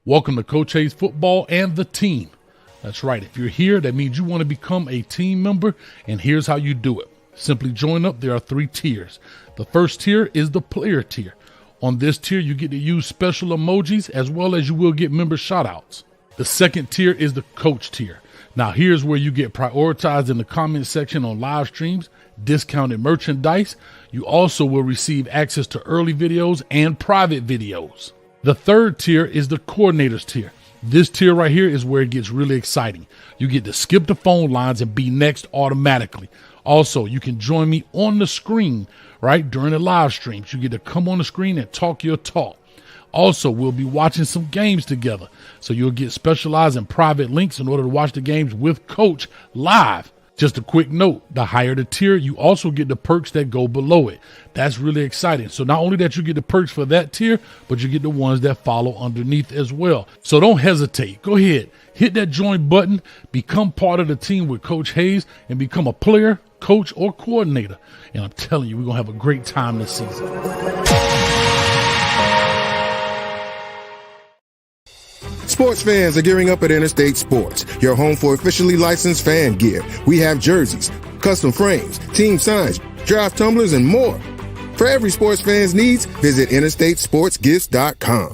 Welcome to Coach Hayes Football and the Team. That's right. If you're here, that means you want to become a team member, and here's how you do it. Simply join up. There are 3 tiers. The first tier is the player tier. On this tier, you get to use special emojis as well as you will get member shoutouts. The second tier is the coach tier. Now, here's where you get prioritized in the comment section on live streams, discounted merchandise. You also will receive access to early videos and private videos. The third tier is the coordinators tier. This tier right here is where it gets really exciting. You get to skip the phone lines and be next automatically. Also, you can join me on the screen, right, during the live streams. You get to come on the screen and talk your talk. Also, we'll be watching some games together. So you'll get specialized and private links in order to watch the games with Coach live. Just a quick note, the higher the tier, you also get the perks that go below it. That's really exciting. So not only that you get the perks for that tier, but you get the ones that follow underneath as well. So don't hesitate. Go ahead, hit that join button, become part of the team with Coach Hayes, and become a player, coach, or coordinator. And I'm telling you, we're going to have a great time this season. Sports fans are gearing up at Interstate Sports, your home for officially licensed fan gear. We have jerseys, custom frames, team signs, draft tumblers, and more. For every sports fan's needs, visit InterstateSportsGifts.com.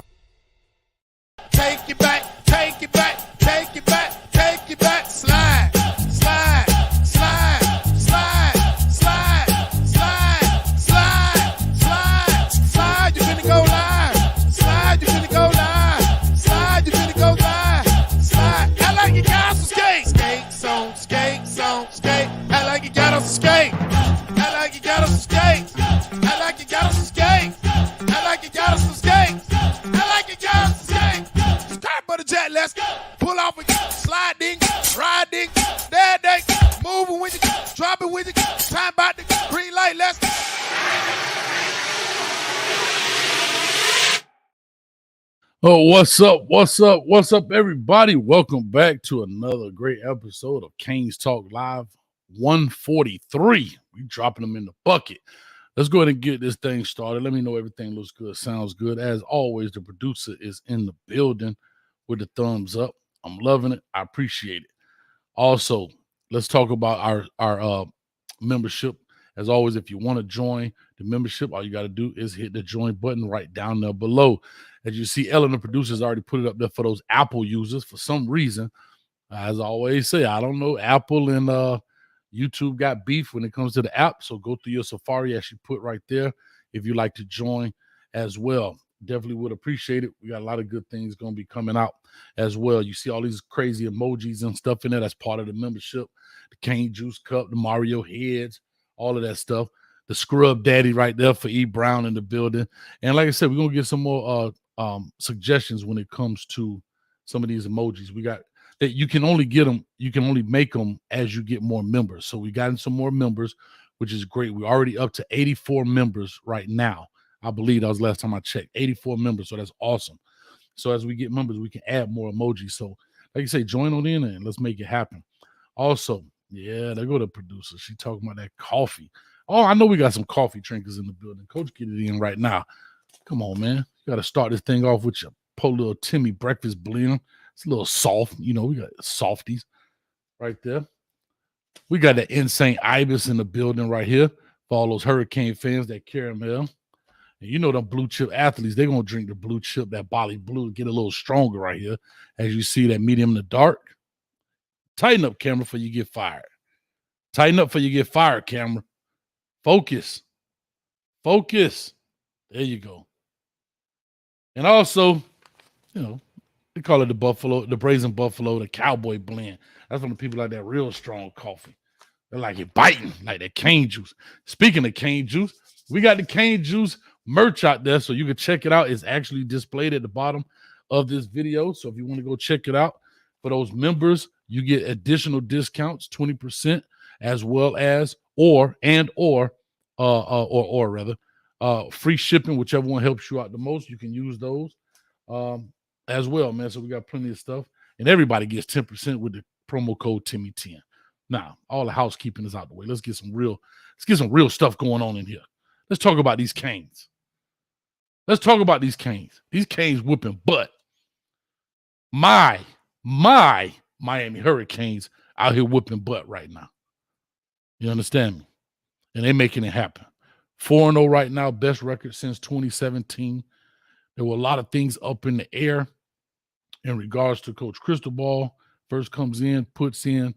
Take it back, take it back, take it back, take it back, slide, slide, slide, slide, slide, slide, slide, slide, slide, you're finna go live, slide, you're finna go live, slide, you're finna go live, slide, I like you got some skate, skates on, skates on, skate, I like you got on some skate, I like you got on some skate, I like you got on some skate, I like you got on some skate, I like you got on some skate. Jet, let's go. Pull off with you, slide ding, ride ding, dad ding, moving with you, drop it with you, time about the green light, let's go. Oh, what's up? What's up? What's up, everybody? Welcome back to another great episode of Keynes Talk Live 143. We dropping them in the bucket. Let's go ahead and get this thing started. Let me know everything looks good, sounds good. As always, the producer is in the building with the thumbs up. I'm loving it. I appreciate it. Also, let's talk about our membership. As always, if you want to join the membership, all you got to do is hit the join button right down there below. As you see, Ellen, the producer's already put it up there for those Apple users. For some reason, as I always say, I don't know, Apple and YouTube got beef when it comes to the app. So go through your Safari as she put right there if you'd like to join as well. Definitely would appreciate it. We got a lot of good things going to be coming out as well. You see all these crazy emojis and stuff in there. That's part of the membership. The cane juice cup, the Mario heads, all of that stuff. The scrub daddy right there for E. Brown in the building. And like I said, we're going to get some more suggestions when it comes to some of these emojis. We got that you can only get them. You can only make them as you get more members. So we got some more members, which is great. We're already up to 84 members right now. I believe that was the last time I checked, 84 members. So that's awesome. So as we get members, we can add more emojis. So like you say, join on in and let's make it happen. Also, yeah, there go the producer. She talking about that coffee. Oh, I know we got some coffee drinkers in the building. Coach, get it in right now. Come on, man. You got to start this thing off with your Little Timmy breakfast blend. It's a little soft. You know, we got softies right there. We got that insane Ibis in the building right here for all those Hurricane fans, that caramel. And you know them blue chip athletes, they're going to drink the blue chip, that Bali Blue, get a little stronger right here. As you see that medium in the dark. Tighten up, camera, before you get fired. Tighten up before you get fired, camera. Focus. Focus. There you go. And also, you know, they call it the Buffalo, the Brazen Buffalo, the Cowboy Blend. That's when the people like that real strong coffee. They like it biting, like that cane juice. Speaking of cane juice, we got the cane juice merch out there, so you can check it out. It's actually displayed at the bottom of this video. So if you want to go check it out, for those members, you get additional discounts, 20%, as well as or free shipping, whichever one helps you out the most. You can use those as well, man. So we got plenty of stuff, and everybody gets 10% with the promo code Timmy10. Now, all the housekeeping is out the way. Let's get some real stuff going on in here. Let's talk about these canes. Let's talk about these canes. These canes whooping butt. my Miami Hurricanes out here whooping butt right now. You understand me? And they're making it happen. 4-0 right now, best record since 2017. There were a lot of things up in the air in regards to Coach Cristobal. First comes in, puts in,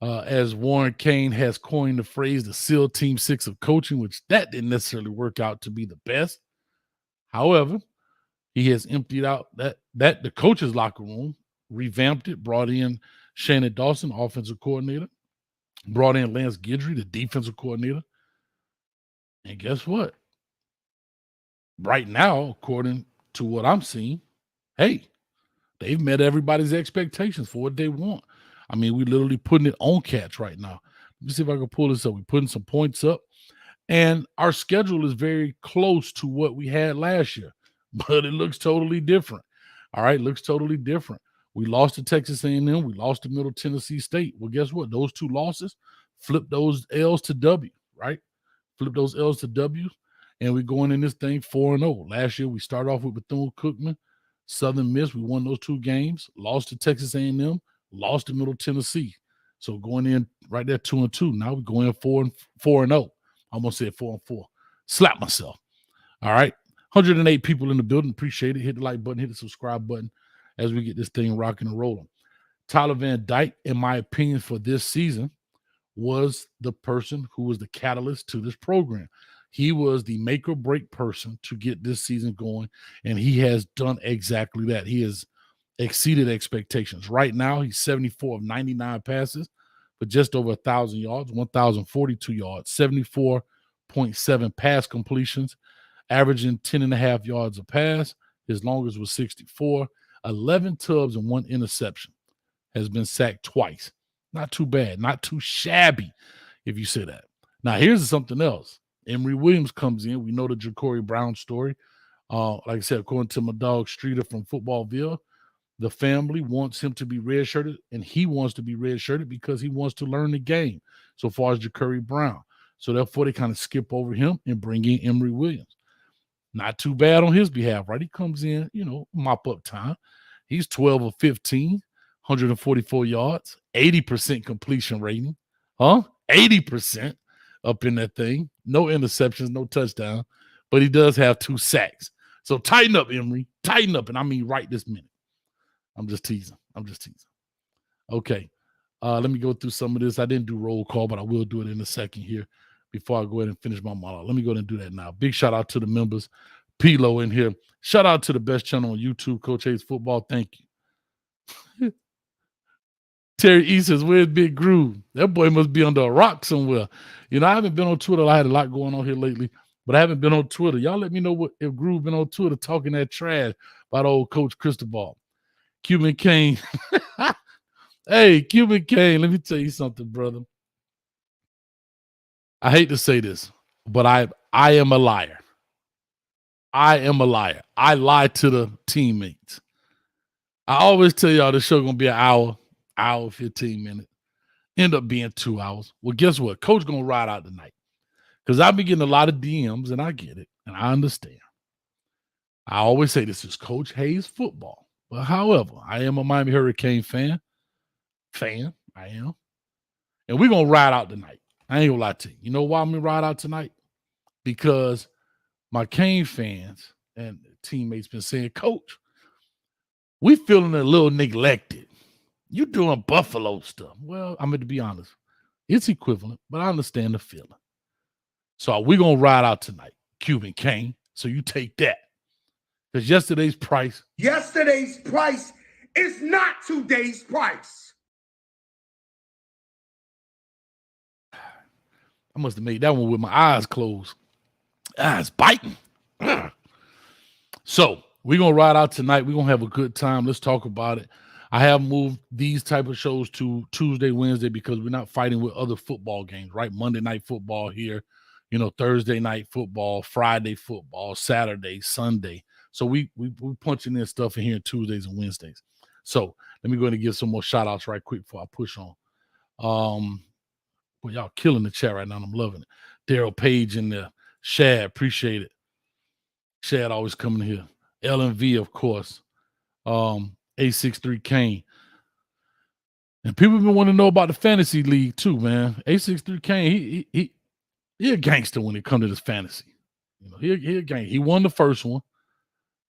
as Warren Kane has coined the phrase, the SEAL Team 6 of coaching, which that didn't necessarily work out to be the best. However, he has emptied out that the coach's locker room, revamped it, brought in Shannon Dawson, offensive coordinator, brought in Lance Guidry, the defensive coordinator. And guess what? Right now, according to what I'm seeing, hey, they've met everybody's expectations for what they want. I mean, we're literally putting it on catch right now. Let me see if I can pull this up. We're putting some points up. And our schedule is very close to what we had last year, but it looks totally different. All right, looks totally different. We lost to Texas A&M. We lost to Middle Tennessee State. Well, guess what? Those two losses flip those L's to W, right? Flip those L's to W, and we're going in this thing 4-0. Last year, we started off with Bethune-Cookman, Southern Miss. We won those two games, lost to Texas A&M, lost to Middle Tennessee. So going in right there 2-2. Now we're going 4-0. Almost said 4-4. Slap myself. All right. 108 people in the building. Appreciate it. Hit the like button, hit the subscribe button as we get this thing rocking and rolling. Tyler Van Dyke, in my opinion, for this season, was the person who was the catalyst to this program. He was the make or break person to get this season going, and he has done exactly that. He has exceeded expectations. Right now, he's 74 of 99 passes for just over 1,000 yards, 1,042 yards, 74.7 pass completions, averaging 10.5 yards a pass. His longest was 64, 11 tubs and 1 interception. Has been sacked twice. Not too bad, not too shabby, if you say that. Now, here's something else. Emory Williams comes in. We know the Ja'Cory Brown story. Like I said, according to my dog Streeter from Footballville, the family wants him to be redshirted, and he wants to be redshirted because he wants to learn the game so far as Ja'Cory Brown. So therefore, they kind of skip over him and bring in Emory Williams. Not too bad on his behalf, right? He comes in, mop up time. He's 12 of 15, 144 yards, 80% completion rating. 80% up in that thing. No interceptions, no touchdown, but he does have 2 sacks. So tighten up, Emory. Tighten up, and I mean right this minute. I'm just teasing. Okay. Let me go through some of this. I didn't do roll call, but I will do it in a second here before I go ahead and finish my monologue. Let me go ahead and do that now. Big shout out to the members. P-Lo in here. Shout out to the best channel on YouTube, Coach Hayes Football. Thank you. Terry E says, where's Big Groove? That boy must be under a rock somewhere. I haven't been on Twitter. I had a lot going on here lately, but I haven't been on Twitter. Y'all let me know if Groove been on Twitter talking that trash about old Coach Cristobal. Cuban Kane. Hey, Cuban Kane, let me tell you something, brother. I hate to say this, but I am a liar. I am a liar. I lie to the teammates. I always tell y'all this show going to be an hour, 15 minutes. End up being 2 hours. Well, guess what? Coach going to ride out tonight because I've been getting a lot of DMs, and I get it, and I understand. I always say this is Coach Hayes Football. But however, I am a Miami Hurricane fan. I am. And we're going to ride out tonight. I ain't going to lie to you. You know why I'm going to ride out tonight? Because my Cane fans and teammates been saying, Coach, we feeling a little neglected. You doing Buffalo stuff. Well, I'm going to be honest. It's equivalent, but I understand the feeling. So we're going to ride out tonight, Cuban Kane. So you take that. Because yesterday's price is not today's price. I must have made that one with my eyes closed. It's biting. So we're going to ride out tonight. We're going to have a good time. Let's talk about it. I have moved these type of shows to Tuesday, Wednesday because we're not fighting with other football games, right? Monday night football here, Thursday night football, Friday football, Saturday, Sunday. So we punching in stuff in here Tuesdays and Wednesdays. So let me go ahead and give some more shout outs right quick before I push on. Well, y'all killing the chat right now. I'm loving it. Daryl Page in there. Shad, appreciate it. Shad always coming here. LMV, of course. A63 Kane. And people have been wanting to know about the fantasy league too, man. A63 Kane, he a gangster when it comes to this fantasy. You know, he a gangster. He won the first one.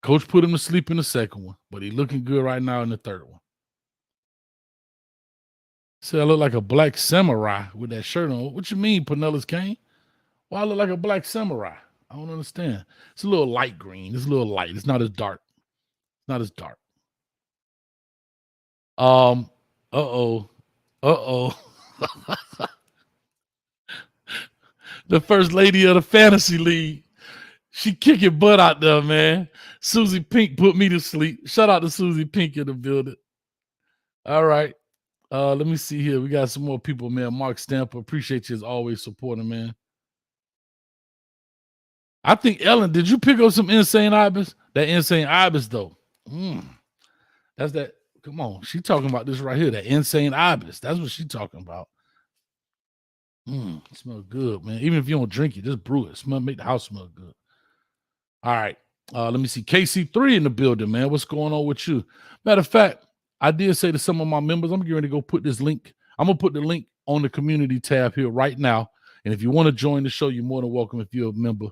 Coach put him to sleep in the second one, but he looking good right now in the third one. Say I look like a black samurai with that shirt on. What you mean, Pinellas Kane? Why I look like a black samurai? I don't understand. It's a little light green. It's a little light. It's not as dark. It's not as dark. Uh-oh. The first lady of the fantasy league. She kicking butt out there, man. Susie Pink put me to sleep. Shout out to Susie Pink in the building. All right. Let me see here. We got some more people, man. Mark Stamper, appreciate you as always supporting, man. I think Ellen, did you pick up some Insane Ibis? That Insane Ibis, though. That's that. Come on. She talking about this right here. That Insane Ibis. That's what she talking about. It smells good, man. Even if you don't drink it, just brew it. Make the house smell good. All right. Let me see. KC3 in the building, man. What's going on with you? Matter of fact, I did say to some of my members, I'm getting ready to go put this link. I'm going to put the link on the community tab here right now. And if you want to join the show, you're more than welcome if you're a member.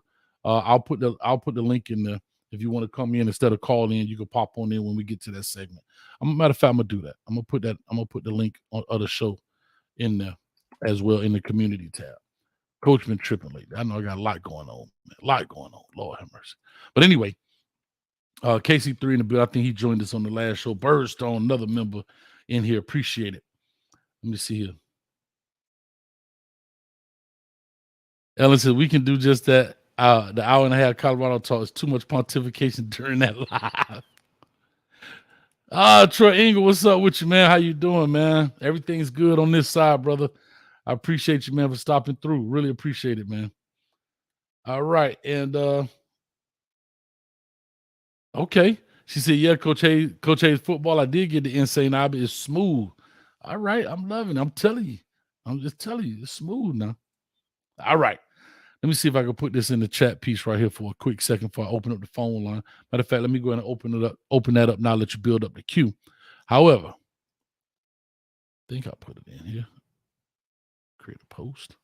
I'll put the link in there. If you want to come in instead of call in, you can pop on in when we get to that segment. Matter of fact, I'm gonna do that. I'm gonna put the link on other show in there as well in the community tab. Coach been tripping lately. I know I got a lot going on, man. A lot going on. Lord have mercy. But anyway, KC3 in the bill. I think he joined us on the last show. Birdstone, another member in here. Appreciate it. Let me see here. Ellen said we can do just that. The hour and a half Colorado talk is too much pontification during that live. Troy Engel, what's up with you, man? How you doing, man? Everything's good on this side, brother. I appreciate you, man, for stopping through. Really appreciate it, man. All right. And okay. She said, yeah, Coach Hayes football. I did get the Insane Ibis. It's smooth. All right. I'm loving it. I'm telling you. I'm just telling you. It's smooth now. All right. Let me see if I can put this in the chat piece right here for a quick second before I open up the phone line. Matter of fact, let me go ahead and open that up now, let you build up the queue. However, I think I put it in here. Create a post.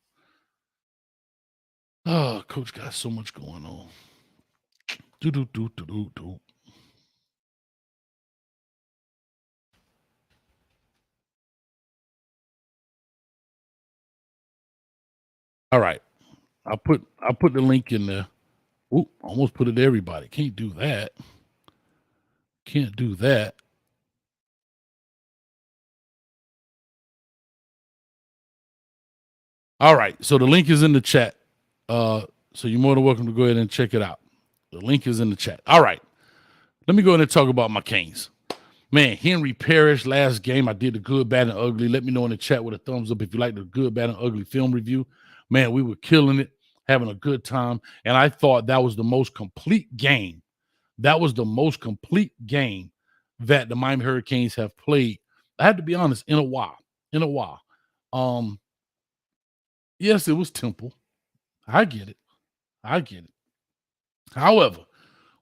Oh, Coach got so much going on. All right. I put the link in there. Oop, almost put it to everybody. Can't do that. Can't do that. All right. So the link is in the chat. So you're more than welcome to go ahead and check it out. The link is in the chat. All right. Let me go ahead and talk about my Keynes. Man, Henry Parrish, last game, I did the good, bad, and ugly. Let me know in the chat with a thumbs up if you like the good, bad, and ugly film review. Man, we were killing it, having a good time. And I thought that was the most complete game. That was the most complete game that the Miami Hurricanes have played. I have to be honest, in a while. Yes, it was Temple. I get it. However,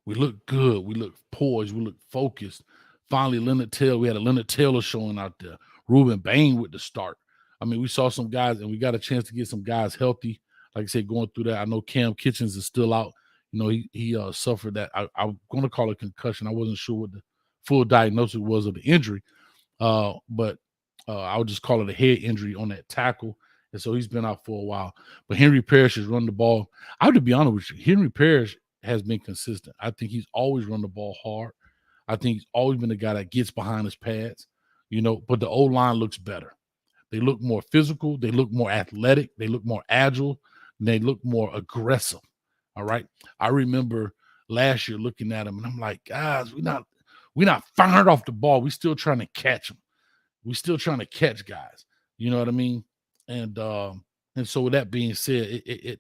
we look good. We look poised. We look focused. Finally, we had a Leonard Taylor showing out there. Ruben Bain with the start. I mean, we saw some guys, and we got a chance to get some guys healthy. Like I said, going through that. I know Cam Kitchens is still out. You know, he suffered that. I'm going to call it concussion. I wasn't sure what the full diagnosis was of the injury, but I would just call it a head injury on that tackle. And so he's been out for a while. But Henry Parrish has run the ball. I have to be honest with you. Henry Parrish has been consistent. I think he's always run the ball hard. I think he's always been a guy that gets behind his pads, you know, but the O-line looks better. They look more physical. They look more athletic. They look more agile. And they look more aggressive. All right. I remember last year looking at them, and I'm like, guys, we're not firing off the ball. We're still trying to catch them. We're still trying to catch guys. You know what I mean? And so with that being said, it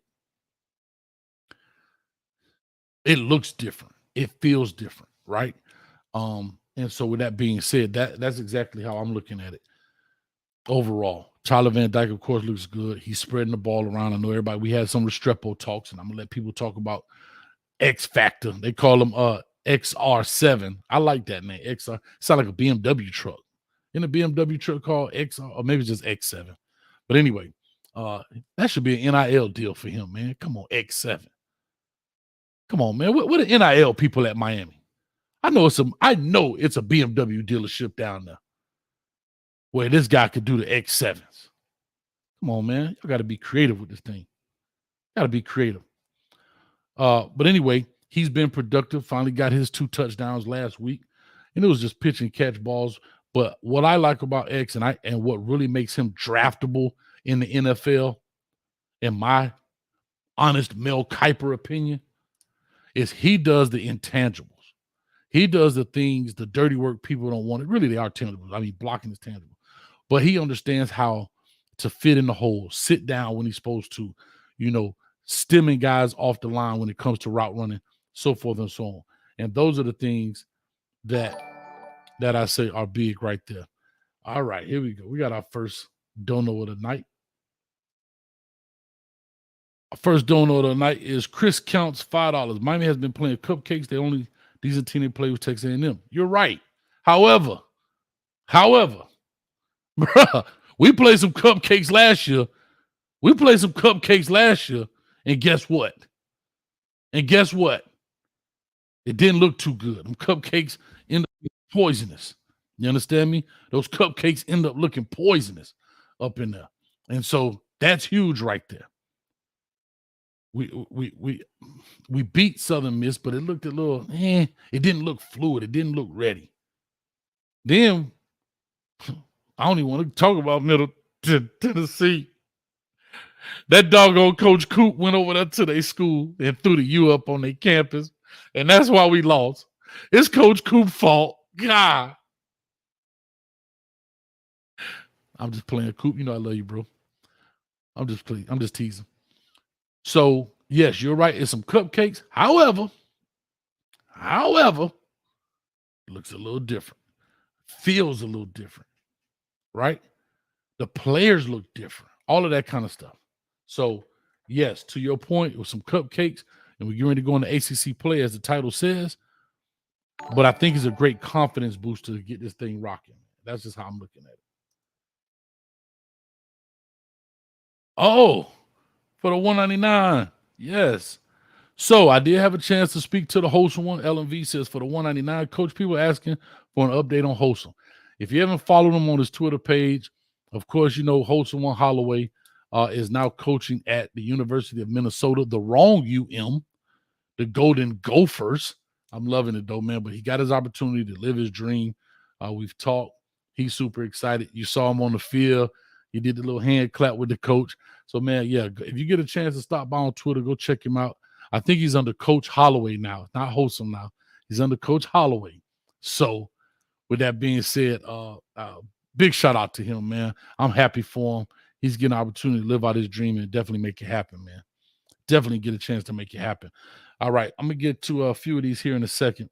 looks different. It feels different, right? And so with that being said, that's exactly how I'm looking at it. Overall, Tyler Van Dyke, of course, looks good. He's spreading the ball around. I know everybody, we had some Restrepo talks, and I'm going to let people talk about X Factor. They call him XR7. I like that name. XR. Sound like a BMW truck. In a BMW truck called XR, or maybe just X7. But anyway, that should be an NIL deal for him, man. Come on, X7. Come on, man. What are NIL people at Miami? I know it's a BMW dealership down there where this guy could do the X7s. Come on, man. You got to be creative with this thing. Got to be creative. But anyway, he's been productive. Finally got his 2 touchdowns last week, and it was just pitch and catch balls. But what I like about X and what really makes him draftable in the NFL, in my honest Mel Kiper opinion, is he does the intangibles. He does the things, the dirty work people don't want. Really, they are tangible. I mean, blocking is tangible. But he understands how to fit in the hole, sit down when he's supposed to, stemming guys off the line when it comes to route running, so forth and so on. And those are the things that I say are big right there. All right, here we go. We got our first dono of the night. Our first dono of the night is Chris Counts, $5. Miami has been playing cupcakes. They only decent team they play with Texas A&M. You're right. However, bruh, we played some cupcakes last year. And guess what? It didn't look too good. Them cupcakes end up being poisonous. You understand me? Those cupcakes end up looking poisonous up in there. And so that's huge right there. We beat Southern Miss, but it looked a little, it didn't look fluid. It didn't look ready. Then, I don't even want to talk about Middle Tennessee. That doggone Coach Coop went over there to their school and threw the U up on their campus, and that's why we lost. It's Coach Coop's fault. God. I'm just playing Coop. I love you, bro. I'm just playing. I'm just teasing. So, yes, you're right. It's some cupcakes. However, it looks a little different. Feels a little different, right? The players look different. All of that kind of stuff. So, yes, to your point, it was some cupcakes, and we're getting ready to go into ACC play, as the title says. But I think it's a great confidence booster to get this thing rocking. That's just how I'm looking at it. Oh, for the $199. Yes. So I did have a chance to speak to the Wholesome one. LMV says for the $199. Coach, people asking for an update on Wholesome. If you haven't followed him on his Twitter page, of course, Wholesome one Holloway is now coaching at the University of Minnesota, the wrong UM, the Golden Gophers. I'm loving it though, man. But he got his opportunity to live his dream. We've talked. He's super excited. You saw him on the field. He did the little hand clap with the coach. So, man, yeah, if you get a chance to stop by on Twitter, go check him out. I think he's under Coach Holloway now, not Wholesome now. He's under Coach Holloway. So, with that being said, big shout out to him, man. I'm happy for him. He's getting an opportunity to live out his dream and definitely make it happen, man. Definitely get a chance to make it happen. All right, I'm going to get to a few of these here in a second.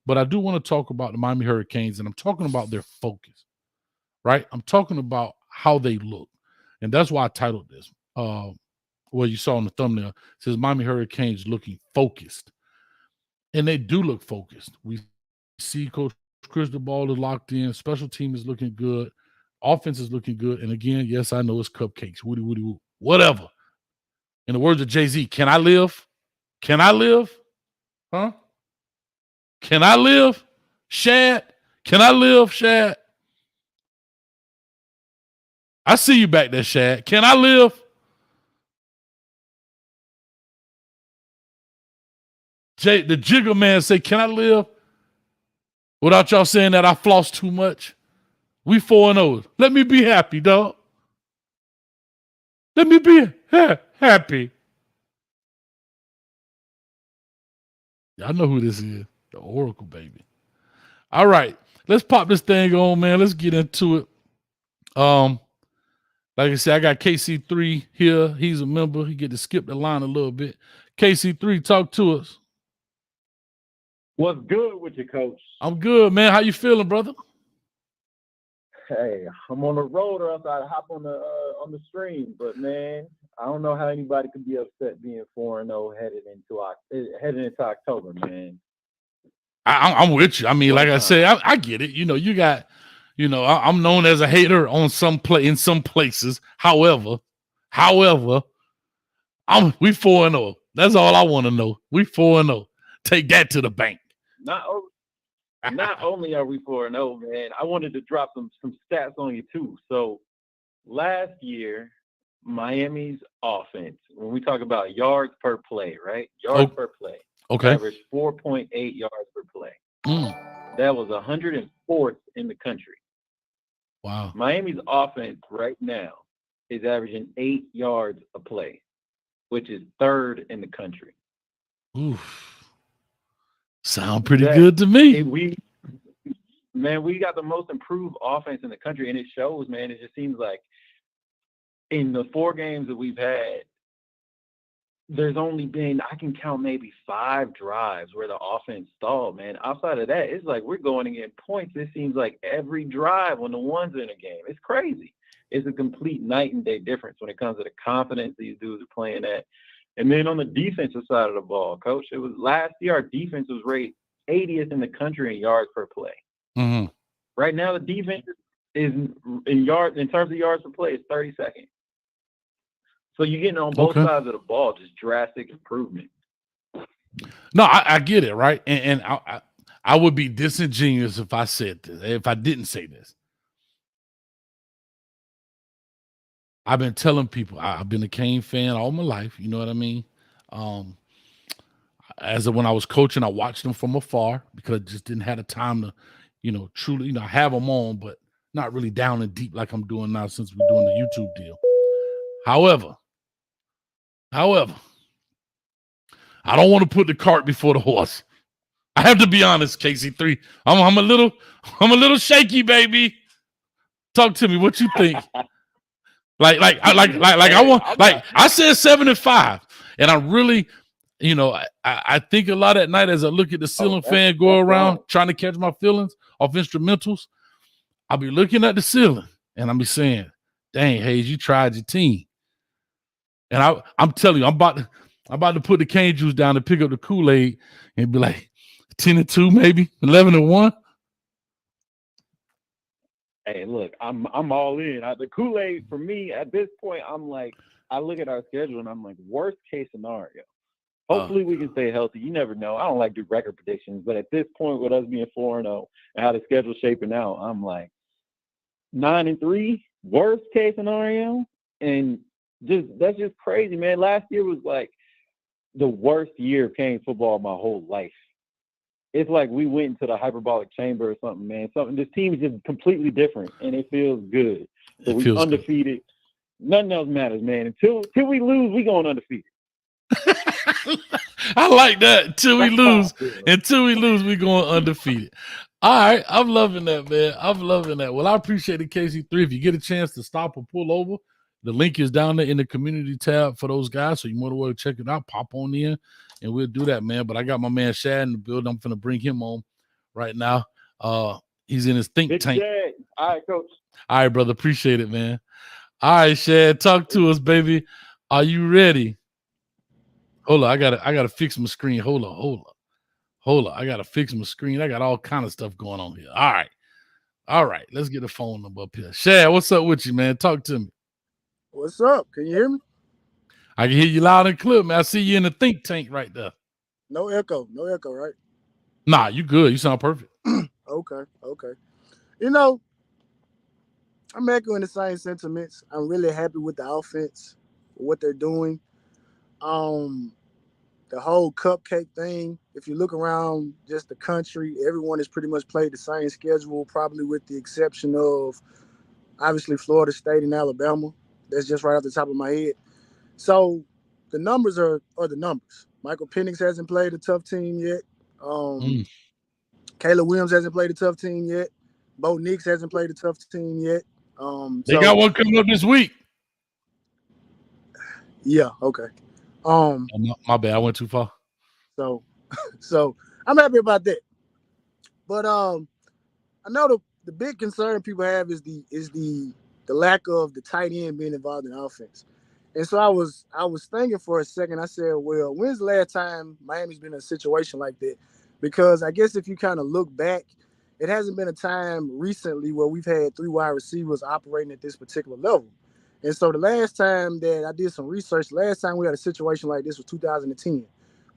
But I do want to talk about the Miami Hurricanes, and I'm talking about their focus, right? I'm talking about how they look. And that's why I titled this. Well, you saw in the thumbnail, it says Miami Hurricanes looking focused. And they do look focused. We see Coach Cristobal is locked in. Special team is looking good. Offense is looking good. And again, yes, I know it's cupcakes. Woody, woody, woo. Whatever. In the words of Jay-Z, can I live? Can I live? Huh? Can I live? Shad? Can I live, Shad? I see you back there, Shad. Can I live? Jay, the Jigger Man say, can I live? Without y'all saying that I floss too much. We 4-0. Let me be happy, dog. Let me be happy. Y'all know who this is. The Oracle, baby. All right. Let's pop this thing on, man. Let's get into it. Like I said, I got KC3 here. He's a member. He get to skip the line a little bit. KC3, talk to us. What's good with you, Coach? I'm good, man. How you feeling, brother? Hey, I'm on the road, or else I'd hop on the stream. But man, I don't know how anybody could be upset being 4-0 headed into October, man. I'm with you. I mean, like I said, I get it. You know, you got, you know, I'm known as a hater on in some places. However, we 4-0. That's all I want to know. We 4-0. Take that to the bank. Not only are we 4-0, man, I wanted to drop some stats on you too. So last year, Miami's offense, when we talk about yards per play, right? Yards per play. Okay. Averaged 4.8 yards per play. That was 104th in the country. Wow. Miami's offense right now is averaging 8 yards a play, which is 3rd in the country. Oof. Sound pretty good to me. We got the most improved offense in the country, and it shows, man. It just seems like in the 4 games that we've had, there's only been, I can count maybe 5 drives where the offense stalled, man. Outside of that, it's like we're going to get points. It seems like every drive when the one's in a game. It's crazy. It's a complete night and day difference when it comes to the confidence these dudes are playing at. And then on the defensive side of the ball, Coach, it was last year our defense was rated 80th in the country in yards per play. Mm-hmm. Right now, the defense is in terms of yards per play, is 32nd. So you're getting on both sides of the ball, just drastic improvement. No, I get it, right? And I would be disingenuous if I said this, if I didn't say this. I've been telling people I've been a Keynes fan all my life. You know what I mean? As of when I was coaching, I watched them from afar because I just didn't have the time to, you know, truly, you know, have them on, but not really down and deep like I'm doing now since we're doing the YouTube deal. However, I don't want to put the cart before the horse. I have to be honest, KC3. I'm a little shaky, baby. Talk to me. What you think? I said 7-5, and I really, you know, I think a lot at night as I look at the ceiling fan go around trying to catch my feelings off instrumentals. I'll be looking at the ceiling and I'll be saying, "Dang, Hayes, you tried your team." And I'm telling you, I'm about to put the cane juice down and pick up the Kool-Aid and be like 10-2, maybe 11-1. Hey, look, I'm all in. The Kool-Aid for me at this point, I'm like, I look at our schedule and I'm like, worst case scenario. Hopefully we can stay healthy. You never know. I don't like to do record predictions, but at this point with us being 4-0 and how the schedule's shaping out, I'm like 9-3, worst case scenario, and that's just crazy, man. Last year was like the worst year of Keynes football of my whole life. It's like we went into the hyperbolic chamber or something, man. This team is just completely different, and it feels good. So we're undefeated. Good. Nothing else matters, man. Until we lose, we going undefeated. I like that. Until we lose, we going undefeated. All right, I'm loving that, man. I'm loving that. Well, I appreciate it, KC3. If you get a chance to stop or pull over, the link is down there in the community tab for those guys, so you're more than welcome to check it out. Pop on in, and we'll do that, man. But I got my man Shad in the building. I'm finna bring him on right now. He's in his think tank. Shad. All right, Coach. All right, brother. Appreciate it, man. All right, Shad, talk to us, baby. Are you ready? Hold on, I gotta fix my screen. Hold on. I gotta fix my screen. I got all kind of stuff going on here. All right. Let's get the phone number up here. Shad, what's up with you, man? Talk to me. What's up? Can you hear me? I can hear you loud and clear, man. I see you in the think tank right there. No echo, right? Nah, you good. You sound perfect. Okay. You know, I'm echoing the same sentiments. I'm really happy with the offense, what they're doing. The whole cupcake thing, if you look around just the country, everyone has pretty much played the same schedule, probably with the exception of obviously Florida State and Alabama. That's just right off the top of my head. So the numbers are the numbers. Michael Penix hasn't played a tough team yet. Caleb Williams hasn't played a tough team yet. Bo Nix hasn't played a tough team yet. They got one coming up this week. Yeah, okay. My bad, I went too far. So I'm happy about that. But I know the big concern people have is the lack of the tight end being involved in offense. And so I was thinking for a second. I said, well, when's the last time Miami's been in a situation like that because I guess if you kind of look back, it hasn't been a time recently where we've had 3 wide receivers operating at this particular level. And so the last time that I did some research, last time we had a situation like this was 2010.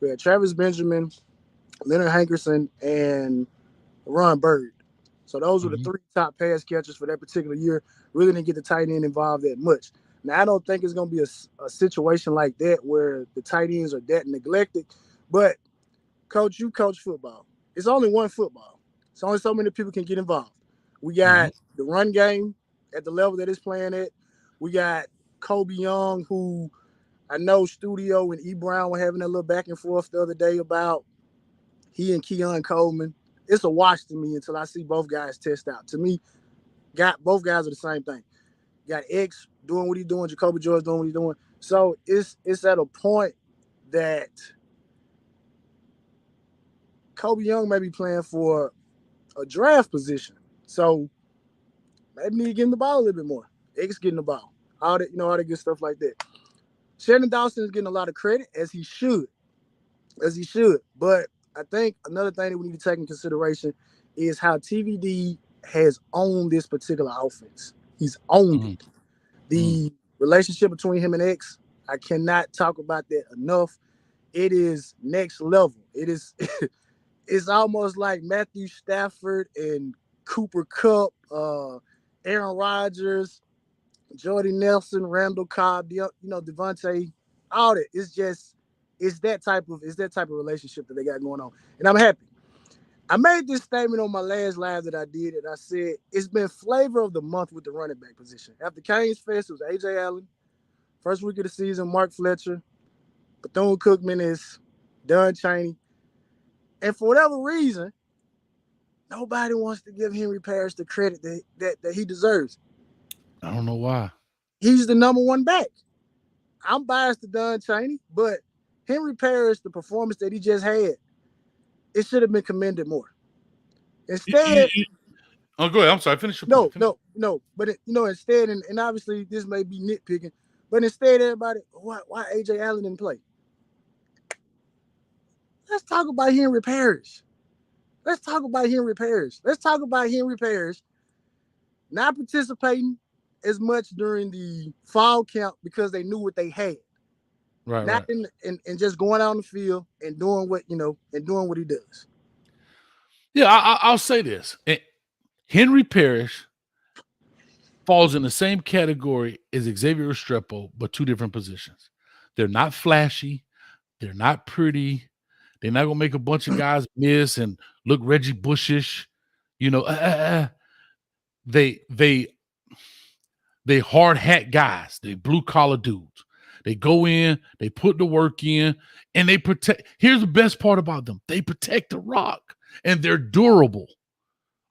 We had Travis Benjamin, Leonard Hankerson, and Ron Bird. So those were the 3 top pass catchers for that particular year. Really didn't get the tight end involved that much. Now, I don't think it's going to be a situation like that where the tight ends are that neglected. But, Coach, you coach football. It's only one football. It's only so many people can get involved. We got the run game at the level that it's playing at. We got Kobe Young, who I know Studio and E. Brown were having a little back and forth the other day about he and Keon Coleman. It's a wash to me until I see both guys test out. To me, both guys are the same thing. Got X doing what he's doing, Jacoby George doing what he's doing. So it's at a point that Kobe Young may be playing for a draft position. So maybe need to get him the ball a little bit more. X getting the ball. All that, all that good stuff like that. Shannon Dawson is getting a lot of credit, as he should. But I think another thing that we need to take in consideration is how TVD has owned this particular offense. He's owned it. The relationship between him and X, I cannot talk about that enough. It is next level. It is it's almost like Matthew Stafford and Cooper Kupp, Aaron Rodgers, Jordy Nelson, Randall Cobb, Devontae, all that. It's that type of relationship that they got going on. And I'm happy. I made this statement on my last live that I did, and I said it's been flavor of the month with the running back position. After Keynes Fest, it was A.J. Allen. First week of the season, Mark Fletcher. Bethune-Cookman is Don Chaney. And for whatever reason, nobody wants to give Henry Parrish the credit that he deserves. I don't know why. He's the number 1 back. I'm biased to Don Chaney, but Henry Parrish, the performance that he just had, it should have been commended more. Instead, oh, go ahead. I'm sorry. Finish your point. No. But instead, and obviously this may be nitpicking, but instead, everybody, why AJ Allen didn't play? Let's talk about Henry Parrish. Let's talk about Henry Parrish not participating as much during the fall camp because they knew what they had. Right. Not right. And just going out on the field and doing what he does. Yeah, I'll say this. Henry Parrish falls in the same category as Xavier Restrepo, but 2 different positions. They're not flashy. They're not pretty. They're not going to make a bunch of guys miss and look Reggie Bushish. They hard hat guys. They blue collar dudes. They go in, they put the work in, and they protect. Here's the best part about them. They protect the rock, and they're durable.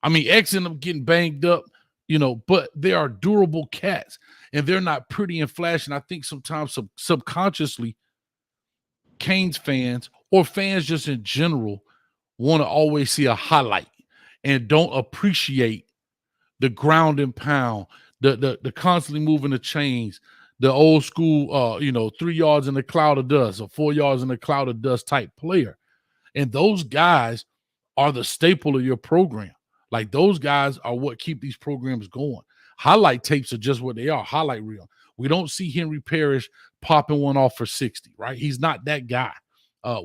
I mean, X ended up getting banged up, but they are durable cats, and they're not pretty and flashy. And I think sometimes subconsciously, Keynes fans or fans just in general want to always see a highlight and don't appreciate the ground and pound, the constantly moving the chains, the old school, 3 yards in a cloud of dust or 4 yards in a cloud of dust type player. And those guys are the staple of your program. Like, those guys are what keep these programs going. Highlight tapes are just what they are, highlight reel. We don't see Henry Parrish popping one off for 60, right? He's not that guy.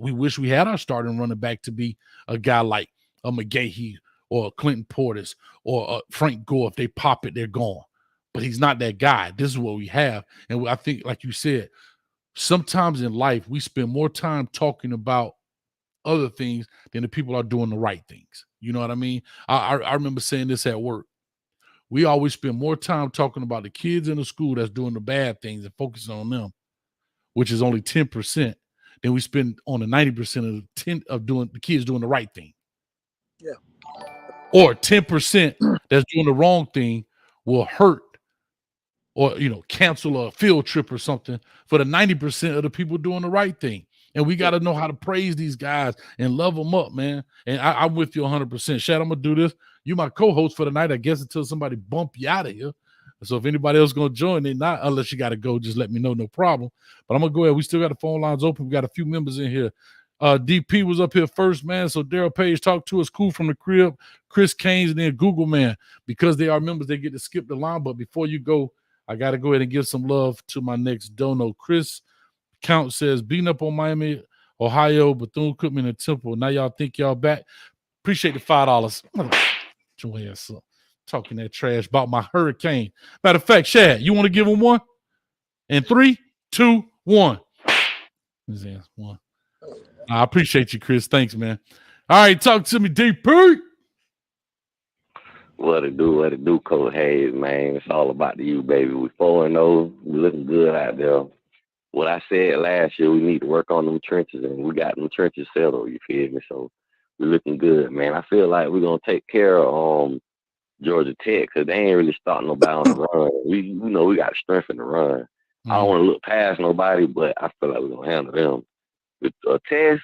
We wish we had our starting running back to be a guy like a McGahee or Clinton Portis or Frank Gore. If they pop it, they're gone. But he's not that guy. This is what we have. And I think, like you said, sometimes in life, we spend more time talking about other things than the people are doing the right things. You know what I mean? I remember saying this at work. We always spend more time talking about the kids in the school that's doing the bad things and focusing on them, which is only 10%, than we spend on the 90% of doing the kids doing the right thing. Yeah. Or 10% that's doing the wrong thing will hurt or, cancel a field trip or something for the 90% of the people doing the right thing. And we got to know how to praise these guys and love them up, man. And I'm with you 100%. Shad, I'm going to do this. You my co-host for the night, I guess, until somebody bump you out of here. So if anybody else going to join, they not, unless you got to go, just let me know, no problem. But I'm going to go ahead. We still got the phone lines open. We got a few members in here. DP was up here first, man. So Daryl Page talked to us, cool from the crib, Chris Keynes, and then Google, man. Because they are members, they get to skip the line. But before you go, I got to go ahead and give some love to my next dono. Chris Count says, beating up on Miami, Ohio, Bethune-Cookman, and Temple. Now y'all think y'all back. Appreciate the $5. Your ass up. Talking that trash about my hurricane. Matter of fact, Shad, you want to give him one? In 3, 2, 1. His ass one. I appreciate you, Chris. Thanks, man. All right, talk to me, DP. What it do, Coach Hayes, man. It's all about you, baby. We 4-0. We looking good out there. What I said last year, we need to work on them trenches, and we got them trenches settled, you feel me? So we're looking good, man. I feel like we're going to take care of Georgia Tech because they ain't really starting nobody on the run. We got strength in the run. I don't want to look past nobody, but I feel like we're going to handle them. With a test,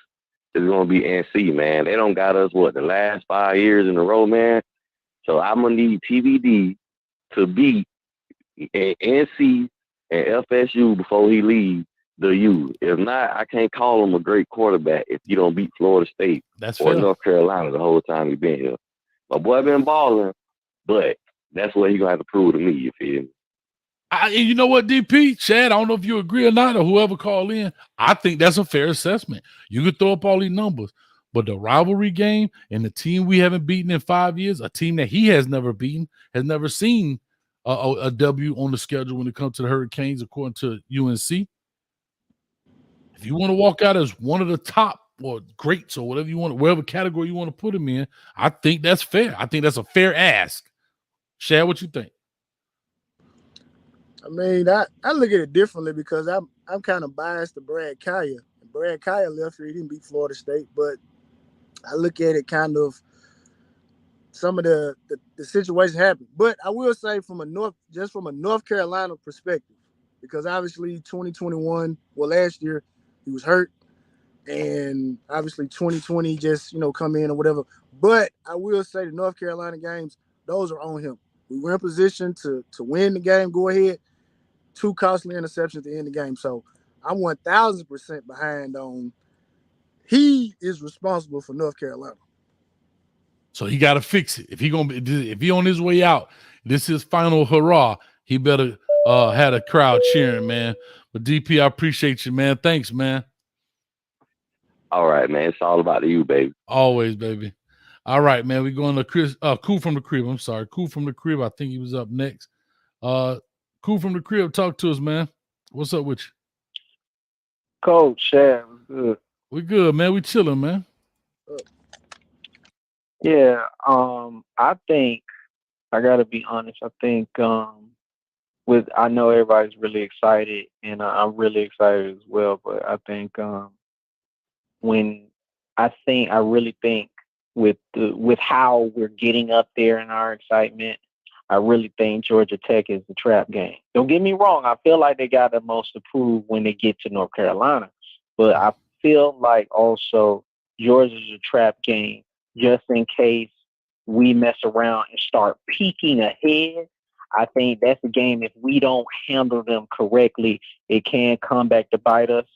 it's going to be NC, man. They don't got us, the last 5 years in a row, man. So I'm going to need TVD to beat NC and FSU before he leaves the U. If not, I can't call him a great quarterback if you don't beat Florida State or North Carolina the whole time you've been here. My boy been balling, but that's what he going to have to prove to me, you feel me? You know what, DP? Chad, I don't know if you agree or not, or whoever called in. I think that's a fair assessment. You could throw up all these numbers, but the rivalry game and the team we haven't beaten in 5 years, a team that he has never beaten, has never seen a W on the schedule when it comes to the Hurricanes, according to UNC. If you want to walk out as one of the top or greats or whatever you want, whatever category you want to put him in, I think that's fair. I think that's a fair ask. Chad, what you think? I mean, I look at it differently because I'm kind of biased to Brad Kaya. Brad Kaya left here, he didn't beat Florida State, but I look at it kind of some of the situation happened. But I will say from a North Carolina perspective, because obviously 2021, last year he was hurt, and obviously 2020 just come in or whatever. But I will say the North Carolina games, those are on him. We were in position to win the game, go ahead. 2 costly interceptions at the end of the game. So I'm 1,000% behind on he is responsible for North Carolina. So he got to fix it. If he on his way out, this is final hurrah. He better had a crowd cheering, man. But DP, I appreciate you, man. Thanks, man. All right, man. It's all about you, baby. Always, baby. All right, man. We're going to Chris. Cool from the crib. I'm sorry. Cool from the crib. I think he was up next. Cool from the crib. Talk to us, man. What's up with you? Coach, Shad, was good. We good, man. We chilling, man. Yeah, I think I gotta be honest. I think I know everybody's really excited, and I'm really excited as well. But I think I really think with how we're getting up there in our excitement, I really think Georgia Tech is the trap game. Don't get me wrong. I feel like they got the most to prove when they get to North Carolina. But I feel like also Georgia's a trap game just in case we mess around and start peeking ahead. I think that's a game, if we don't handle them correctly, it can come back to bite us.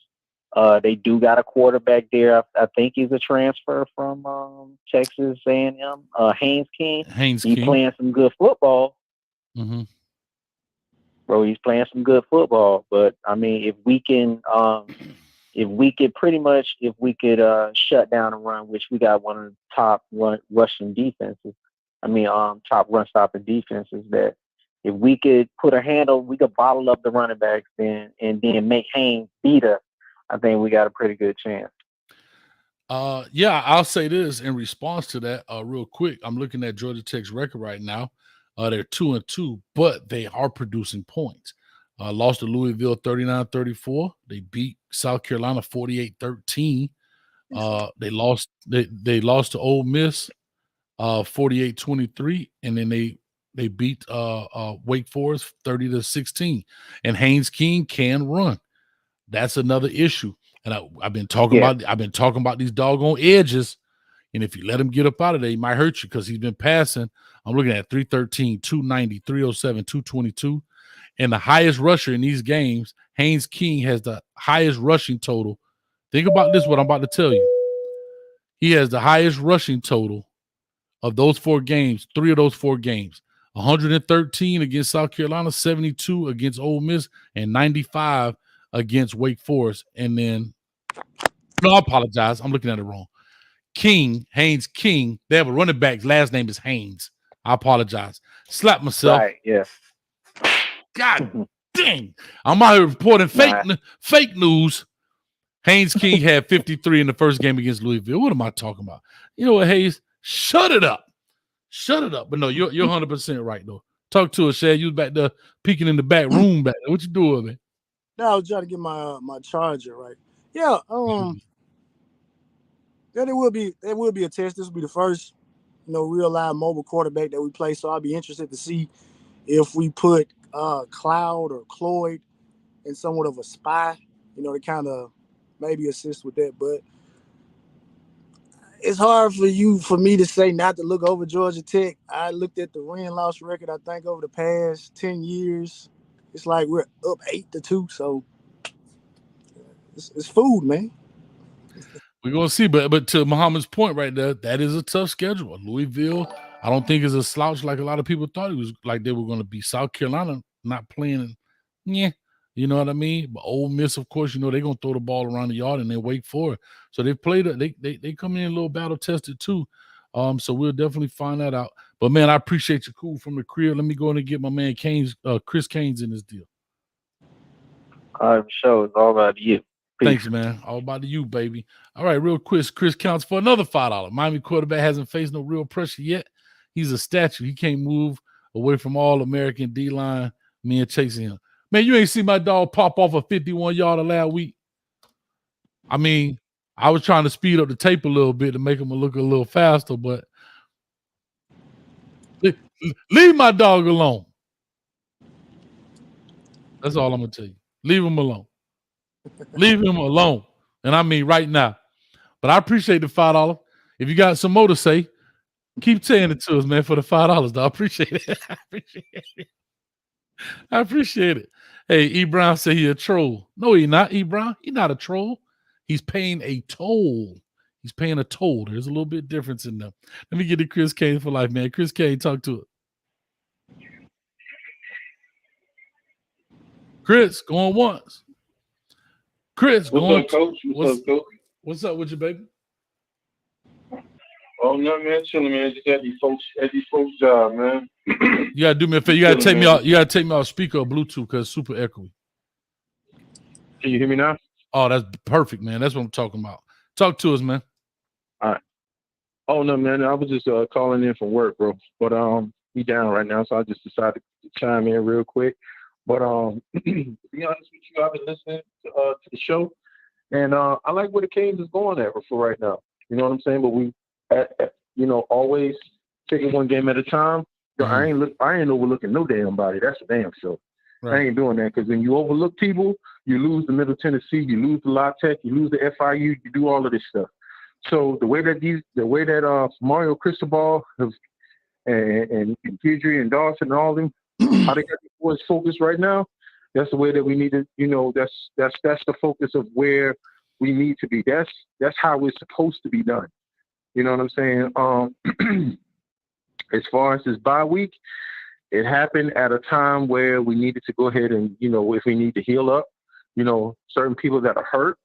They do got a quarterback there. I think he's a transfer from Texas A&M, Haynes King. He's playing some good football. Mm-hmm. Bro, he's playing some good football. But I mean, if we could shut down a run, which we got one of the top rushing defenses. Top run stopping defenses. That if we could put a handle, we could bottle up the running backs and then make Haynes beat us. I think we got a pretty good chance. Yeah, I'll say this in response to that real quick. I'm looking at Georgia Tech's record right now. They're 2-2, but they are producing points. Lost to Louisville 39-34. They beat South Carolina 48-13. They lost to Ole Miss 48-23, and then they beat Wake Forest 30-16. And Haynes King can run. That's another issue. And I've been talking about these doggone edges. And if you let him get up out of there, he might hurt you because he's been passing. I'm looking at 313, 290, 307, 222. And the highest rusher in these games, Haynes King has the highest rushing total Think about this, what I'm about to tell you. He has the highest rushing total of those 4 games, 3 of those 4 games. 113 against South Carolina, 72 against Ole Miss, and 95 against Wake Forest. And then, no, I apologize. I'm looking at it wrong. Haynes King. They have a running back. Last name is Haynes. I apologize. Slap myself. Right, yeah. God dang. I'm out here reporting fake news. Haynes King had 53 in the first game against Louisville. What am I talking about? You know what, Hayes? Shut it up. But no, you're 100% right, though. Talk to us, Shad. You was back there peeking in the back room back there. What you doing, man? Now I was trying to get my charger right. Yeah, yeah, there will be a test. This will be the first, real live mobile quarterback that we play. So I'll be interested to see if we put Cloud or Cloyd in somewhat of a spy, to kind of maybe assist with that. But it's hard for me to say not to look over Georgia Tech. I looked at the win-loss record, I think, over the past 10 years. It's like we're up 8-2, so it's food, man. We're going to see, but to Muhammad's point right there, that is a tough schedule. Louisville, I don't think is a slouch like a lot of people thought it was, like they were going to be. South Carolina not playing, you know what I mean? But Ole Miss, of course, they're going to throw the ball around the yard and they Wake Forest. So they've played they come in a little battle tested too. So we'll definitely find that out. But man, I appreciate you, cool from the crib. Let me go in and get my man Chris Keynes in this deal. I'm sure it's all about you. Peace. Thanks, man. All about you, baby. All right, real quick. Chris counts for another $5. Miami quarterback hasn't faced no real pressure yet. He's a statue. He can't move away from All-American D-line. Me and chasing him. Man, you ain't see my dog pop off a 51-yarder last week. I mean, I was trying to speed up the tape a little bit to make him look a little faster, but leave my dog alone. That's all I'm going to tell you. Leave him alone. Leave him alone. And I mean right now. But I appreciate the $5. If you got some more to say, keep saying it to us, man, for the $5. I appreciate it. I appreciate it. Hey, E. Brown said he a troll. No, he not, E. Brown. He's not a troll. He's paying a toll. He's paying a toll. There's a little bit difference in them. Let me get to Chris Keynes for life, man. Chris Keynes, talk to it. Chris, going once. Chris, what's up, Coach? What's up, Coach? What's up with you, baby? Oh no, man, chilling, man. Just at these folks' job, man. You gotta do me a favor. You gotta take me out. You gotta take me off speaker or Bluetooth because it's super echoey. Can you hear me now? Oh, that's perfect, man. That's what I'm talking about. Talk to us, man. All right. Oh no, man. I was just calling in from work, bro. But we down right now, so I just decided to chime in real quick. But to be honest with you, I've been listening to the show, and I like where the Keynes is going at for right now. You know what I'm saying? But we, always taking one game at a time. Mm-hmm. I ain't overlooking no damn body. That's a damn sure. Right. I ain't doing that because when you overlook people, you lose the Middle Tennessee, you lose the La Tech, you lose the FIU, you do all of this stuff. So the way that Mario Cristobal and Pedri and Dawson and all them, how they got the boys focused right now, that's the way that we need to, that's the focus of where we need to be. That's how it's supposed to be done. You know what I'm saying? As far as this bye week, it happened at a time where we needed to go ahead and, if we need to heal up, certain people that are hurt,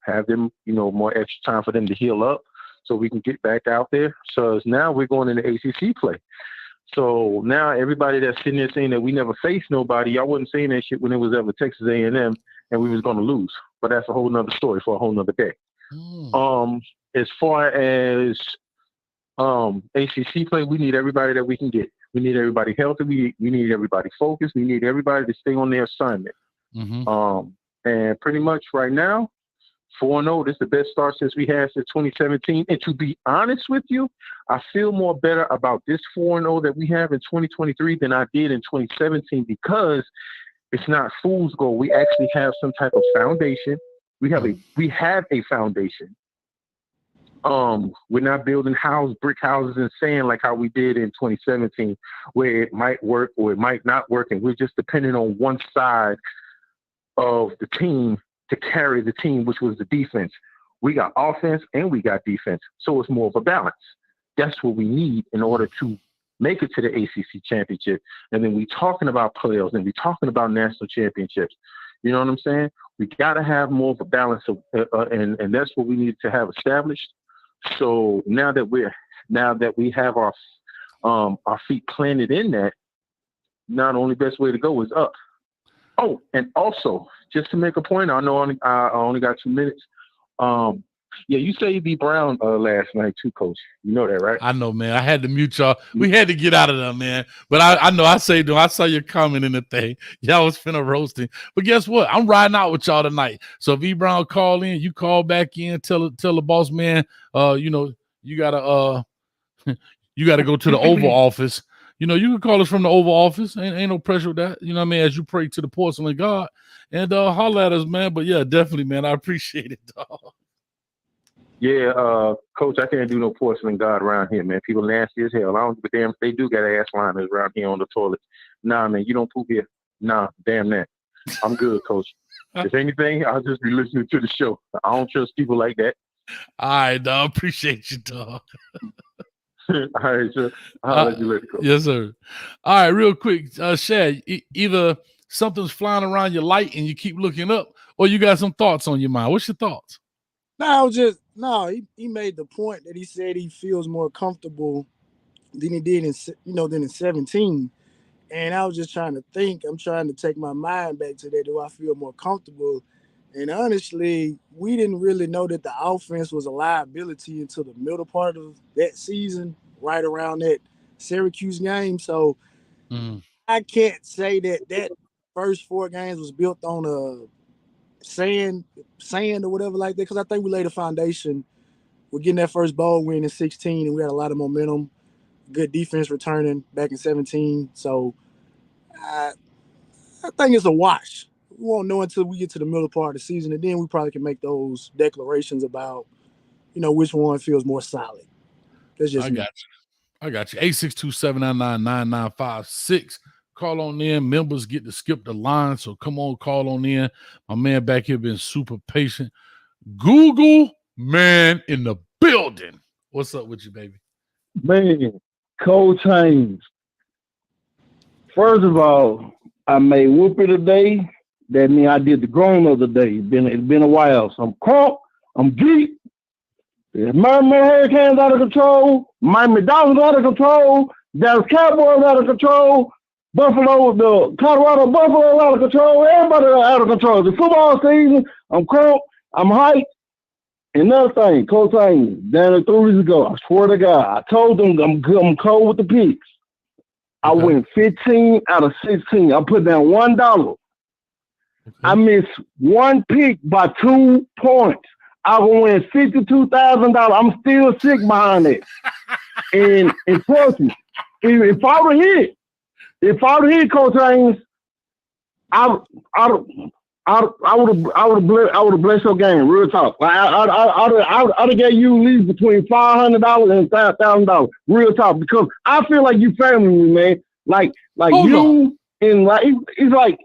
have them, more extra time for them to heal up so we can get back out there. So now we're going into ACC play. So now everybody that's sitting there saying that we never faced nobody, I wasn't saying that shit when it was ever Texas A&M and we was going to lose. But that's a whole nother story for a whole nother day. As far as ACC play, we need everybody that we can get. We need everybody healthy. We need everybody focused. We need everybody to stay on their assignment. Mm-hmm. And pretty much right now, 4-0, this is the best start since we had since 2017. And to be honest with you, I feel more better about this 4-0 that we have in 2023 than I did in 2017 because it's not fool's gold. We actually have some type of foundation. We have a foundation. We're not building brick houses in sand like how we did in 2017, where it might work or it might not work, and we're just depending on one side of the team to carry the team, which was the defense. We got offense and we got defense. So it's more of a balance. That's what we need in order to make it to the ACC championship. And then we talking about playoffs and we talking about national championships. You know what I'm saying? We got to have more of a balance of, and that's what we need to have established. So now that we have our feet planted in that, now the only best way to go is up. Oh, and also, just to make a point, I know I only got 2 minutes. Yeah, you say you beat Brown last night too, Coach. You know that, right? I know, man. I had to mute y'all. We had to get out of there, man. But I know I say, I saw your comment in the thing. Y'all was finna roasting. But guess what? I'm riding out with y'all tonight. So if E. Brown call in, you call back in, tell the boss man, you gotta go to the Oval Office. You know, you can call us from the Oval Office. Ain't no pressure with that. You know what I mean? As you pray to the porcelain God. And holler at us, man. But yeah, definitely, man. I appreciate it, dog. Yeah, Coach, I can't do no porcelain God around here, man. People nasty as hell. I don't give a damn if they do got ass liners around here on the toilet. Nah, man, you don't poop here. Nah, damn that. I'm good, Coach. If anything, I'll just be listening to the show. I don't trust people like that. All right, dog. Appreciate you, dog. All right, sir. I'll let you let it go. Yes, sir. All right, real quick, Shad, either something's flying around your light and you keep looking up, or you got some thoughts on your mind. What's your thoughts? He made the point that he said he feels more comfortable than he did in 17. And I was just trying to think. I'm trying to take my mind back to that. Do I feel more comfortable? And honestly, we didn't really know that the offense was a liability until the middle part of that season, right around that Syracuse game. So I can't say that first 4 games was built on a sand or whatever like that, because I think we laid a foundation. We're getting that first bowl win in 16, and we had a lot of momentum. Good defense returning back in 17. So I think it's a wash. We won't know until we get to the middle part of the season, and then we probably can make those declarations about, which one feels more solid. That's just I got you. 862-799-9956. Call on in. Members get to skip the line, so come on, call on in. My man back here been super patient. Google man in the building. What's up with you, baby? Man, Coach Haynes. First of all, I made whoopee today. That means I did the grown of the day. It's been a while. So I'm crunk. I'm geek. Miami Hurricanes out of control. Miami Dolphins out of control. Dallas Cowboys out of control. The Colorado Buffalo out of control. Everybody out of control. The football season, I'm crunk. I'm hyped. Another thing, Coach Haynes, down there 3 weeks ago, I swear to God, I told them I'm cold with the picks. I went 15 out of 16. I put down $1. I missed 1 pick by 2 points. I will win $52,000. I'm still sick behind it. and trust me, if I would have hit Coach Haynes, I would have blessed your game. Real talk. I'd have gave you at least between $500 and $1,000. Real talk, because I feel like you family me, man. Like you and like it's like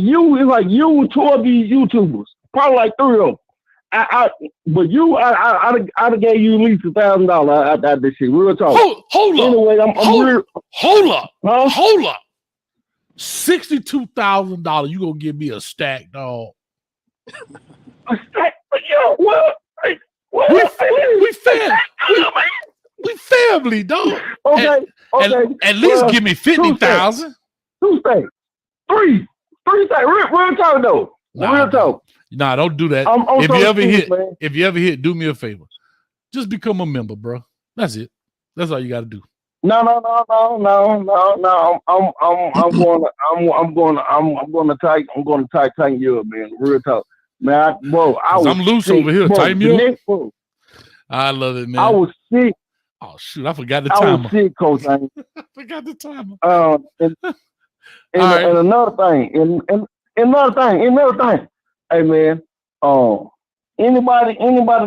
you and 2 of these YouTubers, probably like 3 of them. I'd have gave you at least $1,000 out this shit. Real talk. Hold up. Anyway, hold up. Huh? Hold up. $62,000. You gonna give me a stack, dog? A stack? Yo, what? We family, dog. Okay. At least give me 50,000. 2 stacks. 3 stacks. Real talk though. Real talk. Nah, don't do that. If you ever hit, do me a favor. Just become a member, bro. That's it. That's all you got to do. No. I'm going to tighten you up, man. Real talk, man. I'm loose sick. over here. Tighten me up. I love it, man. I was sick. Oh shoot, I forgot the timer. I was sick, Coach. I forgot the timer. And another thing. Hey, man. Anybody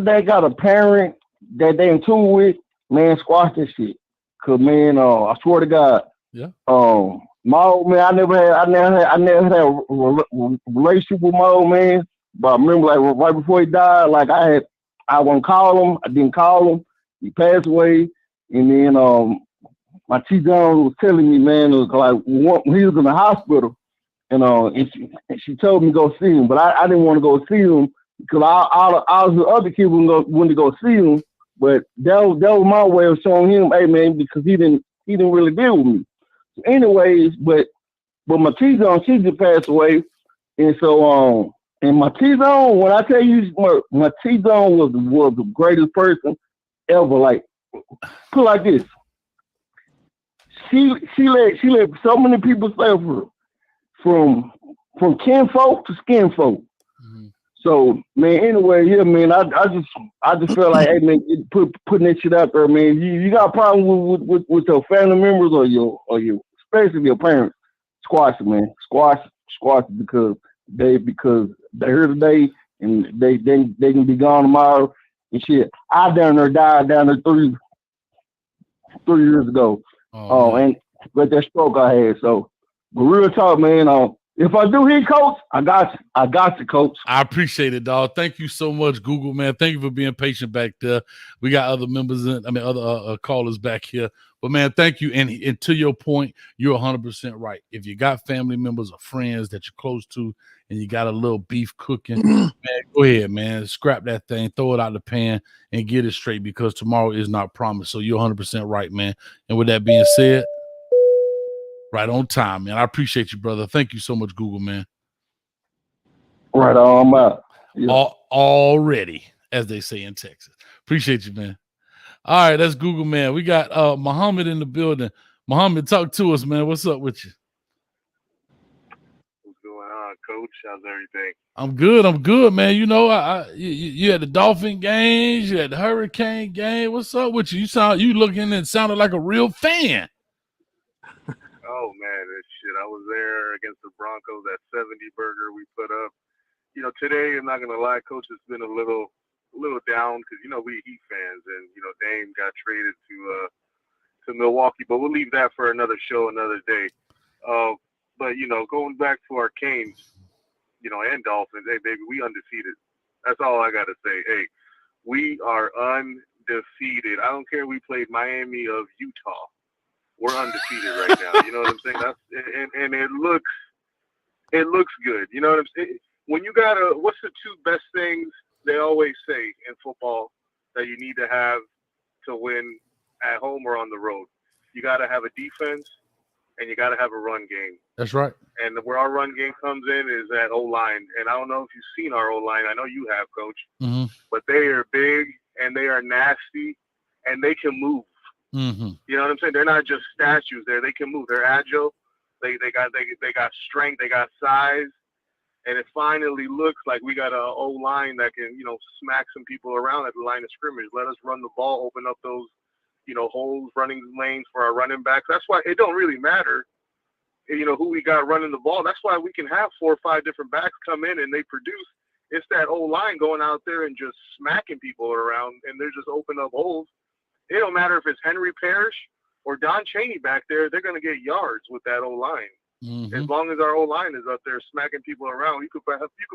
that got a parent that they in tune with, man, squash this shit. Cause man, I swear to God, yeah. My old man, I never had a relationship with my old man, But I remember like right before he died, like I won't call him. I didn't call him. He passed away, and then my T John was telling me, man, it was like when he was in the hospital, and she told me to go see him, but I didn't want to go see him because all the other kids wanted to go see him, but that was my way of showing him, hey man, because he didn't really deal with me. So anyways, but my T John, she just passed away, and so and my T Zone, when I tell you, my T Zone was the greatest person ever. Like, put it like this, she let so many people suffer from kinfolk to skinfolk. Mm-hmm. So man, anyway, yeah, man, I just feel like, hey man, putting that shit out there, man. You got a problem with your family members or your especially your parents, squash it, man, squash it because they're here today and they can be gone tomorrow and shit. I died down there 3 years ago. And with that stroke I had. So, but real talk, man. If I do hit, coach, I got you, coach. I appreciate it, dog. Thank you so much, Google, man. Thank you for being patient back there. We got other members, other callers back here. But, man, thank you. And to your point, you're 100% right. If you got family members or friends that you're close to and you got a little beef cooking, man, go ahead, man. Scrap that thing, throw it out the pan, and get it straight because tomorrow is not promised. So you're 100% right, man. And with that being said, right on time, man. I appreciate you, brother. Thank you so much, Google, man. Right on, I'm out. Yeah. Already, as they say in Texas. Appreciate you, man. All right, that's Google, man. We got Muhammad in the building. Muhammad, talk to us, man. What's up with you? What's going on, Coach? How's everything? I'm good, man. You know, you had the Dolphin games, you had the Hurricane game. What's up with you? You looking and sounded like a real fan. Oh man, this shit! I was there against the Broncos. That 70 burger we put up. You know, today I'm not gonna lie, Coach. It's been a little down because we Heat fans, and Dame got traded to Milwaukee. But we'll leave that for another show, another day. But going back to our Keynes, and Dolphins, hey baby, we undefeated. That's all I gotta say. Hey, we are undefeated. I don't care. We played Miami of Utah. We're undefeated right now. You know what I'm saying? And it looks good. You know what I'm saying? When you what's the two best things they always say in football that you need to have to win at home or on the road? You got to have a defense and you got to have a run game. That's right. And where our run game comes in is at O-line. And I don't know if you've seen our O-line. I know you have, Coach. Mm-hmm. But they are big and they are nasty and they can move. Mm-hmm. You know what I'm saying? They're not just statues there. They can move. They're agile. They got strength. They got size. And it finally looks like we got an O-line that can, smack some people around at the line of scrimmage. Let us run the ball, open up those, holes, running lanes for our running backs. That's why it don't really matter, who we got running the ball. That's why we can have 4 or 5 different backs come in and they produce. It's that O-line going out there and just smacking people around, and they're just open up holes. It don't matter if it's Henry Parrish or Don Chaney back there. They're going to get yards with that O-line. Mm-hmm. As long as our O-line is up there smacking people around, you could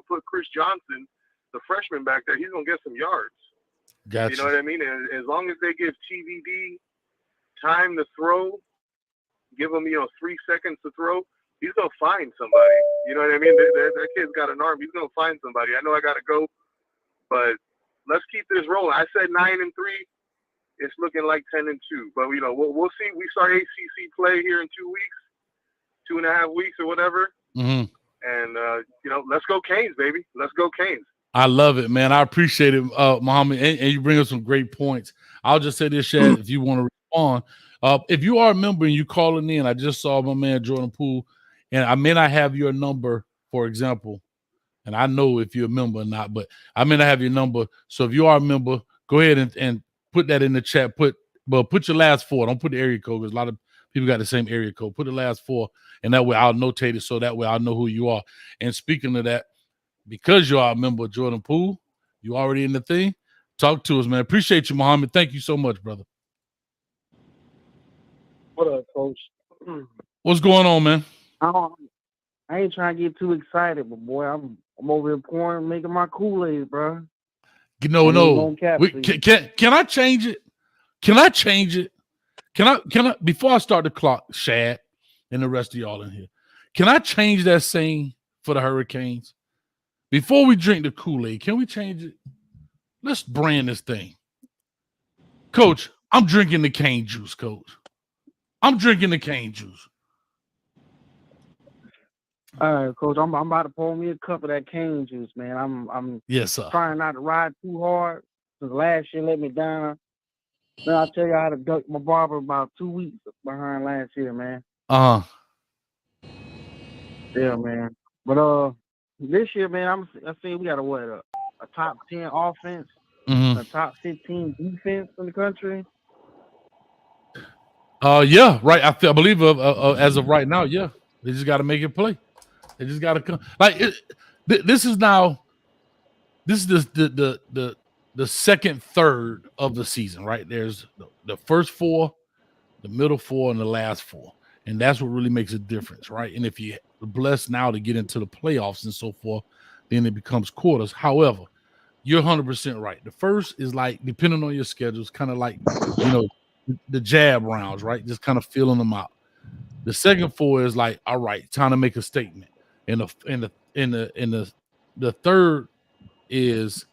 put Chris Johnson, the freshman, back there. He's going to get some yards. Gotcha. You know what I mean? And as long as they give TVD time to throw, give him 3 seconds to throw, he's going to find somebody. You know what I mean? That kid's got an arm. He's going to find somebody. I know I got to go, but let's keep this rolling. I said 9-3. It's looking like 10-2, but we'll see. We start ACC play here in 2 weeks, 2.5 weeks or whatever. Mm-hmm. And let's go Keynes, baby. Let's go Keynes. I love it, man. I appreciate it, Muhammad, and you bring up some great points. I'll just say this, Shad, if you want to respond. If you are a member and you calling in, I just saw my man Jordan Poole, and I may not have your number, for example, and I know if you're a member or not, but I may not have your number. So if you are a member, go ahead and put that in the chat. Put your last 4. Don't put the area code because a lot of people got the same area code. Put the last 4, and that way I'll notate it so that way I'll know who you are. And speaking of that, because you are a member of Jordan Poole, you already in the thing. Talk to us, man. Appreciate you, Muhammad. Thank you so much, brother. What up, Coach? What's going on, man? I I ain't trying to get too excited, but boy, I'm over here pouring, making my Kool-Aid, bro. No. Can I change it? Can I change it? Can I before I start the clock, Shad, and the rest of y'all in here, can I change that saying for the Hurricanes? Before we drink the Kool-Aid, can we change it? Let's brand this thing. Coach, I'm drinking the cane juice, Coach. I'm drinking the cane juice. All right, Coach. I'm about to pour me a cup of that cane juice, man. I'm yes, sir. Trying not to ride too hard because last year let me down. Man, I tell you, I had to duck my barber about 2 weeks behind last year, man. Yeah, man. But this year, man, I think we got a top 10 offense, a top 15 defense in the country. Yeah, right. I believe as of right now, yeah, they just got to make it play. They just got to come. Like this is the second third of the season, right? There's the first four, the middle four, and the last four, and that's what really makes a difference, right? And if you're blessed now to get into the playoffs and so forth, then it becomes quarters. However, you're 100% right. The first is like, depending on your schedules, kind of like, the jab rounds, right? Just kind of feeling them out. The second four is like, all right, time to make a statement. And the third is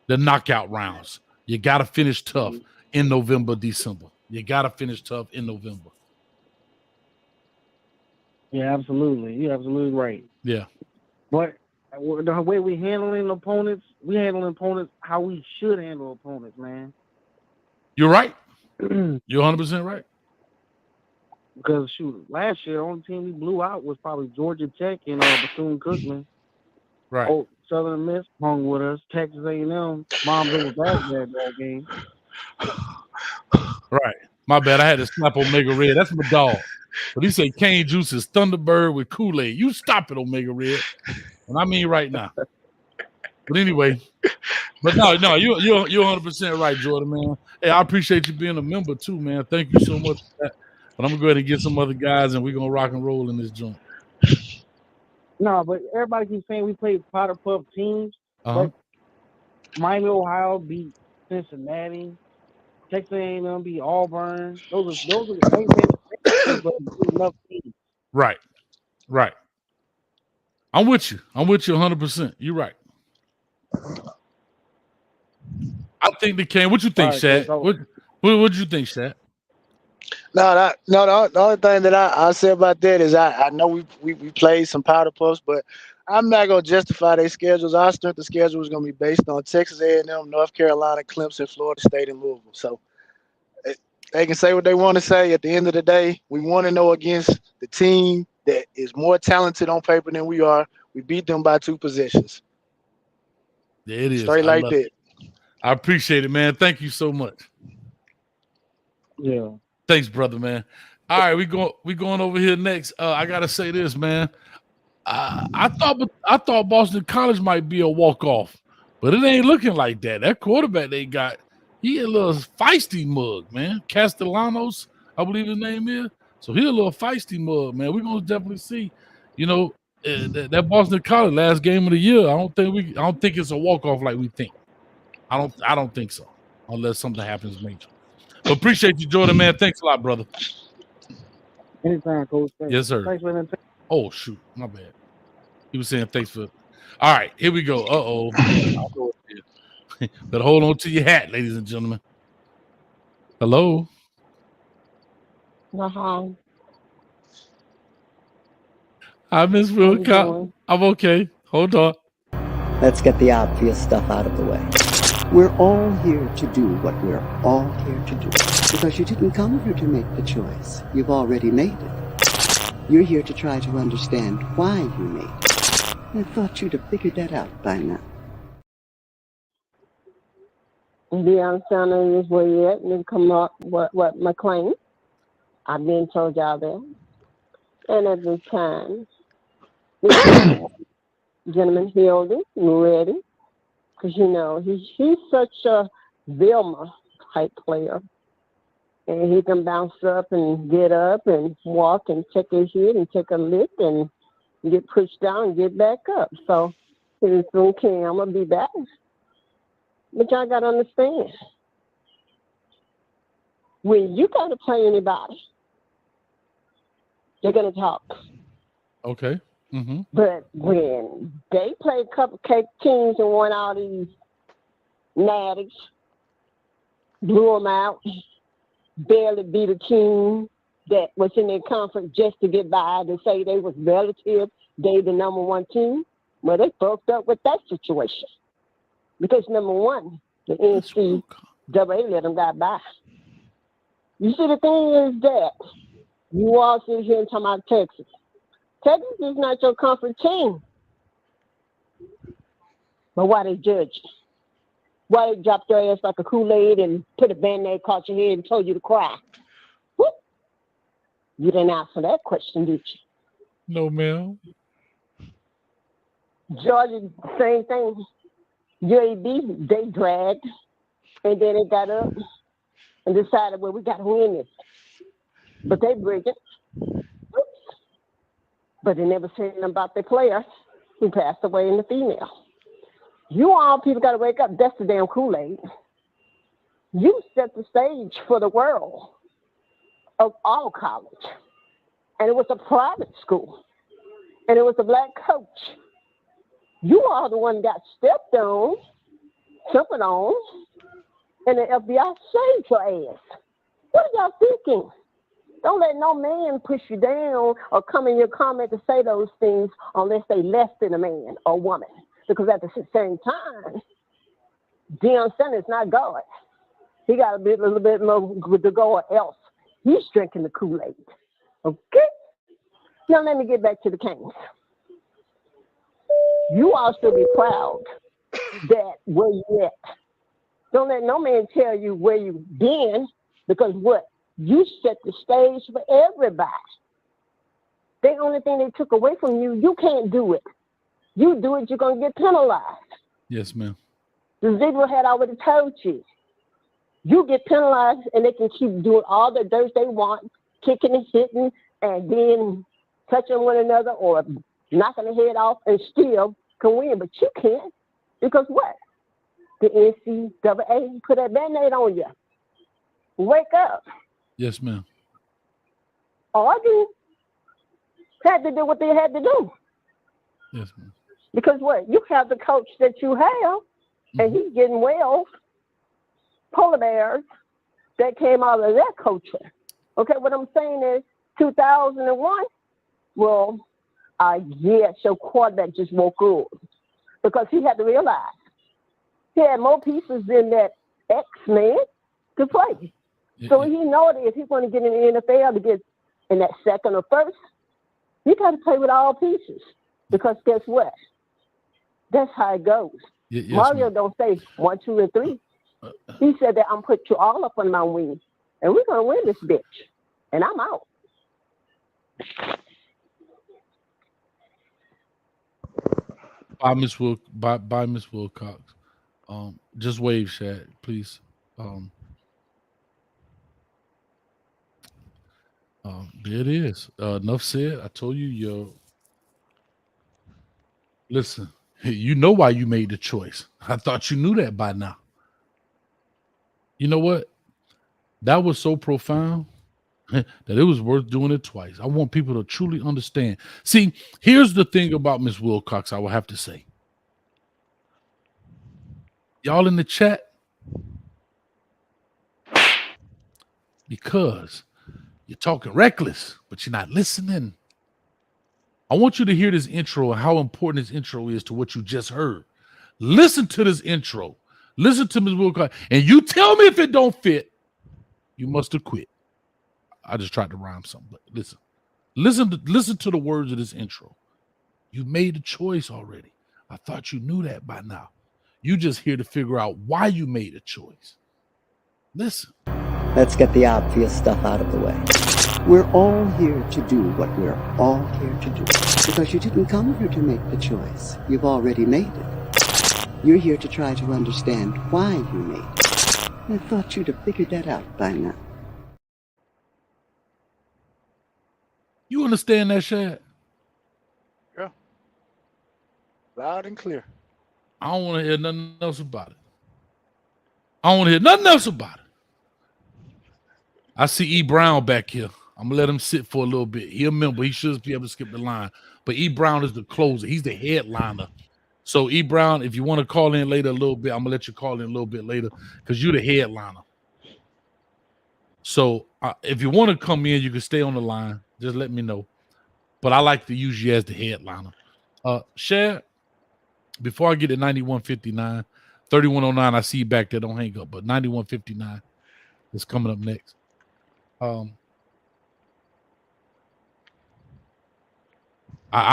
the knockout rounds. You got to finish tough in November, December. You got to finish tough in November. Yeah, absolutely. You're absolutely right. Yeah. But the way we handling opponents, how we should handle opponents, man. You're right. You're 100% right. Because, shoot, last year, the only team we blew out was probably Georgia Tech and Bethune-Cookman. Right. Oh, Southern Miss hung with us. Texas A&M. Mom's over that game. Right. My bad. I had to slap Omega Red. That's my dog. But he said cane juice is Thunderbird with Kool-Aid. You stop it, Omega Red. And I mean right now. But anyway, no, you're 100% right, Jordan, man. Hey, I appreciate you being a member too, man. Thank you so much for that. But I'm going to go ahead and get some other guys, and we're going to rock and roll in this joint. No, but everybody keeps saying we played Powder Puff teams. But Miami, Ohio beat Cincinnati. Texas A&M beat Auburn. Those are enough teams. Right. I'm with you 100%. You're right. I think they can. What you think, Shad? What you think, Shad? No. The only thing that I say about that is I know we played some powder puffs, but I'm not gonna justify their schedules. Our strength of schedule is gonna be based on Texas A&M, North Carolina, Clemson, Florida State, and Louisville. So they can say what they want to say. At the end of the day, we want to know against the team that is more talented on paper than we are. We beat them by 2 possessions. Yeah, it is straight like that. I appreciate it, man. Thank you so much. Yeah. Thanks, brother, man. All right, we going over here next. I gotta say this, man. I thought Boston College might be a walk-off, but it ain't looking like that. That quarterback they got, he a little feisty mug, man. Castellanos, I believe his name is. So he a little feisty mug, man. We're gonna definitely see, that Boston College last game of the year. I don't think it's a walk-off like we think. I don't think so, unless something happens major. But appreciate you, Jordan, man. Thanks a lot, brother. Anytime, Coach. Thanks. Yes, sir. Thanks for that. Oh, shoot. My bad. He was saying thanks for. All right, here we go. Uh-oh. Better hold on to your hat, ladies and gentlemen. Hello? Uh-huh. Hi, Miss Wilcox. I'm okay. Hold on. Let's get the obvious stuff out of the way. We're all here to do what we're all here to do. Because you didn't come here to make the choice. You've already made it. You're here to try to understand why you made it. I thought you'd have figured that out by now. The understanding is where you're at, and then come up what my claim. I've been told y'all that. And at this time, gentleman held it and ready. Because, he's such a Vilma type player. And he can bounce up and get up and walk and check his head and take a lick and get pushed down and get back up. So it's okay. I'm going to be back. But y'all got to understand, when you got to play anybody, they're going to talk. Okay. Mm-hmm. But when they play Cupcake Kings and won all these natties, blew them out, barely beat a team that was in their conference just to get by to say they was relative, they the number one team, well, they fucked up with that situation. Because number one, the NCAA let them got by. You see, the thing is that you all sit here and talk about Texas. Texas is not your conference team. But why they judge you? Why they dropped your ass like a Kool-Aid and put a Band-Aid across your head and told you to cry? Whoop. You didn't answer that question, did you? No, ma'am. Georgia, same thing. UAB, they dragged, and then they got up and decided, well, we got to win this. But they bridged it. But they never said anything about their player who passed away in the female. You all people got to wake up. That's the damn Kool-Aid. You set the stage for the world of all college. And it was a private school. And it was a black coach. You are the one got stepped on, jumping on, and the FBI saved your ass. What are y'all thinking? Don't let no man push you down or come in your comment to say those things unless they less than a man or woman. Because at the same time, Deion Sanders is not God. He got a little bit more to go or else. He's drinking the Kool-Aid. Okay? Now let me get back to the Keynes. You all should be proud that where you at. Don't let no man tell you where you've been, because what? You set the stage for everybody. The only thing they took away from you, you can't do it. You do it, you're going to get penalized. Yes, ma'am. The Ziegler had already told you. You get penalized and they can keep doing all the dirt they want, kicking and hitting, and then touching one another or knocking the head off and still can win. But you can't, because what? The NCAA put a Band-Aid on you. Wake up. Yes, ma'am. Oregon had to do what they had to do. Yes, ma'am. Because what? You have the coach that you have, and he's getting well. Polar bears that came out of that culture. Okay, what I'm saying is 2001, well, yes, your quarterback just woke up because he had to realize he had more pieces than that X-Man to play. So he know that if he's going to get in the NFL to get in that second or first, you got to play with all pieces. Because guess what? That's how it goes. Yes, Mario don't say 1, 2, and 3. He said that I'm put you all up on my wing, and we're going to win this bitch. And I'm out. Bye, Miss Wilcox. Just wave, Shad, please. There it is. Enough said. I told you, yo. Listen, you know why you made the choice. I thought you knew that by now. You know what? That was so profound that it was worth doing it twice. I want people to truly understand. See, here's the thing about Miss Wilcox, I will have to say. Y'all in the chat, because you're talking reckless, but you're not listening. I want you to hear this intro and how important this intro is to what you just heard. Listen to this intro. Listen to Ms. Wilcox, and you tell me if it don't fit. You must have quit. I just tried to rhyme something, but listen to the words of this intro. You made a choice already. I thought you knew that by now. You just here to figure out why you made a choice. Listen. Let's get the obvious stuff out of the way. We're all here to do what we're all here to do. Because you didn't come here to make the choice. You've already made it. You're here to try to understand why you made it. I thought you'd have figured that out by now. You understand that, Shad? Loud and clear. I don't want to hear nothing else about it. I don't want to hear nothing else about it. I see E. Brown back here. I'm going to let him sit for a little bit. He'll remember. He should be able to skip the line. But E. Brown is the closer. He's the headliner. So, E. Brown, if you want to call in later a little bit, I'm going to let you call in a little bit later because you're the headliner. So, if you want to come in, you can stay on the line. Just let me know. But I like to use you as the headliner. Shad, before I get to 9159, 3109, I see you back there. Don't hang up. But 9159 is coming up next. I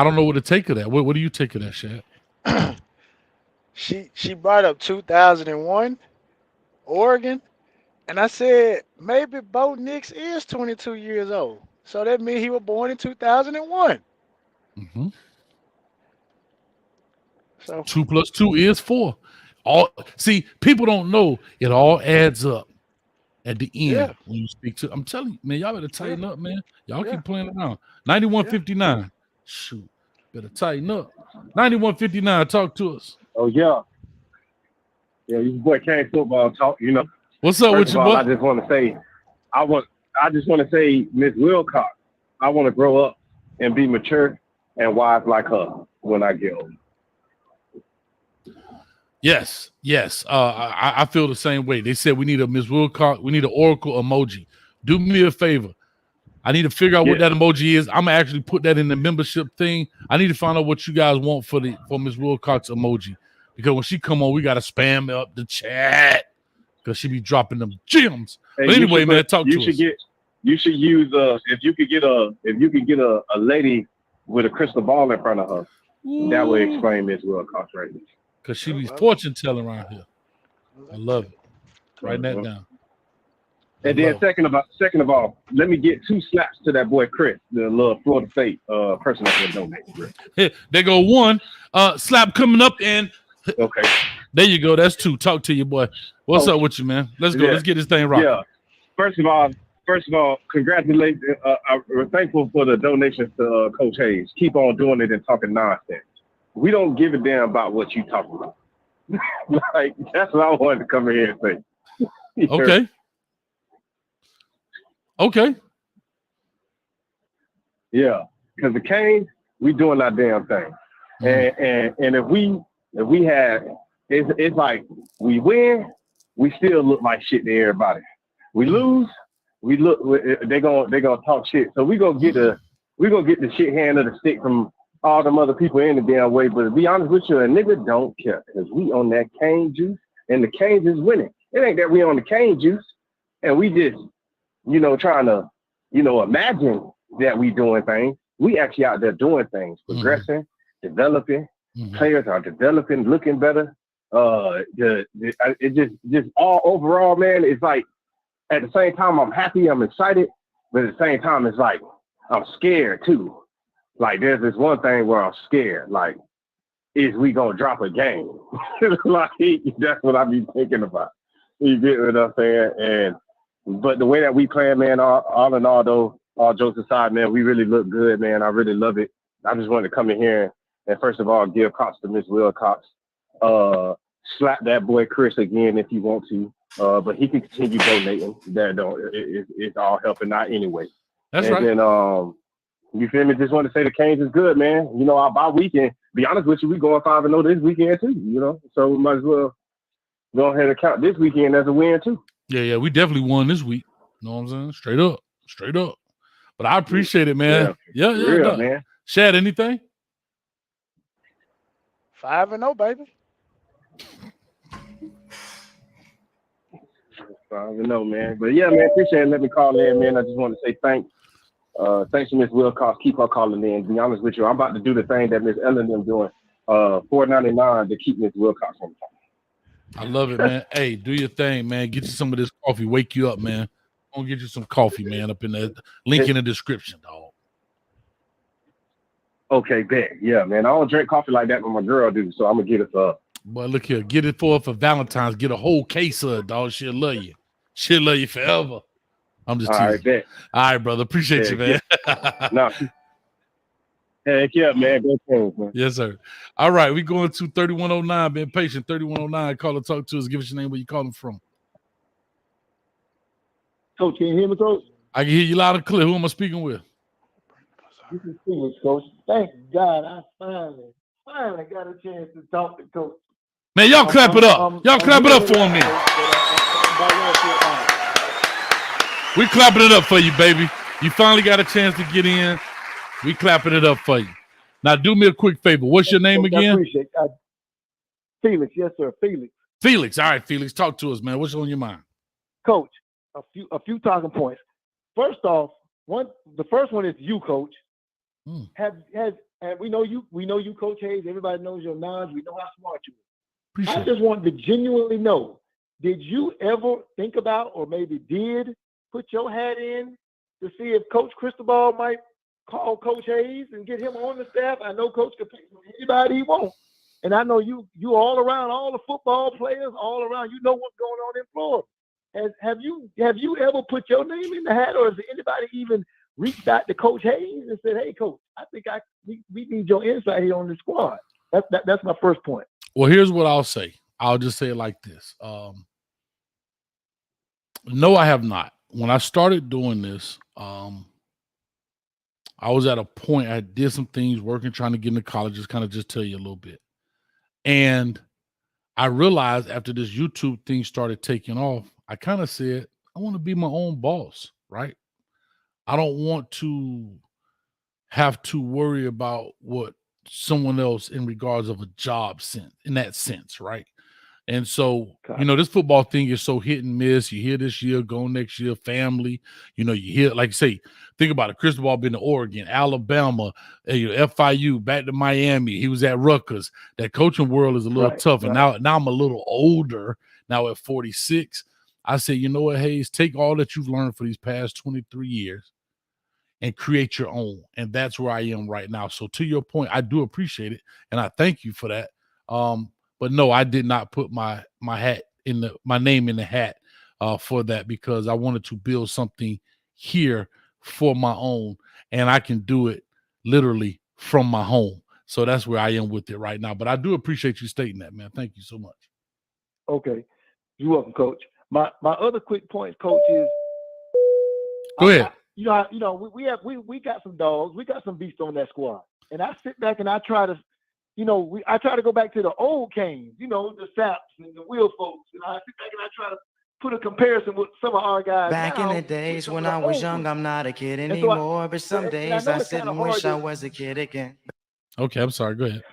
don't know what to take of that. What do you take of that, Shad? She brought up 2001, Oregon, and I said maybe Bo Nix is 22 years old. So that means he was born in 2001. Mm-hmm. So 2 + 2 is 4. See, people don't know it all adds up at the end when you speak to. I'm telling you, man, y'all better tighten up, man. Y'all keep playing around. 9159. Shoot, better tighten up. 9159. Talk to us. Oh yeah, this boy Kane football talk. You know, what's up with you, boy? I just want to say, Miss Wilcox, I want to grow up and be mature and wise like her when I get old. Yes. I feel the same way. They said we need a Miss Wilcox, we need an Oracle emoji. Do me a favor. I need to figure out what that emoji is. I'm gonna actually put that in the membership thing. I need to find out what you guys want for Miss Wilcox emoji. Because when she come on, we gotta spam up the chat because she be dropping them gems. Hey, but anyway, man, talk to us. You should use if you could get a lady with a crystal ball in front of her, that would explain Miss Wilcox right now. Because she be fortune telling around here. I love it. Write that down. And then second of all, let me get 2 slaps to that boy Chris, the little Florida State person that's gonna donate. Here, there go 1 slap coming up, and okay, there you go. That's 2. Talk to you, boy. What's up with you, man? Let's go. Let's get this thing rocking. Yeah. First of all, congratulations. We're thankful for the donations to Coach Hayes. Keep on doing it and talking nonsense. We don't give a damn about what you talking about. Like, that's what I wanted to come in here and say. Okay. Yeah, because the Keynes, we doing our damn thing. And if we had, it's like we win, we still look like shit to everybody. We lose, they gonna talk shit. So we gonna get the shit hand of the stick from all them other people in the damn way. But to be honest with you, a nigga don't care because we on that cane juice and the Keynes is winning. It ain't that we on the cane juice and we just, trying to, imagine that we doing things. We actually out there doing things, progressing, developing. Players are developing, looking better. It just all overall, man. It's like at the same time I'm happy, I'm excited, but at the same time it's like I'm scared too. Like there's this one thing where I'm scared. Like, is we gonna drop a game? Like that's what I be thinking about. You get what I'm saying? But the way that we play, man, all in all, though, all jokes aside, man, we really look good, man. I really love it. I just wanted to come in here and first of all, give props to Miss Wilcox. Slap that boy Chris again if you want to. But he can continue donating. It's all helping out anyway. That's right. And then you feel me? Just want to say the Keynes is good, man. Our bye weekend. Be honest with you, we going 5-0 this weekend too. So we might as well go ahead and count this weekend as a win too. Yeah, we definitely won this week. You know what I'm saying? Straight up. But I appreciate it, man. Yeah, man. Shad, anything? 5-0, baby. 5-0, man. But yeah, man, appreciate it. Let me call in, man. I just want to say thanks. Thanks to Miss Wilcox. Keep her calling in. To be honest with you, I'm about to do the thing that Miss Ellen them doing. $4.99 to keep Miss Wilcox on the phone. I love it, man. Hey, do your thing, man. Get you some of this coffee. Wake you up, man. I'm gonna get you some coffee, man. Up in the link in the description, dog. Okay, bet. Yeah, man. I don't drink coffee like that, but my girl do. So I'm gonna get it for her. Boy, look here. Get it for Valentine's. Get a whole case of it, dog. She'll love you. She'll love you forever. I'm just teasing. All right, bet. All right, brother. Appreciate you, man. No. Heck yeah, man. Go Kings, man. Yes, sir. All right, we going to 3109. Been patient. 3109. Call or talk to us. Give us your name. Where you calling from? Coach, can you hear me, Coach? I can hear you loud and clear. Who am I speaking with? This is Felix, Coach. Thank God I finally got a chance to talk to Coach. Man, y'all clap it up. Y'all clap it up for him then. We clapping it up for you, baby. You finally got a chance to get in. We clapping it up for you. Now, do me a quick favor. What's your name again? I appreciate it. Felix, yes, sir. Felix. Felix. All right, Felix. Talk to us, man. What's on your mind? Coach, a few talking points. First off, the first one is you, Coach. And we know you, Coach Hayes. Everybody knows your knowledge. We know how smart you are. I just wanted to genuinely know, did you ever think about or maybe did put your hat in to see if Coach Cristobal might call Coach Hayes and get him on the staff? I know Coach can pick anybody he wants. And I know you all around, all the football players all around, you know what's going on in Florida. Have you ever put your name in the hat, or has anybody even reached out to Coach Hayes and said, hey, Coach, I think we need your insight here on the squad? That's my first point. Well, here's what I'll say. I'll just say it like this. No, I have not. When I started doing this, I was at a point, I did some things working, trying to get into college, just kind of just tell you a little bit. And I realized after this YouTube thing started taking off, I kind of said, I want to be my own boss, right? I don't want to have to worry about what someone else in regards of a job sense, in that sense, right? And so, this football thing is so hit and miss. You hear this year, go next year, family. You hear, like you say, think about it. Cristobal been to Oregon, Alabama, FIU, back to Miami. He was at Rutgers. That coaching world is a little tough. And now I'm a little older, now at 46. I say, you know what, Hayes, take all that you've learned for these past 23 years and create your own. And that's where I am right now. So to your point, I do appreciate it. And I thank you for that. But no, I did not put my name in the hat for that, because I wanted to build something here for my own, and I can do it literally from my home. So that's where I am with it right now. But I do appreciate you stating that, man. Thank you so much. Okay, you're welcome, Coach. My other quick point, Coach, is go ahead. We got some dogs, we got some beasts on that squad, and I sit back and I try to. I try to go back to the old Keynes, the Saps and the Wilcox, and I sit back and I try to put a comparison with some of our guys. Back in the days when I was young, I'm not a kid anymore, but some days I sit and wish I was a kid again. Okay, I'm sorry. Go ahead.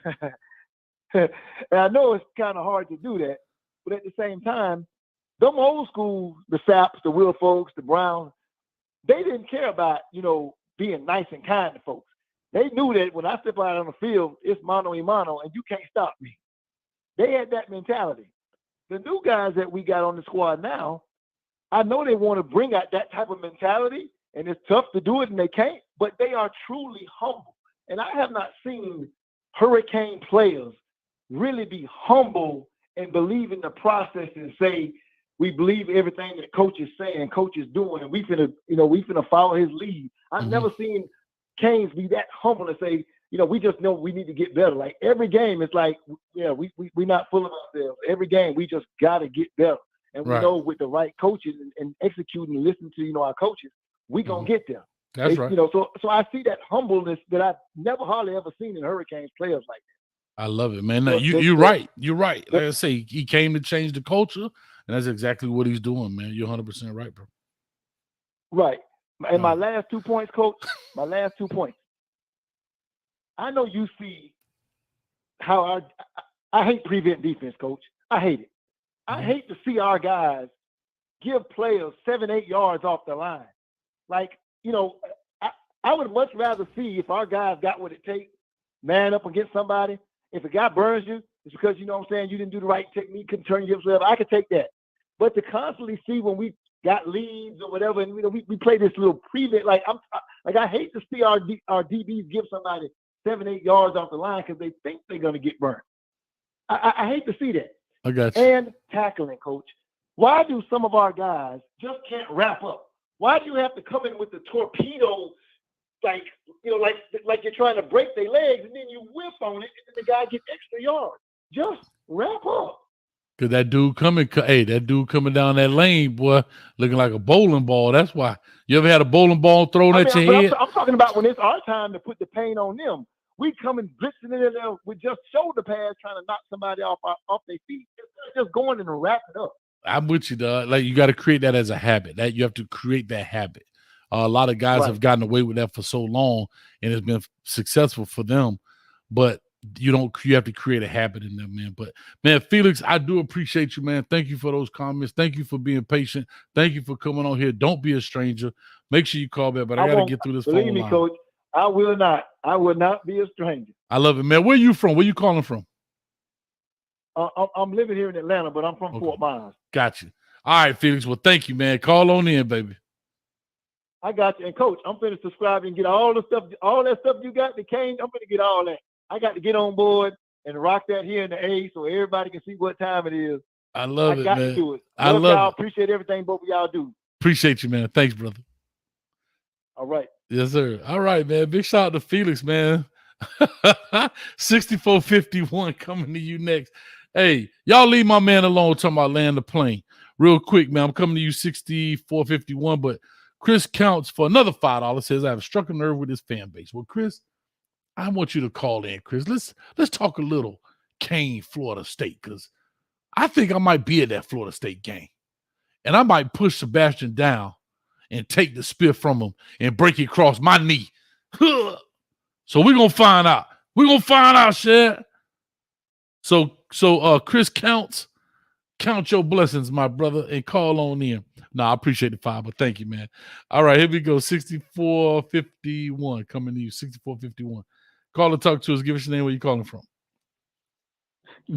And I know it's kind of hard to do that, but at the same time, them old school, the Saps, the Wilcox, the Browns, they didn't care about, being nice and kind to folks. They knew that when I step out on the field, it's mano a mano, and you can't stop me. They had that mentality. The new guys that we got on the squad now, I know they want to bring out that type of mentality, and it's tough to do it, and they can't, but they are truly humble. And I have not seen Hurricane players really be humble and believe in the process and say, we believe everything that coach is saying, coach is doing, and we finna follow his lead. I've never seen Keynes be that humble and say, we just know we need to get better. Like every game, it's like, we're not full of ourselves. Every game, we just got to get better. And we know with the right coaches and executing and listening to, our coaches, we going to get there. That's right. So I see that humbleness that I've never hardly ever seen in Hurricanes players like that. I love it, man. No, you're right. You're right. Like I say, he came to change the culture, and that's exactly what he's doing, man. You're 100% right, bro. Right. And my last 2 points, Coach, I know you see how I hate prevent defense, Coach. I hate it. I hate to see our guys give players 7-8 yards off the line. Like, I would much rather see if our guys got what it takes, man up against somebody. If a guy burns you, it's because, you didn't do the right technique, couldn't turn yourself. I could take that. But to constantly see when we got leads or whatever, and we play this little prevent. I hate to see our DBs give somebody 7-8 yards off the line because they think they're gonna get burned. I hate to see that. I got you. And tackling, Coach. Why do some of our guys just can't wrap up? Why do you have to come in with the torpedo like like you're trying to break their legs, and then you whip on it, and the guy gets extra yards. Just wrap up. Cause that dude coming down that lane, boy, looking like a bowling ball. That's why. You ever had a bowling ball thrown at your head? I'm talking about when it's our time to put the pain on them. We coming blitzing in there with just shoulder pads, trying to knock somebody off their feet. Just going in and wrap it up. I'm with you, dog. Like, you got to create that as a habit. That you have to create that habit. A lot of guys have gotten away with that for so long, and it's been successful for them. But you have to create a habit in them, man. But man, Felix, I do appreciate you, man. Thank you for those comments. Thank you for being patient. Thank you for coming on here. Don't be a stranger. Make sure you call back. But I got to get through this phone line. Believe me, Coach, I will not. I will not be a stranger. I love it, man. Where you from? Where you calling from? I'm living here in Atlanta, but I'm from Fort Myers. Got you. All right, Felix. Well, thank you, man. Call on in, baby. I got you. And Coach, I'm finna subscribe and get all that stuff you got, the Keynes. I'm finna get all that. I got to get on board and rock that here in the A so everybody can see what time it is. I love it, man. I got to do it. I love y'all. it. Appreciate everything both of y'all do. Appreciate you, man. Thanks, brother. All right. Yes, sir. All right, man. Big shout out to Felix, man. 6451 coming to you next. Hey, y'all leave my man alone talking about land the plane. Real quick, man. I'm coming to you 6451, but Chris counts for another $5. Says, I have struck a nerve with his fan base. Well, Chris, I want you to call in, Chris. Let's talk a little Keynes, Florida State, because I think I might be at that Florida State game. And I might push Sebastian down and take the spear from him and break it across my knee. So we're going to find out. We're going to find out, Shad. So Chris, count your blessings, my brother, and call on in. No, I appreciate the $5, but thank you, man. All right, here we go. 6451 coming to you. 6451. Call and talk to us. Give us your name. Where you calling from?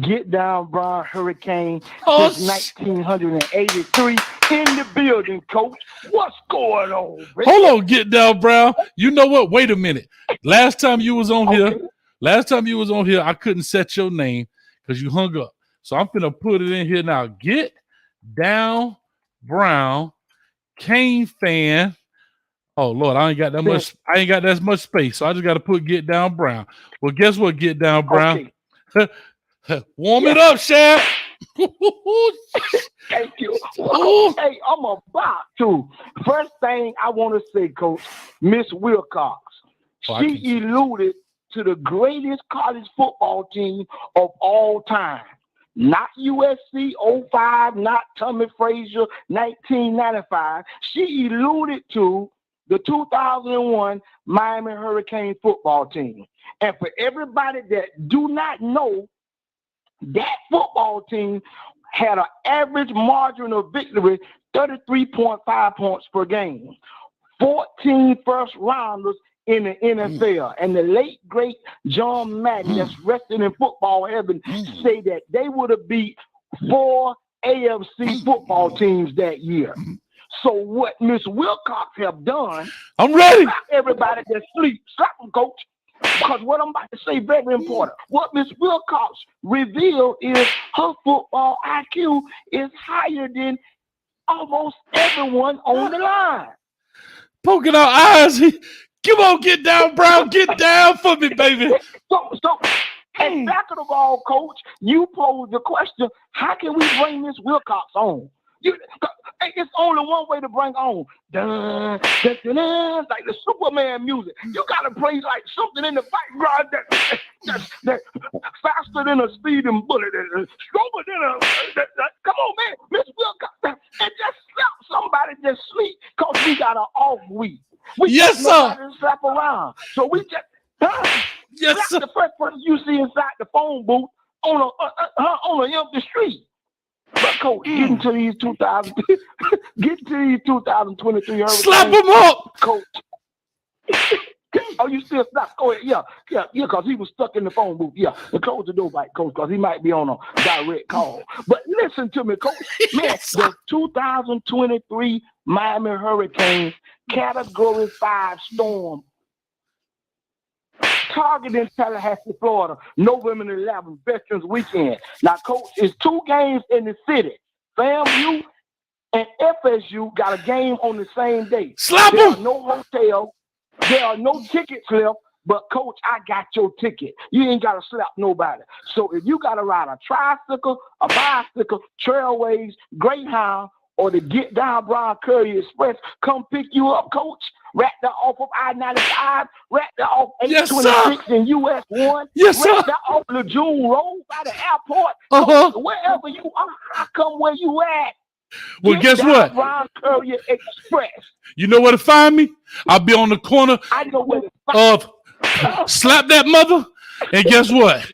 Get down, Brown Hurricane. Since 1983 in the building, Coach. What's going on, Rick? Hold on, Get Down, Brown. You know what? Wait a minute. Last time you was on here, I couldn't set your name because you hung up. So I'm gonna put it in here now. Get Down, Brown, Keynes fan. Oh Lord, I ain't got that much space, so I just got to put Get Down, Brown. Well, guess what? Get Down, Brown. Okay. Warm it up, Shad. Thank you. Hey, I'm about to. First thing I want to say, Coach, Miss Wilcox. She alluded to the greatest college football team of all time. Not USC 05, not Tommy Frazier 1995. She alluded to the 2001 Miami Hurricane football team. And for everybody that do not know, that football team had an average margin of victory 33.5 points per game. 14 first rounders in the NFL. And the late, great John Madden, that's resting in football heaven, say that they would have beat 4 AFC football teams that year. So what Miss Wilcox have done, I'm ready. Everybody that sleep, slap them, Coach. Because what I'm about to say very important. What Miss Wilcox revealed is her football IQ is higher than almost everyone on the line. Poking our eyes. Come on, Get Down, Brown. Get down for me, baby. So and back of the ball, Coach, you posed the question, how can we bring Miss Wilcox on? It's only one way to bring on. Dun, dun, dun, dun, like the Superman music. You got to play like something in the background that faster than a speeding bullet, stronger than a. Come on, man. Miss Wilcox. And just slap somebody just sleep because we got an off week. Yes, sir. Slap around. So we just yes, sir. The first person you see inside the phone booth on an empty street. But Coach, getting to these 2023 slap them up, Coach. Oh, you still stop? Go ahead. Yeah, because he was stuck in the phone booth. Yeah, and close the door, back, Coach, because he might be on a direct call. But listen to me, Coach. Man, the 2023 Miami Hurricanes Category 5 storm targeting Tallahassee, Florida, November 11th, Veterans Weekend. Now, Coach, it's 2 games in the city. FAMU and FSU got a game on the same day. Slap them. them. No hotel. There are no tickets left, but coach, I got your ticket. You ain't gotta slap nobody. So if you gotta ride a tricycle, a bicycle, Trailways, Greyhound, or the Get Down Brown Curry Express, come pick you up, coach. Right there off of I-95, right there off 826 and US 1. Yes, sir. Right there off Lejeune Road by the airport. So wherever you are, I come where you at. Well, guess what? Brown Courier Express. You know where to find me? I'll be on the corner of Slap That Mother, and guess what?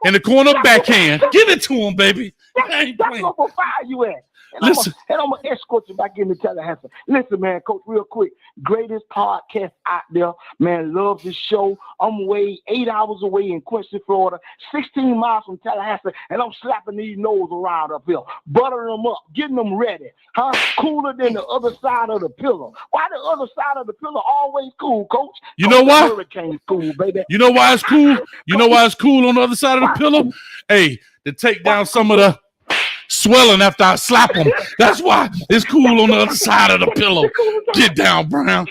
In the corner backhand. Give it to him, baby. I ain't That's playing. where I'm fire you at. And Listen. I'm going to escort you back into Tallahassee. Listen, man, coach, real quick. Greatest podcast out there. Man, love this show. I'm way 8 hours away in Quincy, Florida, 16 miles from Tallahassee, and I'm slapping these nose around up here, buttering them up, getting them ready. Huh? Cooler than the other side of the pillow. Why the other side of the pillow always cool, coach? You know why? Hurricane's cool, baby. You know why it's cool? You know why it's cool on the other side of the pillow? Hey, to take down some of the swelling after I slap them. That's why it's cool on the other side of the pillow. Get down, Brown.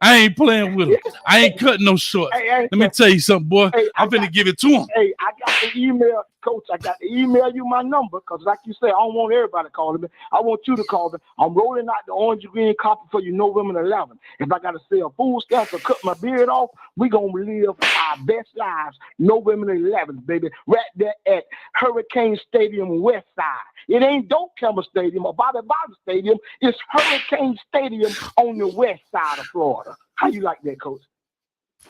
I ain't playing with him. I ain't cutting no shorts. Let me tell you something, boy. I'm finna give it to him. Hey, I got the email, coach. I got to email you my number because, like you say, I don't want everybody calling me. I want you to call me. I'm rolling out the orange and green copy for you November 11th. If I got to sell food stamps or cut my beard off, we going to live our best lives November 11th, baby. Right there at Hurricane Stadium West Side. It ain't Dope Campbell Stadium or Bobby Bobby Stadium. It's Hurricane Stadium on the west side of Florida. How you like that, coach?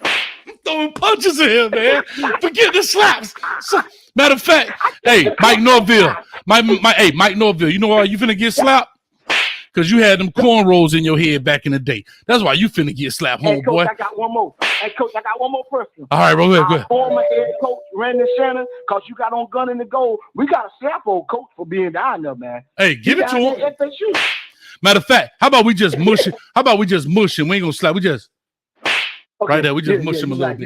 I'm throwing punches in here, man. Forget the slaps. Matter of fact, hey, Mike Norville. Mike Norville, you know why you finna get slapped? Because you had them cornrows in your head back in the day. That's why you finna get slapped, Hey, homeboy. coach, I got one more. Hey, coach, I got one more person. All right, bro, go ahead. Former head coach Randy Shannon, because you got on gun in the goal. We got a slap old coach for being down there, man. Hey, give it to him. FSU. Matter of fact, how about we just mush it? How about we just mush him? We ain't gonna slap. We just right there. We just mush him a little bit.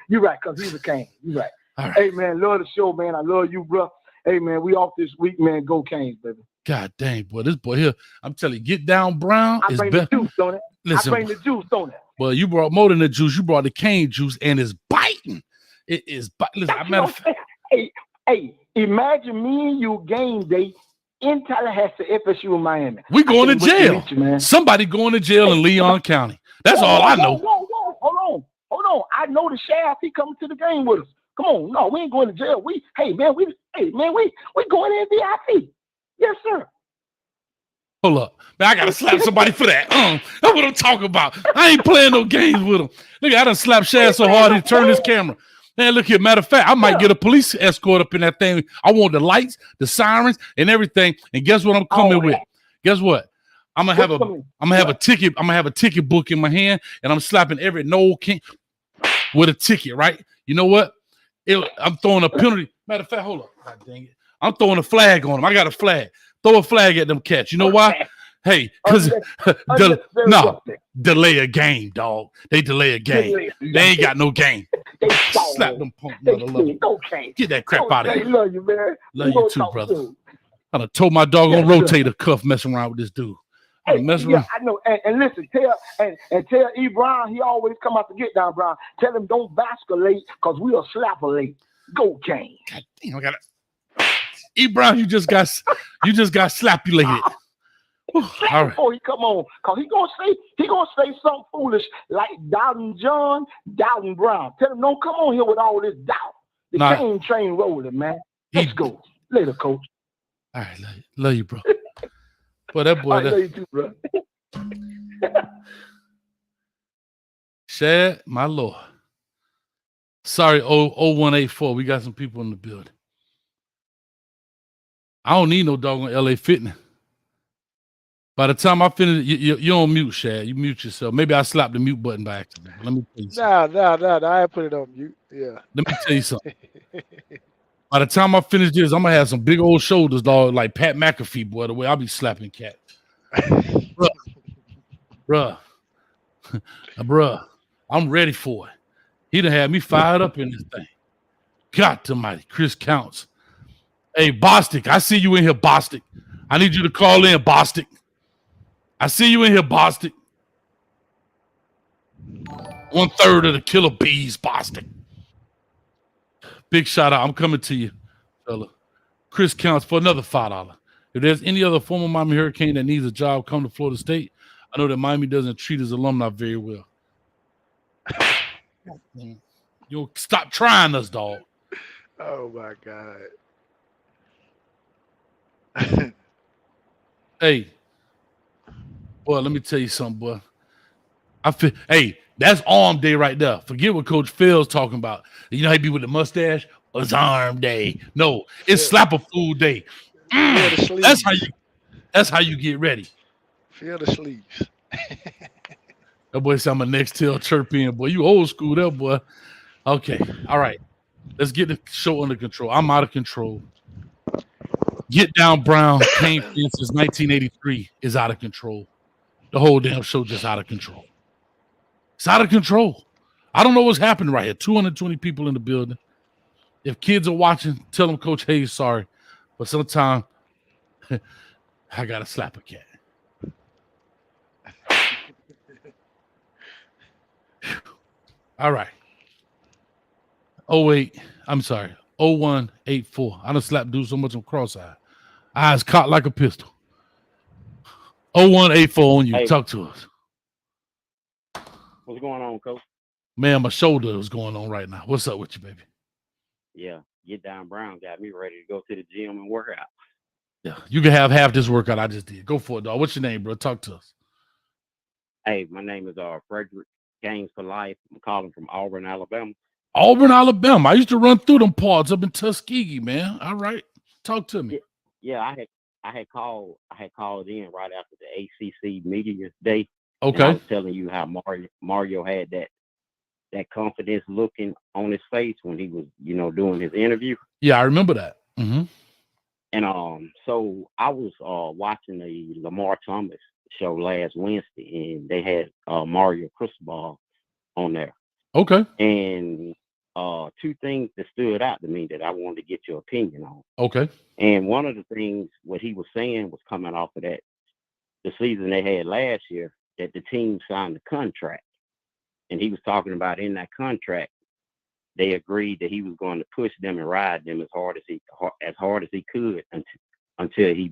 You're right, because he's a Kane. You're right. All right. Hey, man, love the show, man. I love you, bro. Hey, man, we off this week, man. Go Canes, baby. God dang, boy, this boy here. I'm telling you, get down, Brown. I bring the juice on it. Listen, I bring the juice on it. Well, you brought more than the juice. You brought the cane juice, and it's biting. It is biting. Listen, matter of fact, hey, imagine me and you game day in Tallahassee, FSU, in Miami. we going to I can't wait jail. meet you, man. Somebody going to jail in Leon County. That's all I know. Whoa, hold on. I know the sheriff. He coming to the game with us. Come on, no, we ain't going to jail. We going in VIP. Yes, sir. Hold up. Man, I gotta slap somebody for that. That's what I'm talking about. I ain't playing no games with him. Look, I done slapped Shad so hard he turned his camera. Man, look here. Matter of fact, I might get a police escort up in that thing. I want the lights, the and everything. And guess what I'm coming with? Guess what? I'm gonna have a ticket. I'm gonna have a ticket book in my hand, and I'm slapping every Noel King with a ticket. Right? You know what? I'm throwing a penalty. Matter of fact, hold up. God dang it. I'm throwing a flag on them. I got a flag. Throw a flag at them cats. You know why? Hey, because delay a game, dog. They delay a game. They ain't got no game. Slap them punk mother lover. Get that crap out of here. Love you, man. Love you too, brother. I done told my dog on rotator cuff messing around with this dude. Hey, yeah, I know. And listen, tell E. Brown, he always come out to get down, Brown. Tell him don't basculate because we'll slap-a-late. Go, Kane. God damn, I got it. E. Brown, you just got slapulated. All right. Before he come on, cause he gonna say something foolish like Doubting John, Doubting Brown. Tell him don't come on here with all this doubt. The Kane train rolling, man. Let's go. Later, coach. All right, love you, bro. Boy, that boy. I love you too, bro. Shad, my lord. Sorry, 0184. We got some people in the building. I don't need no dog on LA Fitness. By the time I finish, you're on mute, Shad. You mute yourself. Maybe I slapped the mute button by accident. Let me tell you something. Nah. I put it on mute. Yeah. Let me tell you something. By the time I finish this, I'm gonna have some big old shoulders, dog, like Pat McAfee, boy. The way I'll be slapping cat. Bruh. I'm ready for it. He done had me fired up in this thing. God almighty, Chris Counts. Hey, Bostic, I see you in here, Bostic. I need you to call in, Bostic. I see you in here, Bostic. 1/3 of the killer bees, Boston. Big shout out. I'm coming to you, fella. Chris counts for another $5. If there's any other former Miami Hurricane that needs a job, come to Florida State. I know that Miami doesn't treat its alumni very well. You'll stop trying us, dog. Oh my God. Hey, boy, let me tell you something, boy. Hey, that's arm day right there. Forget what Coach Phil's talking about. You know how he be with the mustache? It's arm day. No, it's slap a fool day. That's how you get ready. Feel the sleeves. That boy said I'm a next tail chirping, boy. You old school there, boy. Okay. All right. Let's get the show under control. I'm out of control. Get Down Brown, Kane since 1983 is out of control. The whole damn show just out of control. It's out of control. I don't know what's happening right here. 220 people in the building. If kids are watching, tell them Coach Hayes sorry. But sometimes I got to slap a cat. All right. 08, I'm sorry. 0184. I done slapped dude so much on cross-eyed. Eyes caught like a pistol. 0184 on you. Hey. Talk to us. What's going on, Coach? Man, my shoulder is going on right now. What's up with you, baby? Yeah, Get Down Brown got me ready to go to the gym and work out. Yeah, you can have half this workout I just did. Go for it, dog. What's your name, bro? Talk to us. Hey, my name is Frederick. Games for life. I'm calling from Auburn, Alabama. Auburn, Alabama. I used to run through them parts up in Tuskegee, man. All right. Talk to me. Yeah, I had called in right after the ACC media day. Okay. And I was telling you how Mario had that confidence looking on his face when he was, doing his interview. Yeah, I remember that. Mm-hmm. And so I was watching the Lamar Thomas show last Wednesday, and they had Mario Cristobal on there. Okay. And two things that stood out to me that I wanted to get your opinion on. Okay. And one of the things what he was saying was coming off of the season they had last year, that the team signed a contract. And he was talking about in that contract, they agreed that he was going to push them and ride them as hard as he could until he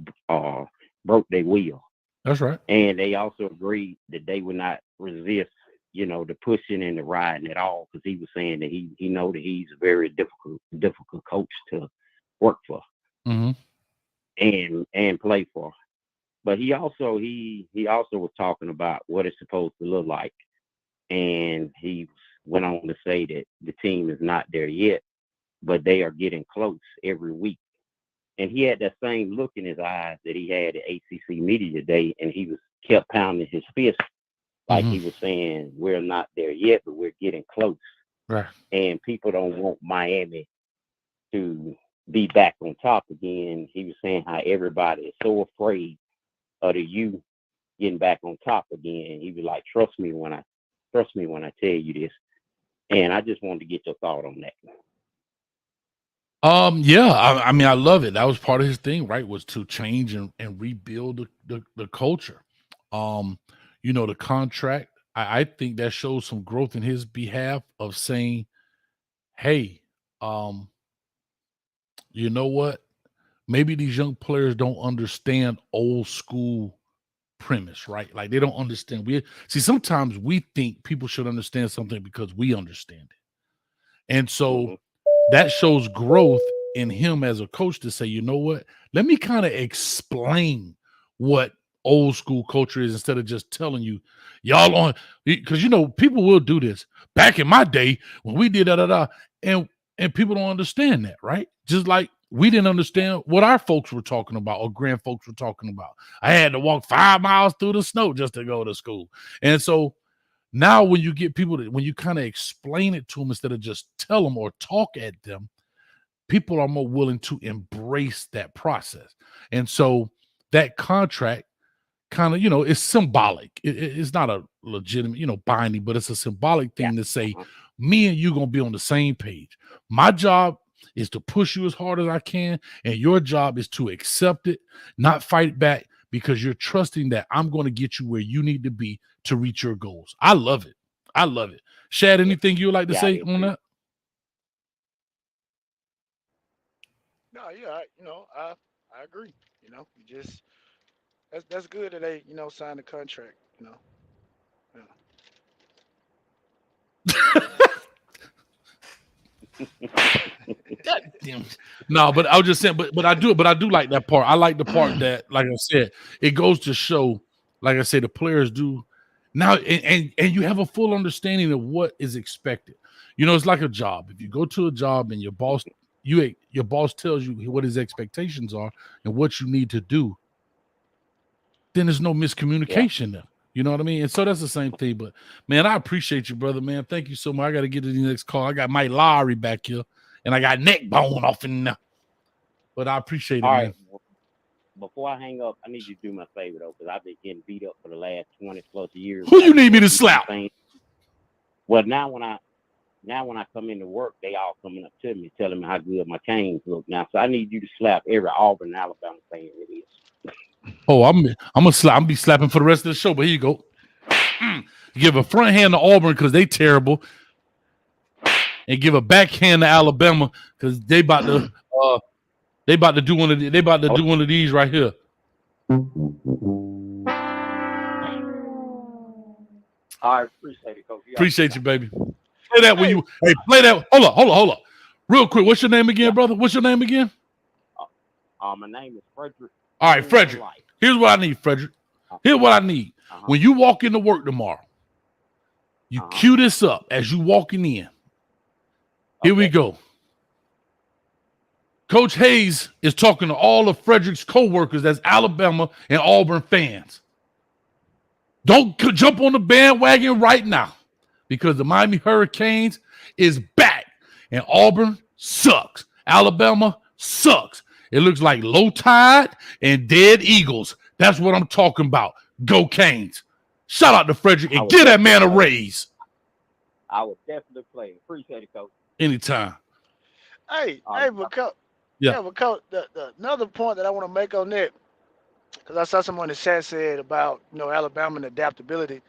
broke their wheel. That's right. And they also agreed that they would not resist, the pushing and the riding at all, because he was saying that he know that he's a very difficult coach to work for. Mm-hmm. and play for. But he also was talking about what it's supposed to look like. And he went on to say that the team is not there yet, but they are getting close every week. And he had that same look in his eyes that he had at ACC Media Day, and he kept pounding his fist like he was saying, we're not there yet, but we're getting close. Right. And people don't want Miami to be back on top again. He was saying how everybody is so afraid of the U getting back on top again. He was like, trust me when I tell you this. And I just wanted to get your thought on that. Yeah, I mean, I love it. That was part of his thing, right? Was to change and rebuild the culture. The contract, I think that shows some growth in his behalf of saying, hey, you know what? Maybe these young players don't understand old school premise, right? Like they don't understand. Sometimes we think people should understand something because we understand it. And so that shows growth in him as a coach to say, you know what? Let me kind of explain what old school culture is instead of just telling you, y'all on, because people will do this. Back in my day when we did and people don't understand that, right? Just like we didn't understand what our folks were talking about or grand folks were talking about. I had to walk 5 miles through the snow just to go to school. And so now when you get people when you kind of explain it to them instead of just tell them or talk at them, people are more willing to embrace that process. And so that contract kind of, is symbolic. It's not a legitimate, binding, but it's a symbolic thing to say, me and you going to be on the same page. My job is to push you as hard as I can, and your job is to accept it, not fight back, because you're trusting that I'm going to get you where you need to be to reach your goals. I love it. I love it. Shad, anything you would like to say on that? No, yeah, I agree. You just that's good that they signed the contract. God damn. No, but I was just saying, but I do like that part. I like the part that, like I said, it goes to show, like I said, the players do now, and you have a full understanding of what is expected. It's like a job. If you go to a job and your boss tells you what his expectations are and what you need to do, then there's no miscommunication there. You know what I mean? And so that's the same thing. But man, I appreciate you, brother, man. Thank you so much. I got to get to the next call. I got Mike Lowry back here, and I got neck bone off in there. But I appreciate it, All man. right. Before I hang up, I need you to do my favor though, because I've been getting beat up for the last 20 plus years. Who you need me to slap? Well, now when I come into work, they all coming up to me telling me how good my canes look now. So I need you to slap every Auburn, Alabama fan it is. Oh, I'm gonna be slapping for the rest of the show. But here you go. Give a front hand to Auburn because they terrible, and give a backhand to Alabama because they about to do one of these right here. I appreciate it, Coach. Appreciate you, baby. Play that when you play that. Hold up. Real quick, what's your name again, brother? What's your name again? My name is Frederick. All right, Frederick. Here's what I need, Frederick. Here's what I need. When you walk into work tomorrow, you cue this up as you walking in. Here we go. Coach Hayes is talking to all of Frederick's co-workers that's Alabama and Auburn fans. Don't jump on the bandwagon right now because the Miami Hurricanes is back and Auburn sucks. Alabama sucks. It looks like low tide and dead eagles. That's what I'm talking about. Go Canes. Shout out to Frederick and give that man a raise. I will definitely play. Appreciate it, Coach. Anytime. But Coach, but Coach, the another point that I want to make on that, because I saw someone in the chat said about Alabama and adaptability.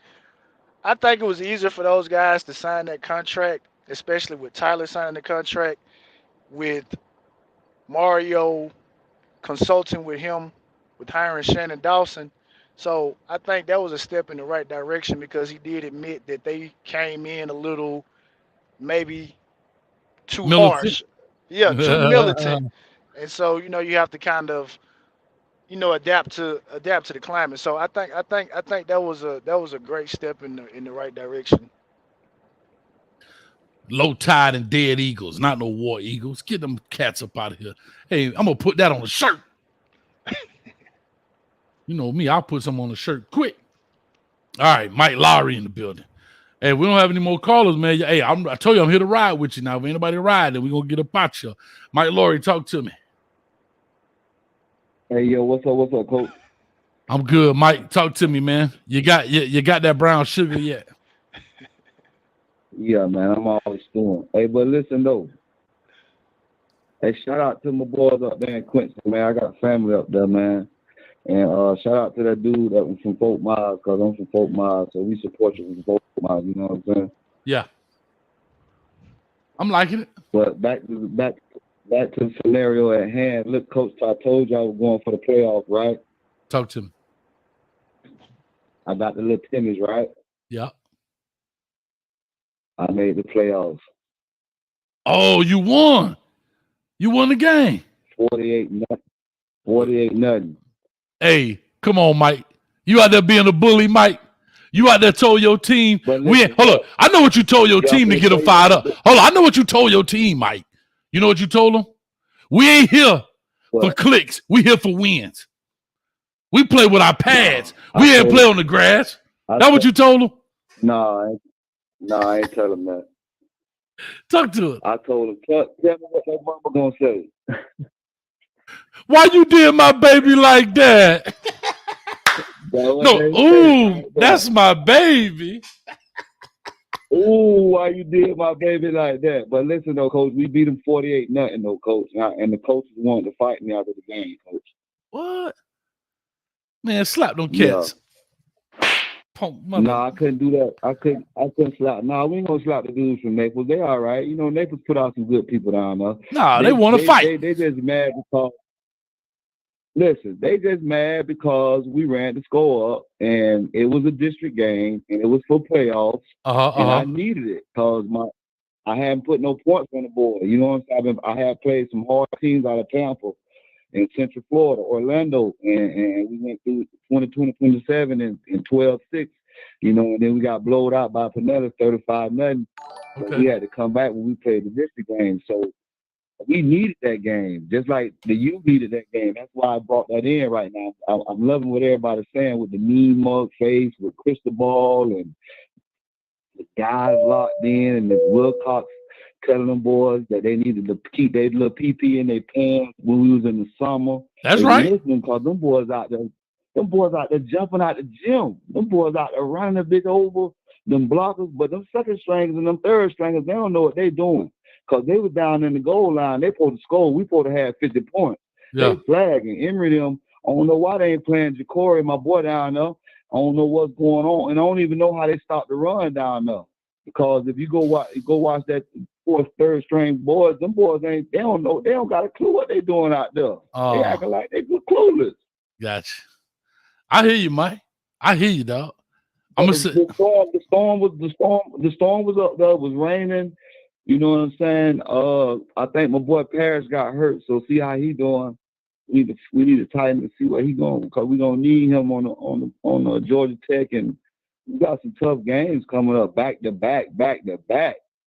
I think it was easier for those guys to sign that contract, especially with Tyler signing the contract, with Mario consulting with him, with hiring Shannon Dawson. So I think that was a step in the right direction because he did admit that they came in a little maybe too harsh. Yeah, too militant. And so, you have to kind of, adapt to the climate. So I think that was a great step in the right direction. Low tide and dead eagles, not no war eagles. Get them cats up out of here. Hey, I'm gonna put that on a shirt. You know me, I'll put some on the shirt quick. All right, Mike Lowry in the building. Hey, we don't have any more callers, man. Hey, I told you I'm here to ride with you now. If anybody ride, then we're gonna get up out you. Mike Lowry, talk to me. Hey, yo, what's up, Coach? I'm good, Mike. Talk to me, man. You got that brown sugar yet? Yeah, man, I'm always doing. Hey, but listen though. Hey, shout out to my boys up there in Quincy, man. I got family up there, man. And shout out to that dude that was from Fort Myers, because I'm from Fort Myers, so we support you from Fort Myers, you know what I'm saying? Yeah. I'm liking it. But back to the scenario at hand. Look, Coach, I told you I was going for the playoffs, right? Talk to me. I got the little Timmys, right? Yeah. I made the playoffs. Oh, you won. You won the game. 48-0. Hey, come on, Mike. You out there being a bully, Mike. You out there told your team. Hold on. I know what you told your team to get them fired up. Hold on. I know what you told your team, Mike. You know what you told them? We ain't here for clicks. We here for wins. We play with our pads. We ain't play on the grass. That what you told them? No, I ain't tell them that. Talk to it. I told him, tell me what that mama gonna say. Why you did my baby like that? That's my baby. Ooh, why you did my baby like that? But listen though, Coach, we beat them 48-0 though, Coach. And the coaches wanted to fight me out of the game, Coach. What? Man, slap them cats. Yeah. No, I couldn't do that. I couldn't slap. No, we ain't gonna slap the dudes from Naples. They all right. You know, Naples put out some good people down there. No, they want to fight. They just mad because. Listen, they just mad because we ran the score up, and it was a district game, and it was for playoffs, and I needed it because I hadn't put no points on the board. You know what I'm saying? I had played some hard teams out of Tampa in Central Florida, Orlando, and we went through 20-27 and 12-6, you know, and then we got blowed out by Pinellas 35-0. So we had to come back when we played the district game. So we needed that game, just like the U needed that game. That's why I brought that in right now. I'm loving what everybody's saying with the mean mug face, with Cristobal, and the guys locked in, and the Wilcox telling them boys that they needed to keep their little PP in their pants when we was in the summer. That's right. Listening, because them boys out there jumping out the gym. Them boys out there running a bit over them blockers, but them second stringers and them third stringers, they don't know what they doing. Because they was down in the goal line. They supposed to score. We supposed to have 50 points. Yeah. They flagging. Emery them, I don't know why they ain't playing Jacory, my boy down there. I don't know what's going on. And I don't even know how they stopped the run down there. Because if you go watch that fourth, third string boys, them boys they don't know. They don't got a clue what they doing out there. They acting like they clueless. Gotcha. I hear you, Mike. I hear you, dog. The storm was up there. It was raining. You know what I'm saying? I think my boy Parrish got hurt, so see how he doing. We need to tighten to see what he going, because we gonna need him on Georgia Tech, and we got some tough games coming up, back to back.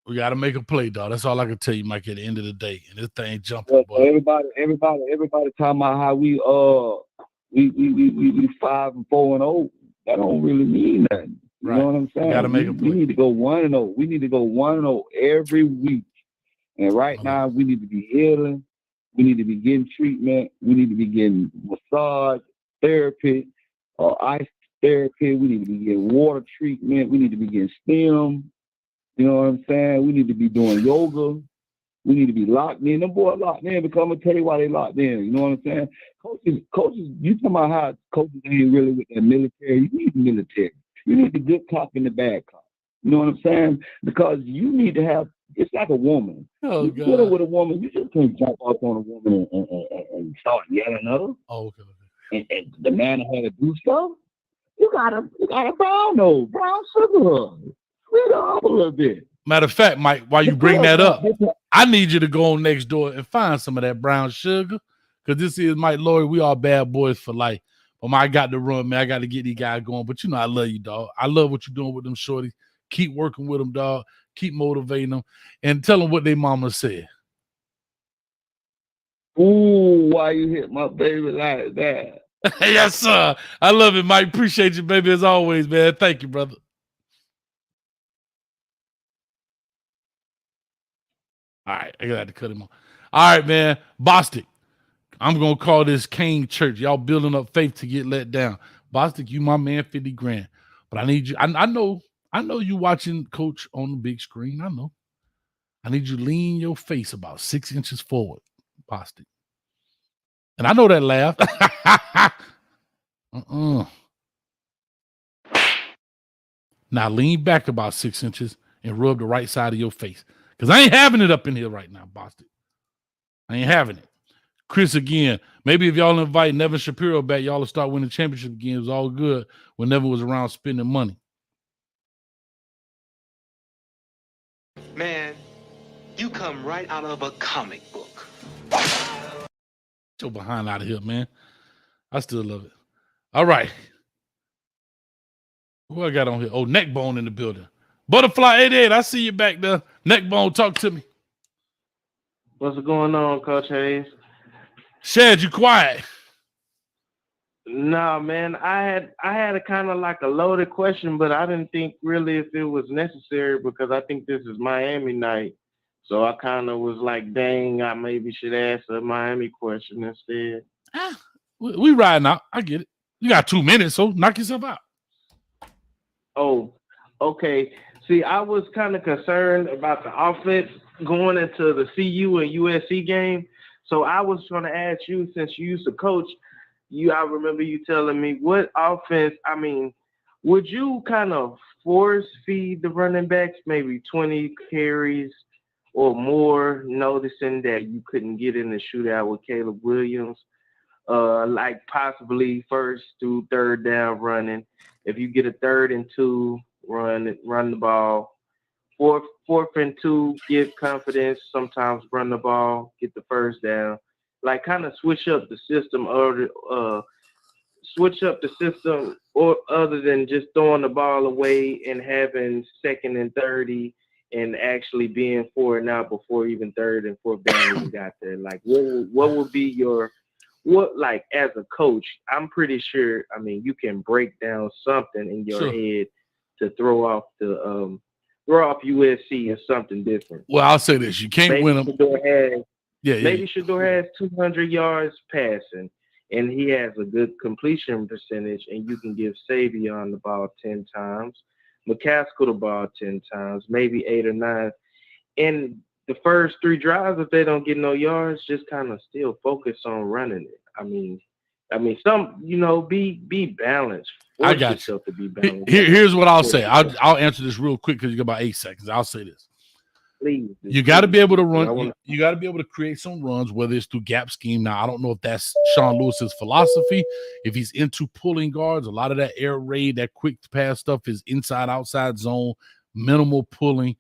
We got to make a play, dog. That's all I can tell you, Mike. At the end of the day, and this thing jumping. Boy. Everybody talking about how we 5-4-0. That don't really mean nothing. You know what I'm saying? Gotta make a play. We need to go 1-0. We need to go 1-0 every week. And right now, we need to be healing. We need to be getting treatment. We need to be getting massage therapy, ice therapy. We need to be getting water treatment. We need to be getting STEM. You know what I'm saying? We need to be doing yoga. We need to be locked in. Them boys locked in, because I'm going to tell you why they locked in. You know what I'm saying? Coaches, you talking about how coaches ain't really with the military. You need the military. You need the good cop and the bad cop. You know what I'm saying? Because you need to have, it's like a woman. Oh, you dealing with a woman, you just can't jump up on a woman and start yelling at her. Oh, okay. And the man had to do stuff. You gotta brown sugar her. Sweet her up a little bit. Matter of fact, Mike, while you bring that up, I need you to go on next door and find some of that brown sugar, because this is Mike Lowry. We all bad boys for life. But I got to run, man. I got to get these guys going. But you know I love you, dog. I love what you're doing with them shorties. Keep working with them, dog. Keep motivating them. And tell them what their mama said. Ooh, why you hit my baby like that? Yes, sir. I love it, Mike. Appreciate you, baby, as always, man. Thank you, brother. All right, I got to cut him off. All right, man. Bostic. I'm going to call this Kane Church. Y'all building up faith to get let down. Bostic, you my man, 50 grand. But I need you. I know you watching Coach on the big screen. I know. I need you to lean your face about 6 inches forward, Bostic. And I know that laugh. Now lean back about 6 inches and rub the right side of your face. Because I ain't having it up in here right now, Bostic. I ain't having it. Chris again. Maybe if y'all invite Nevin Shapiro back, y'all will start winning championship again. It was all good when Nevin was around spending money. Man, you come right out of a comic book. Get your behind out of here, man. I still love it. All right. Who I got on here? Oh, Neckbone in the building. Butterfly 88, I see you back there. Neckbone, talk to me. What's going on, Coach Hayes? Shad, you quiet. Nah, man, I had a kind of like a loaded question, but I didn't think really if it was necessary, because I think this is Miami night. So I kind of was like, dang, I maybe should ask a Miami question instead. We riding out. I get it. You got 2 minutes, so knock yourself out. Oh, okay. See, I was kind of concerned about the offense going into the CU and USC game. So I was trying to ask you, since you used to coach, I remember you telling me what offense, would you kind of force feed the running backs maybe 20 carries or more, noticing that you couldn't get in the shootout with Caleb Williams? Like possibly first through third down running. If you get a 3rd and 2, run the ball. Fourth and 2, get confidence. Sometimes run the ball, get the first down. Like kind of switch up the system, or other than just throwing the ball away and having 2nd and 30 and actually being 4 and out before even 3rd and 4th down when you got there. Like what would be like as a coach, I'm pretty sure, I mean, you can break down something in your head to throw off USC or something different. Well, I'll say this. You can't win them. Maybe Shador has 200 yards passing, and he has a good completion percentage, and you can give Savion the ball 10 times, McCaskill the ball 10 times, maybe 8 or 9. And the first 3 drives, if they don't get no yards, just kind of still focus on running it. I mean, some, be balanced. I got you. To be balanced. Here's what I'll say. I'll answer this real quick because you got about 8 seconds. I'll say this. Please. You got to be able to run. You got to be able to create some runs, whether it's through gap scheme. Now, I don't know if that's Sean Lewis's philosophy. If he's into pulling guards, a lot of that air raid, that quick pass stuff is inside, outside zone, minimal pulling.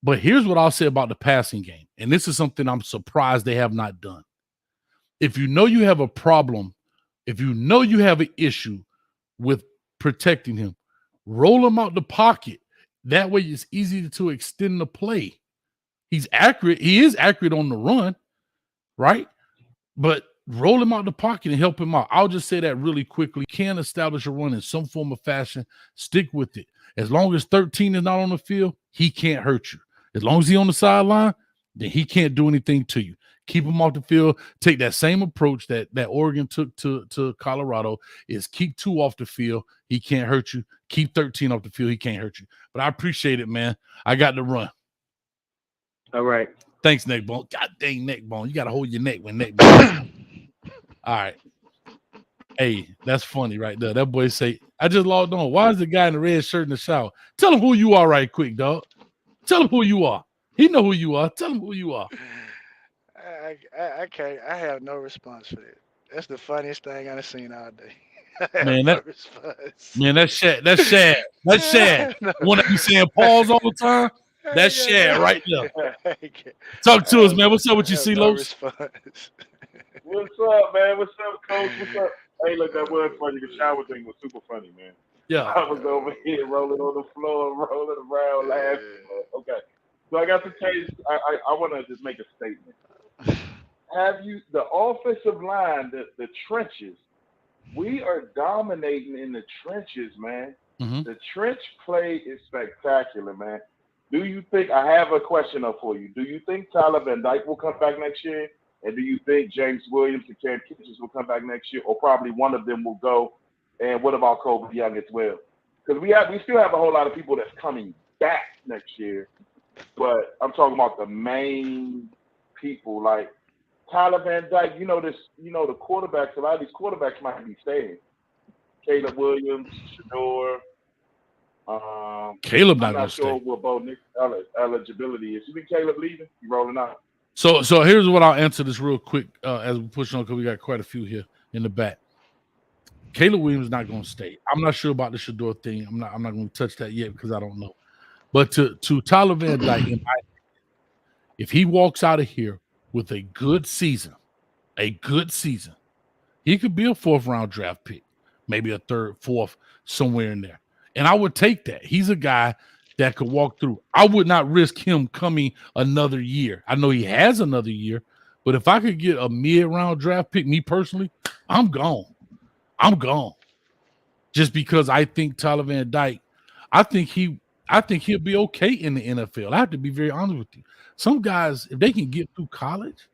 But here's what I'll say about the passing game. And this is something I'm surprised they have not done. If you know you have a problem, if you know you have an issue with protecting him, roll him out the pocket. That way it's easy to extend the play. He's accurate. He is accurate on the run, right? But roll him out the pocket and help him out. I'll just say that really quickly. Can establish a run in some form of fashion. Stick with it. As long as 13 is not on the field, he can't hurt you. As long as he's on the sideline, then he can't do anything to you. Keep him off the field. Take that same approach that Oregon took to Colorado, is keep 2 off the field. He can't hurt you. Keep 13 off the field. He can't hurt you. But I appreciate it, man. I got to run. All right. Thanks, Neckbone. God dang, Neckbone. You got to hold your neck when Neckbone. All right. Hey, that's funny right there. That boy say, I just logged on. Why is the guy in the red shirt in the shower? Tell him who you are right quick, dog. Tell him who you are. He know who you are. Tell him who you are. I can't. I have no response for that. That's the funniest thing I've seen all day. Man, that's Shad. That's Shad. That's Shad. Want to be saying pause all the time? That's Shad right there. Talk to us, man. What's up with you, C-Los? What's up, man? What's up, Coach? What's up? Hey, look, that was funny. The shower thing was super funny, man. Yeah. I was over here rolling on the floor, rolling around, laughing. Okay. So I got to tell you, I want to just make a statement. Have you, the offensive line, the trenches, we are dominating in the trenches, man. Mm-hmm. The trench play is spectacular, man. Do you think, I have a question up for you. Do you think Tyler Van Dyke will come back next year? And do you think James Williams and Cam Kitchens will come back next year? Or probably one of them will go? And what about Kobe Young as well? Because we still have a whole lot of people that's coming back next year. But I'm talking about the main people like Tyler Van Dyke. The quarterbacks, a lot of these quarterbacks might be staying. Caleb Williams, Shador. Caleb not I'm gonna not sure stay. what Bo Nick's eligibility is. You think Caleb leaving? You rolling out? So here's what I'll answer this real quick as we push on, because we got quite a few here in the back. Caleb Williams is not going to stay. I'm not sure about the Shador thing. I'm not going to touch that yet because I don't know. But to Tyler Van Dyke, if he walks out of here with a good season, he could be a 4th round draft pick, maybe a 3rd, 4th, somewhere in there. And I would take that. He's a guy that could walk through. I would not risk him coming another year. I know he has another year, but if I could get a mid-round draft pick, me personally, I'm gone. Just because I think Tyler Van Dyke, I think he'll be okay in the NFL. I have to be very honest with you. Some guys, if they can get through college,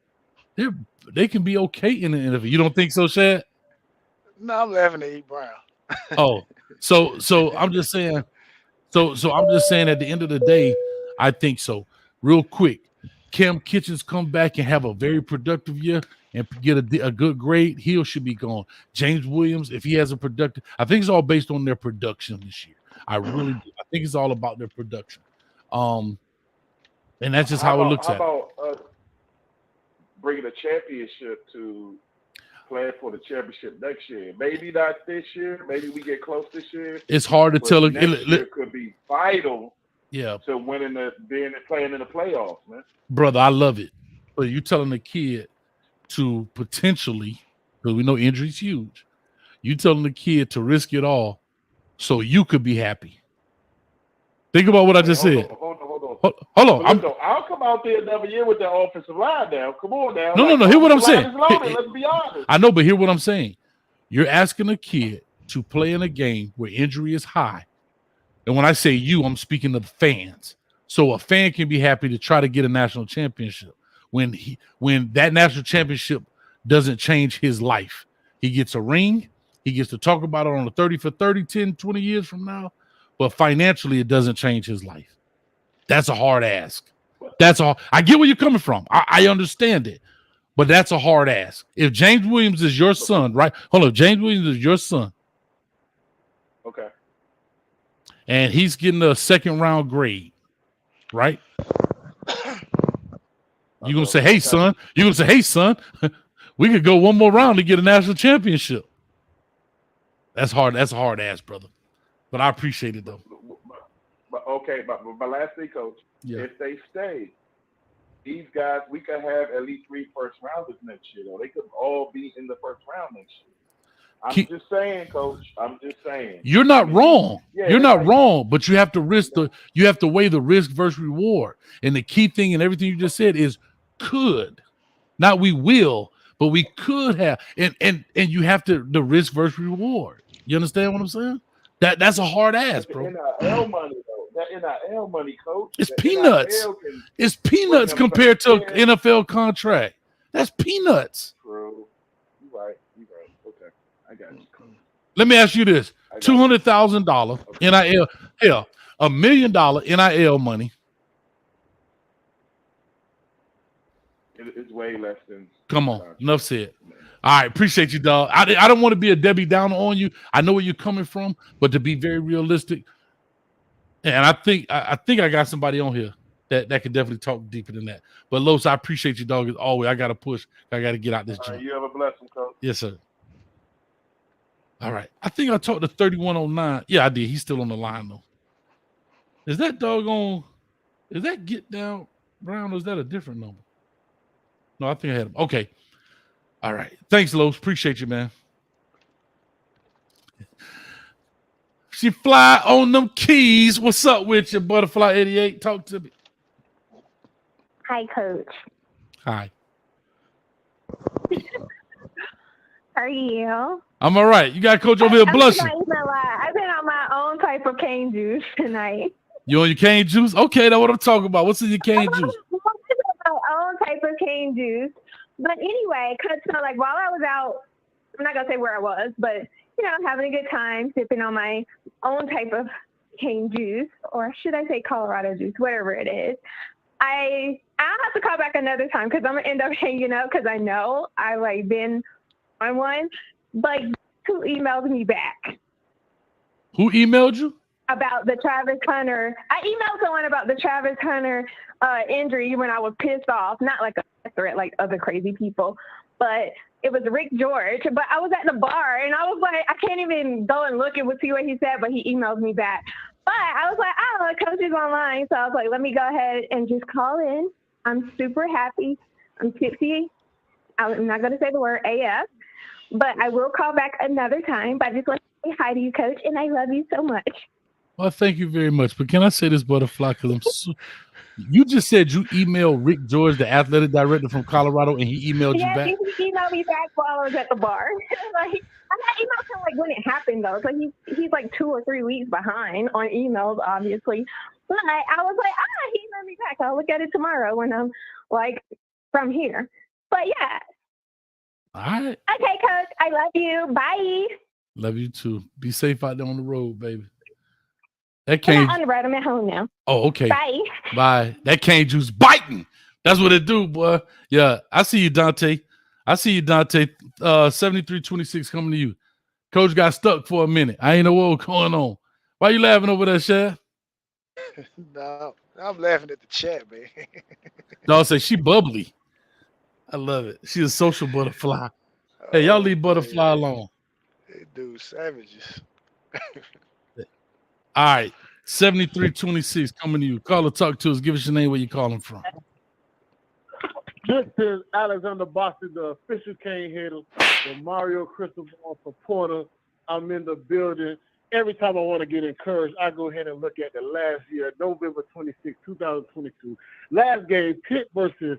they can be okay in the NFL. You don't think so, Shad? No, I'm laughing at E. Brown. Oh, so I'm just saying. So I'm just saying at the end of the day, I think so. Real quick, Cam Kitchens come back and have a very productive year. and get a good grade, Hill should be gone. James Williams, if he has a productive, I think it's all based on their production this year. I really do. I think it's all about their production. And that's just how it looks at it. How about us bringing a championship to playing for the championship next year? Maybe not this year. Maybe we get close this year. It's hard to tell. Next year could be vital. Yeah. To winning playing in the playoffs, man. Brother, I love it. But you telling the kid to potentially, because we know injury's huge, you telling the kid to risk it all so you could be happy. Think about what I just said. Hold on. I'll come out there another year with the offensive line now. Come on now. No. Hear what I'm saying. Let's be honest. I know, but hear what I'm saying. You're asking a kid to play in a game where injury is high. And when I say you, I'm speaking of the fans. So a fan can be happy to try to get a national championship when that national championship doesn't change his life. He gets a ring. He gets to talk about it on the 30 for 30, 10, 20 years from now. But financially, it doesn't change his life. That's a hard ask. I get where you're coming from. I understand it. But that's a hard ask. If James Williams is your son, right? Hold on. James Williams is your son. Okay. And he's getting a second round grade, right? You're going to say, hey, son. You're going to say, hey, son, we could go one more round to get a national championship. That's hard. That's a hard ask, brother. But I appreciate it, though. But my last thing, Coach, if they stay, these guys, we could have at least 3 first rounders next year, though. They could all be in the first round next year. I'm just saying, Coach. I'm just saying. You're not wrong. Yeah, you're not wrong, but you have to weigh the risk versus reward. And the key thing in everything you just said is could. Not we will, but we could have. And you have to the risk versus reward. You understand what I'm saying? That's a hard ass, bro. NIL money, though. That NIL money, Coach. It's peanuts. It's peanuts compared to an NFL contract. That's peanuts. True. You're right. Okay. I got you. Let me ask you this: $200,000 NIL, hell, $1 million NIL money. It's way less than. Come on, enough said. All right, appreciate you, dog. I don't want to be a Debbie Downer on you. I know where you're coming from, but to be very realistic, and I think I got somebody on here that could definitely talk deeper than that. But Los, I appreciate you, dog. As always, I got to push. I got to get out this gym. You have a blessing, Coach. Yes, sir. All right. I think I talked to 3109. Yeah, I did. He's still on the line, though. Is that doggone? Is that Get Down Brown, or is that a different number? No, I think I had him. Okay. All right. Thanks, Los. Appreciate you, man. She fly on them keys. What's up with you, Butterfly 88? Talk to me. Hi, Coach. Hi. How are you? I'm all right. You got Coach over here blushing. I've been on my own type of cane juice tonight. You on your cane juice? Okay, that's what I'm talking about. What's in your cane juice? My own type of cane juice. But anyway, because like while I was out, I'm not gonna say where I was, but having a good time, sipping on my own type of cane juice, or should I say Colorado juice, whatever it is. I'll have to call back another time because I'm gonna end up hanging up because I know I've been on one. But who emailed me back? Who emailed you? About the Travis Hunter. I emailed someone about the Travis Hunter injury when I was pissed off. Not like a threat like other crazy people, but it was Rick George. But I was at the bar and I was like, I can't even go and look and see what he said, but he emailed me back. But I was like, Coach is online. So I was like, let me go ahead and just call in. I'm super happy. I'm tipsy. I'm not going to say the word AF, but I will call back another time. But I just want to say hi to you, Coach, and I love you so much. Well, thank you very much. But can I say this, Butterfly? Because you just said you emailed Rick George, the athletic director from Colorado, and he emailed you back? Yes, he emailed me back while I was at the bar. I emailed him when it happened, though. So he's 2 or 3 weeks behind on emails, obviously. But I was like, he emailed me back. I'll look at it tomorrow when I'm, from here. But, yeah. All right. Okay, Coach. I love you. Bye. Love you, too. Be safe out there on the road, baby. That cane. I'm not on the road. I'm at home now. Oh, okay. Bye. Bye. That cane juice biting. That's what it do, boy. Yeah, I see you, Dante. I see you, Dante. 7326 coming to you. Coach got stuck for a minute. I ain't know what was going on. Why you laughing over there, Shad? No, I'm laughing at the chat, man. Y'all say she bubbly. I love it. She's a social butterfly. Hey, y'all leave butterfly alone. They do savages. All right. 7326 coming to you. Call or talk to us. Give us your name, where you calling from. This is Alexander Boston, the official Kane hater, the Mario Cristobal supporter. I'm in the building. Every time I want to get encouraged, I go ahead and look at the last year, November 26, 2022. Last game, Pitt versus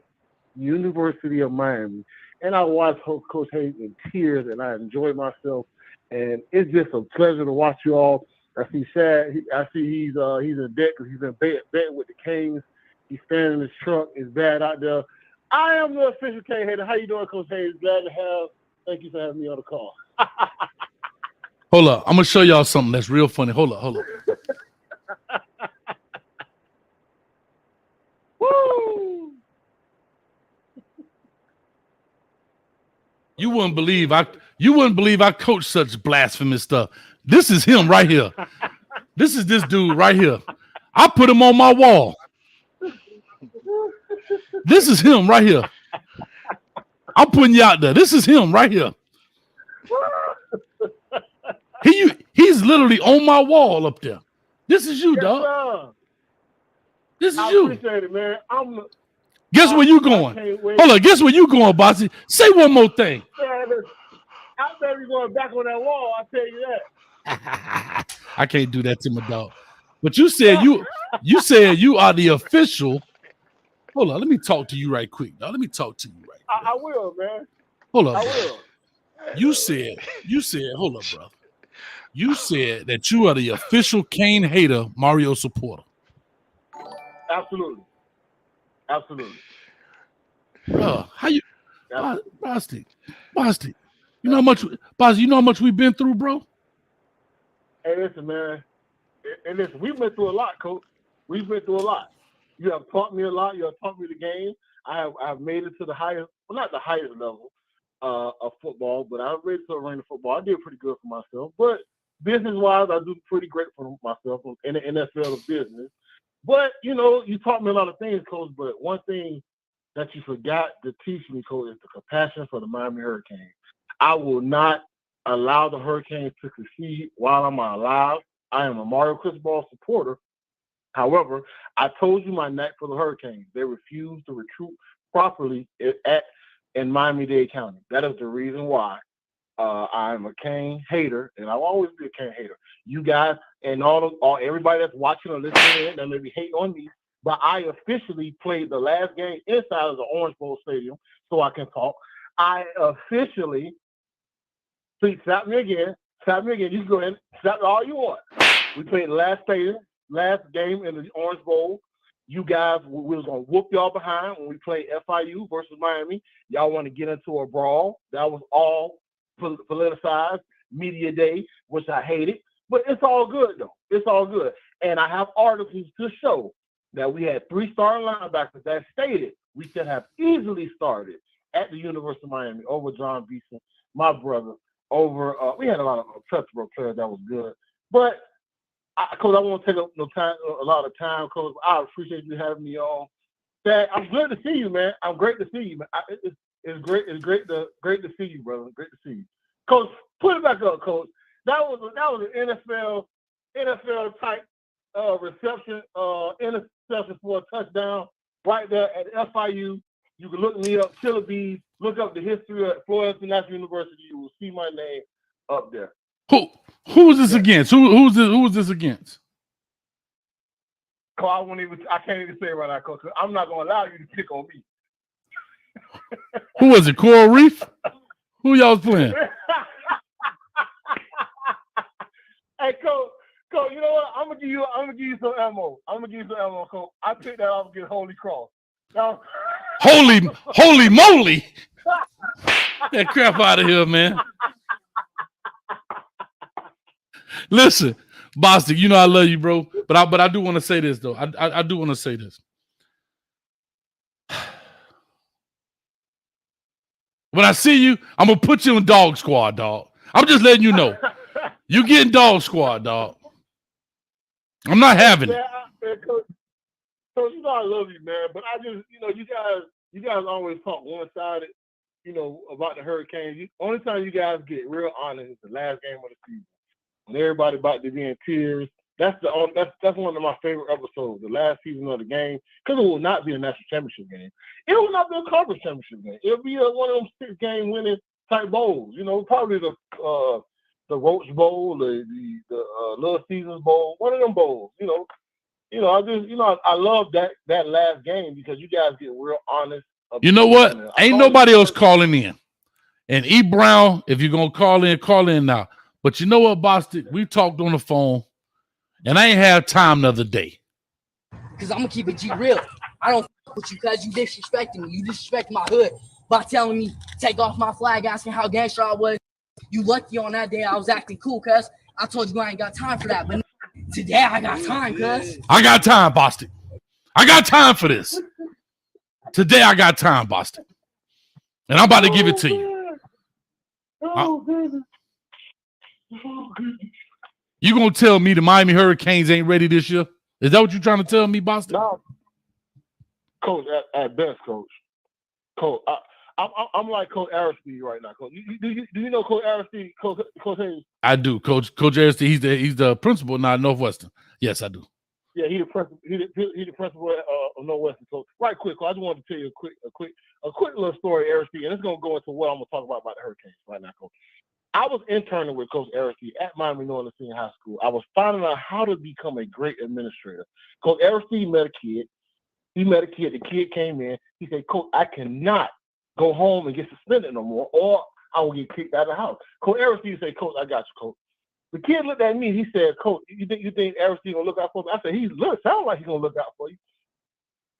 University of Miami. And I watched Coach Hayes in tears, and I enjoyed myself. And it's just a pleasure to watch you all. I see Shad. I see he's in debt because he's in bed with the Keynes. He's standing in his truck. It's bad out there. I am the official Kane hater. How you doing, Coach Hayes? Glad to have. Thank you for having me on the call. Hold up. I'm going to show y'all something that's real funny. Hold up. Woo! You wouldn't believe I coach such blasphemous stuff. This is him right here. This is this dude right here. I put him on my wall. This is him right here. I'm putting you out there. This is him right here. He's literally on my wall up there. This is you, dog. Sir. This is I you. appreciate it, man. Guess where you going? Hold on. Guess where you going, Bossy? Say one more thing. I bet you're going back on that wall. I'll tell you that. I can't do that to my dog. But you said you are the official. Hold on, let me talk to you right quick, dog. Let me talk to you right quick. I will, man. Hold on. I will. You said, hold up, brother. You said that you are the official Kane hater, Mario supporter. Absolutely. Bro, how you, Bostic? You know how much we've been through, bro? Hey, listen, man. And listen, we've been through a lot, Coach. We've been through a lot. You have taught me a lot. You have taught me the game. I've made it to the highest, well, not the highest level of football, but I've made it to the arena football. I did pretty good for myself. But business-wise, I do pretty great for myself in the NFL of business. But, you taught me a lot of things, Coach. But one thing that you forgot to teach me, Coach, is the compassion for the Miami Hurricanes. I will not allow the Hurricanes to succeed while I'm alive. I am a Mario Cristobal supporter. However, I told you my knack for the Hurricanes. They refused to recruit properly in Miami-Dade County. That is the reason why I'm a Kane hater, and I'll always be a Kane hater. You guys and everybody that's watching or listening, they may be hating on me, but I officially played the last game inside of the Orange Bowl Stadium, so I can talk. I officially, please slap me again. You can go ahead and slap me all you want. We played the last game in the Orange Bowl. You guys, we was going to whoop y'all behind when we played FIU versus Miami. Y'all want to get into a brawl. That was all politicized media day, which I hated. But it's all good, though. It's all good. And I have articles to show that we had 3 starting linebackers that stated we could have easily started at the University of Miami over John Beeson, my brother, over we had a lot of Frederick players that was good. But Coach, I won't take up a lot of time, Coach. I appreciate you having me on. I'm glad to see you, man. I'm great to see you, man. It's great to see you, brother. Great to see you, Coach. Put it back up, Coach. That was an NFL type reception, interception for a touchdown right there at FIU. You can look me up, Killer Bees. Look up the history of Florida International University. You will see my name up there. Who is this against? Who is this against? I can't even say it right now, Coach. I'm not gonna allow you to pick on me. Who was it? Coral Reef? Who y'all was playing? Hey, Coach, you know what? I'm gonna give you some ammo. Coach. I picked that off against Holy Cross. Now, holy moly! That crap out of here, man. Listen, Bostic, you know I love you, bro. But I do want to say this, though. I do want to say this. When I see you, I'm gonna put you in dog squad, dog. I'm just letting you know. You getting dog squad, dog. I'm not having it. Coach, you know I love you, man. But I just, you guys always talk one-sided, about the Hurricanes. Only time you guys get real honest is the last game of the season. When everybody about to be in tears. That's one of my favorite episodes, the last season of the game, because it will not be a national championship game. It will not be a conference championship game. It'll be one of them 6-game winning type bowls. Probably the Roach Bowl, the Little Caesars Bowl, one of them bowls. I love that last game because you guys get real honest. You know what? Ain't nobody else calling in. And E. Brown, if you're gonna call in now. But you know what, Boston? We talked on the phone. And I ain't had time the other day. Because I'm going to keep it G real. I don't fuck with you because you disrespecting me. You disrespect my hood by telling me take off my flag, asking how gangster I was. You lucky on that day I was acting cool, cuz. I told you I ain't got time for that. But today I got time, cuz. I got time, Boston. I got time for this. Today I got time, Boston. And I'm about to give it to you. You gonna tell me the Miami Hurricanes ain't ready this year? Is that what you're trying to tell me, Boston? No, Coach. At best, Coach. Coach, I'm like Coach Aristide right now, Coach. Do you know Coach Aristide, Coach Hayes? I do, Coach Aristide. He's the principal now at Northwestern. Yes, I do. Yeah, he's the principal. He's the principal of Northwestern. Coach, right quick, Coach, I just wanted to tell you a quick little story, Aristide, and it's gonna go into what I'm gonna talk about the Hurricanes right now, Coach. I was interning with Coach Aristide at Miami Northern Senior High School. I was finding out how to become a great administrator. Coach Aristide met a kid. He met a kid. The kid came in. He said, Coach, I cannot go home and get suspended no more, or I will get kicked out of the house. Coach Aristide said, Coach, I got you, Coach. The kid looked at me. He said, Coach, you think Aristide gonna look out for me? I said, sounds like he's gonna look out for you.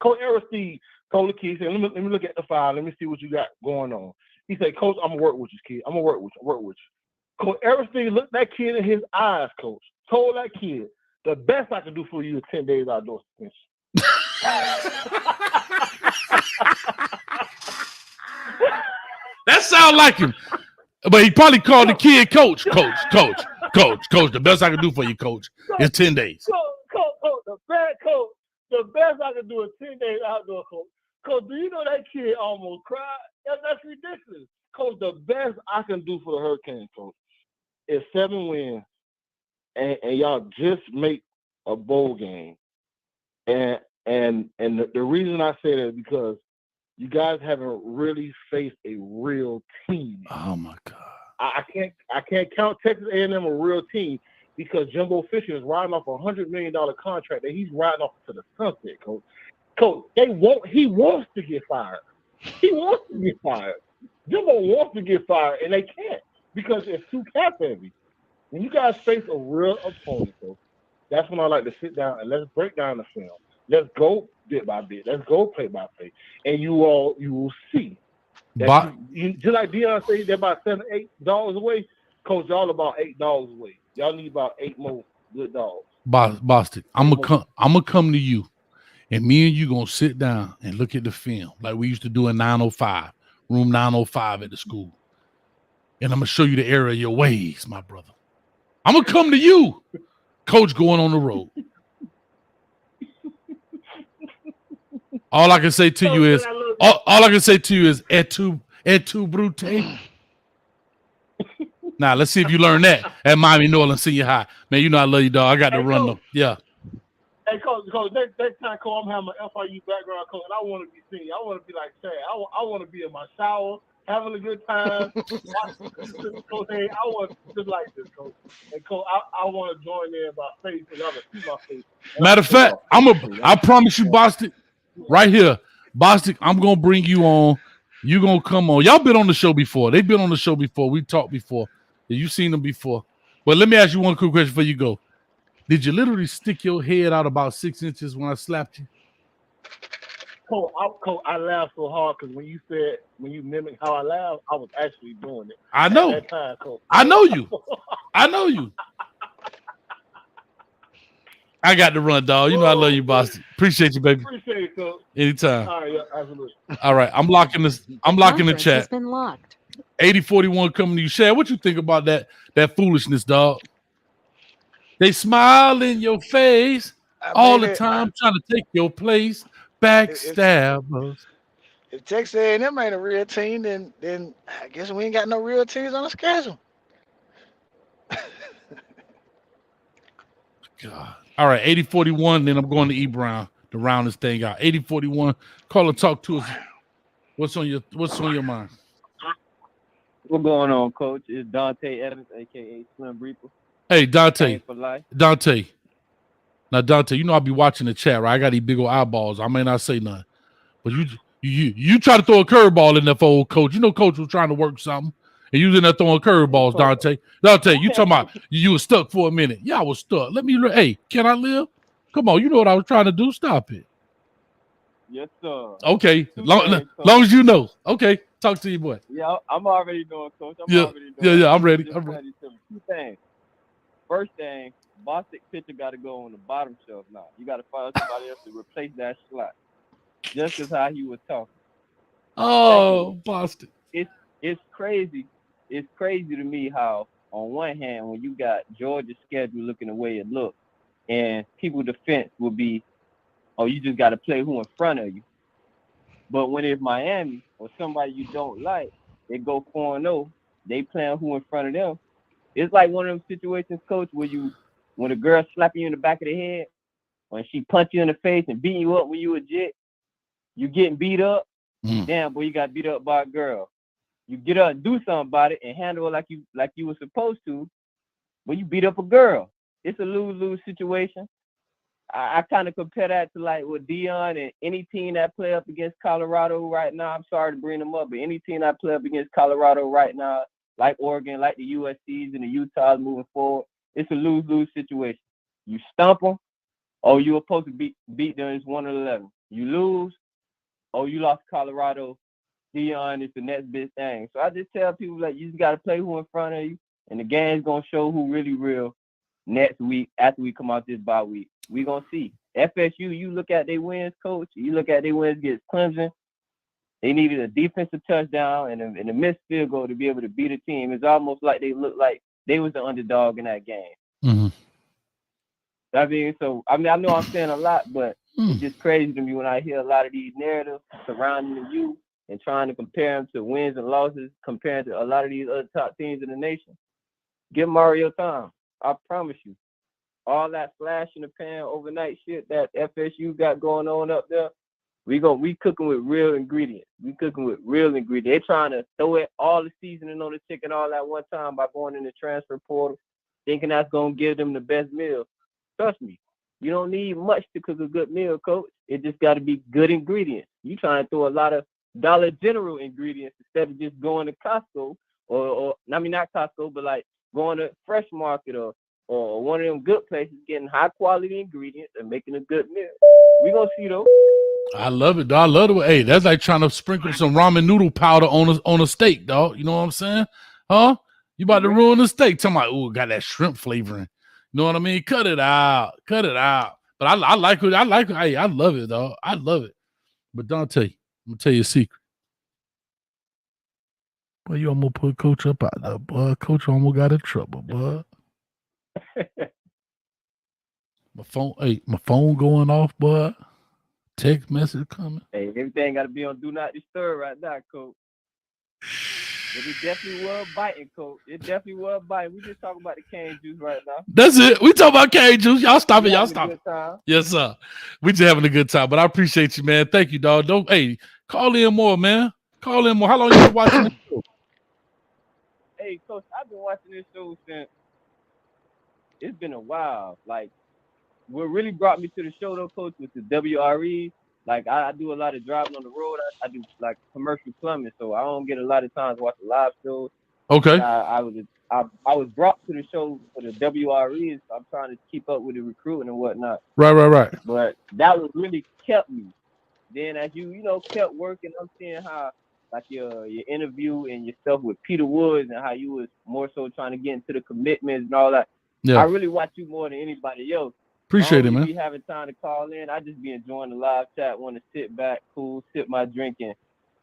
Coach Aristide told the kid, he said, let me look at the file. Let me see what you got going on. He said, Coach, I'm gonna work with you, kid. I'm gonna work with you. Coach Aristide looked that kid in his eyes, Coach. Told that kid, the best I can do for you is 10 days outdoor suspension. That sounds like him. But he probably called the kid Coach. The best I can do for you, Coach, is 10 days. Coach, the best I can do is 10 days outdoor, Coach. Coach, do you know that kid almost cried? That's ridiculous. Coach, the best I can do for the Hurricanes, Coach, is 7 wins, and y'all just make a bowl game. And the reason I say that is because you guys haven't really faced a real team. Oh my God! I can't count Texas A&M a real team because Jimbo Fisher is riding off a $100 million contract that he's riding off to the sunset, Coach. Coach, he wants to get fired. Jimbo wants to get fired, and they can't because it's too cap heavy. When you guys face a real opponent, Coach, that's when I like to sit down and let's break down the film. Let's go bit by bit. Let's go play by play, and you will see. That you, just like Deion said, they're about $7-8 away. Coach, y'all about $8 away. Y'all need about 8 more good dogs. Boston, I'm gonna come to you, and me and you gonna sit down and look at the film like we used to do in 905, room 905 at the school, and I'm gonna show you the error of your ways, my brother. I'm gonna come to you, Coach, going on the road. All I can say to you is, et tu brute. Now, let's see if you learn that at Miami Northern Senior High. Man, you know I love you, dog. I got to run them. Yeah. Hey, Coach, next time, Coach, I'm having my FIU background, Coach, and I want to be seen. I want to be like Chad. I want to be in my shower, having a good time. Coach, hey, I want to just like this, Coach. And, Coach, I want to join in my face, and y'all can see my face. Matter of fact, I promise you, Boston, right here, Boston, I'm going to bring you on. You're going to come on. Y'all been on the show before. They've been on the show before. We talked before. You've seen them before. But let me ask you one quick question before you go. Did you literally stick your head out about 6 inches when I slapped you? Coach, I laughed so hard because when you mimic how I laugh, I was actually doing it. I know. At that time, Coach. I know you. I know you. I got to run, dog. You know I love you, Boston. Appreciate you, baby. Appreciate it, coach. Anytime. All right, yeah, absolutely. All right, I'm locking this. I'm locking the chat. Has been locked. 8041 coming to you. Shad, what you think about that foolishness, dog? They smile in your face all the time, trying to take your place. Backstabbers. If Texas A&M ain't a real team, then I guess we ain't got no real teams on the schedule. God. All right, 8041. Then I'm going to E Brown to round this thing out. 8041. Call and talk to us. What's on your mind? What's going on, Coach? It's Dante Evans, aka Slim Reaper. Hey, Dante. For life. Dante. Now, Dante, you know I'll be watching the chat, right? I got these big old eyeballs. I may not say nothing, but you try to throw a curveball in there for old Coach. You know Coach was trying to work something, and you was in there throwing curveballs, Dante. Dante, you talking about you were stuck for a minute. Yeah, I was stuck. Hey, can I live? Come on, you know what I was trying to do. Stop it. Yes, sir. Okay, long as you know. Okay, talk to you, boy. Yeah, I'm already doing, Coach. Yeah, I'm ready. I'm ready. Two things. First thing, Bostic pitcher got to go on the bottom shelf now. You got to find somebody else to replace that slot. Just as how he was talking. Oh, Bostic. It's crazy. It's crazy to me how, on one hand, when you got Georgia's schedule looking the way it looks, and people's defense will be, oh, you just got to play who in front of you. But when it's Miami or somebody you don't like, they go 4-0, they playing who in front of them. It's like one of them situations, Coach, when a girl slapping you in the back of the head, when she punch you in the face and beating you up when you a jit, you getting beat up. Damn, boy, you got beat up by a girl. You get up and do something about it and handle it like you were supposed to, but you beat up a girl. It's a lose-lose situation. I kind of compare that to like with Dion and any team that play up against Colorado right now. I'm sorry to bring them up, but any team that play up against Colorado right now, like Oregon, like the USCs and the Utahs moving forward, it's a lose-lose situation. You stump them, or you were supposed to beat them. It's 1-11. You lose, or you lost Colorado. Dion is the next big thing. So I just tell people like you just got to play who in front of you, and the game's gonna show who really real next week after we come out this bye week. We gonna see. FSU, you look at their wins, Coach. You look at their wins against Clemson. They needed a defensive touchdown and a missed field goal to be able to beat a team. It's almost like they looked like they was the underdog in that game. Mm-hmm. I know I'm saying a lot, but it's just crazy to me when I hear a lot of these narratives surrounding you and trying to compare them to wins and losses compared to a lot of these other top teams in the nation. Give Mario time. I promise you. All that flash in the pan overnight shit that FSU got going on up there, we cooking with real ingredients. They're trying to throw it all the seasoning on the chicken all at one time by going in the transfer portal, thinking that's gonna give them the best meal. Trust me, you don't need much to cook a good meal, Coach. It just got to be good ingredients. You trying to throw a lot of Dollar General ingredients instead of just going to Costco or not Costco, but like going to Fresh Market or one of them good places, getting high quality ingredients and making a good meal. We gonna see though. I love it, dog. I love it. Hey, that's like trying to sprinkle some ramen noodle powder on a steak, dog. You know what I'm saying? Huh? You about to ruin the steak? Talking about, ooh, got that shrimp flavoring. You know what I mean? Cut it out. But I like it. Hey, I love it, dog. I love it. But Dante, I'm gonna tell you a secret. Boy, you almost put Coach up out there, boy. Coach almost got in trouble, boy. My phone going off, boy. Text message coming. Hey, everything got to be on Do Not Disturb right now, Coach. But it definitely was biting, Coach. It definitely was biting. We just talking about the cane juice right now. That's it. We talking about cane juice. Y'all stop it. Y'all stop it. Time. Yes, sir. We just having a good time. But I appreciate you, man. Thank you, dog. Hey, call in more, man. Call in more. How long you been watching this show? Hey, Coach, I've been watching this show since it's been a while. Like, what really brought me to the show, though, Coach, was the WRE. Like, I do a lot of driving on the road. I do, like, commercial plumbing, so I don't get a lot of times to watch the live shows. Okay. I was brought to the show for the WRE, so I'm trying to keep up with the recruiting and whatnot. Right. But that was really kept me. Then as you kept working, I'm seeing how, like, your interview and your stuff with Peter Woods and how you was more so trying to get into the commitments and all that. Yeah. I really watch you more than anybody else. Appreciate it, I don't man. be having time to call in. I just be enjoying the live chat, want to sit back, cool, sip my drink,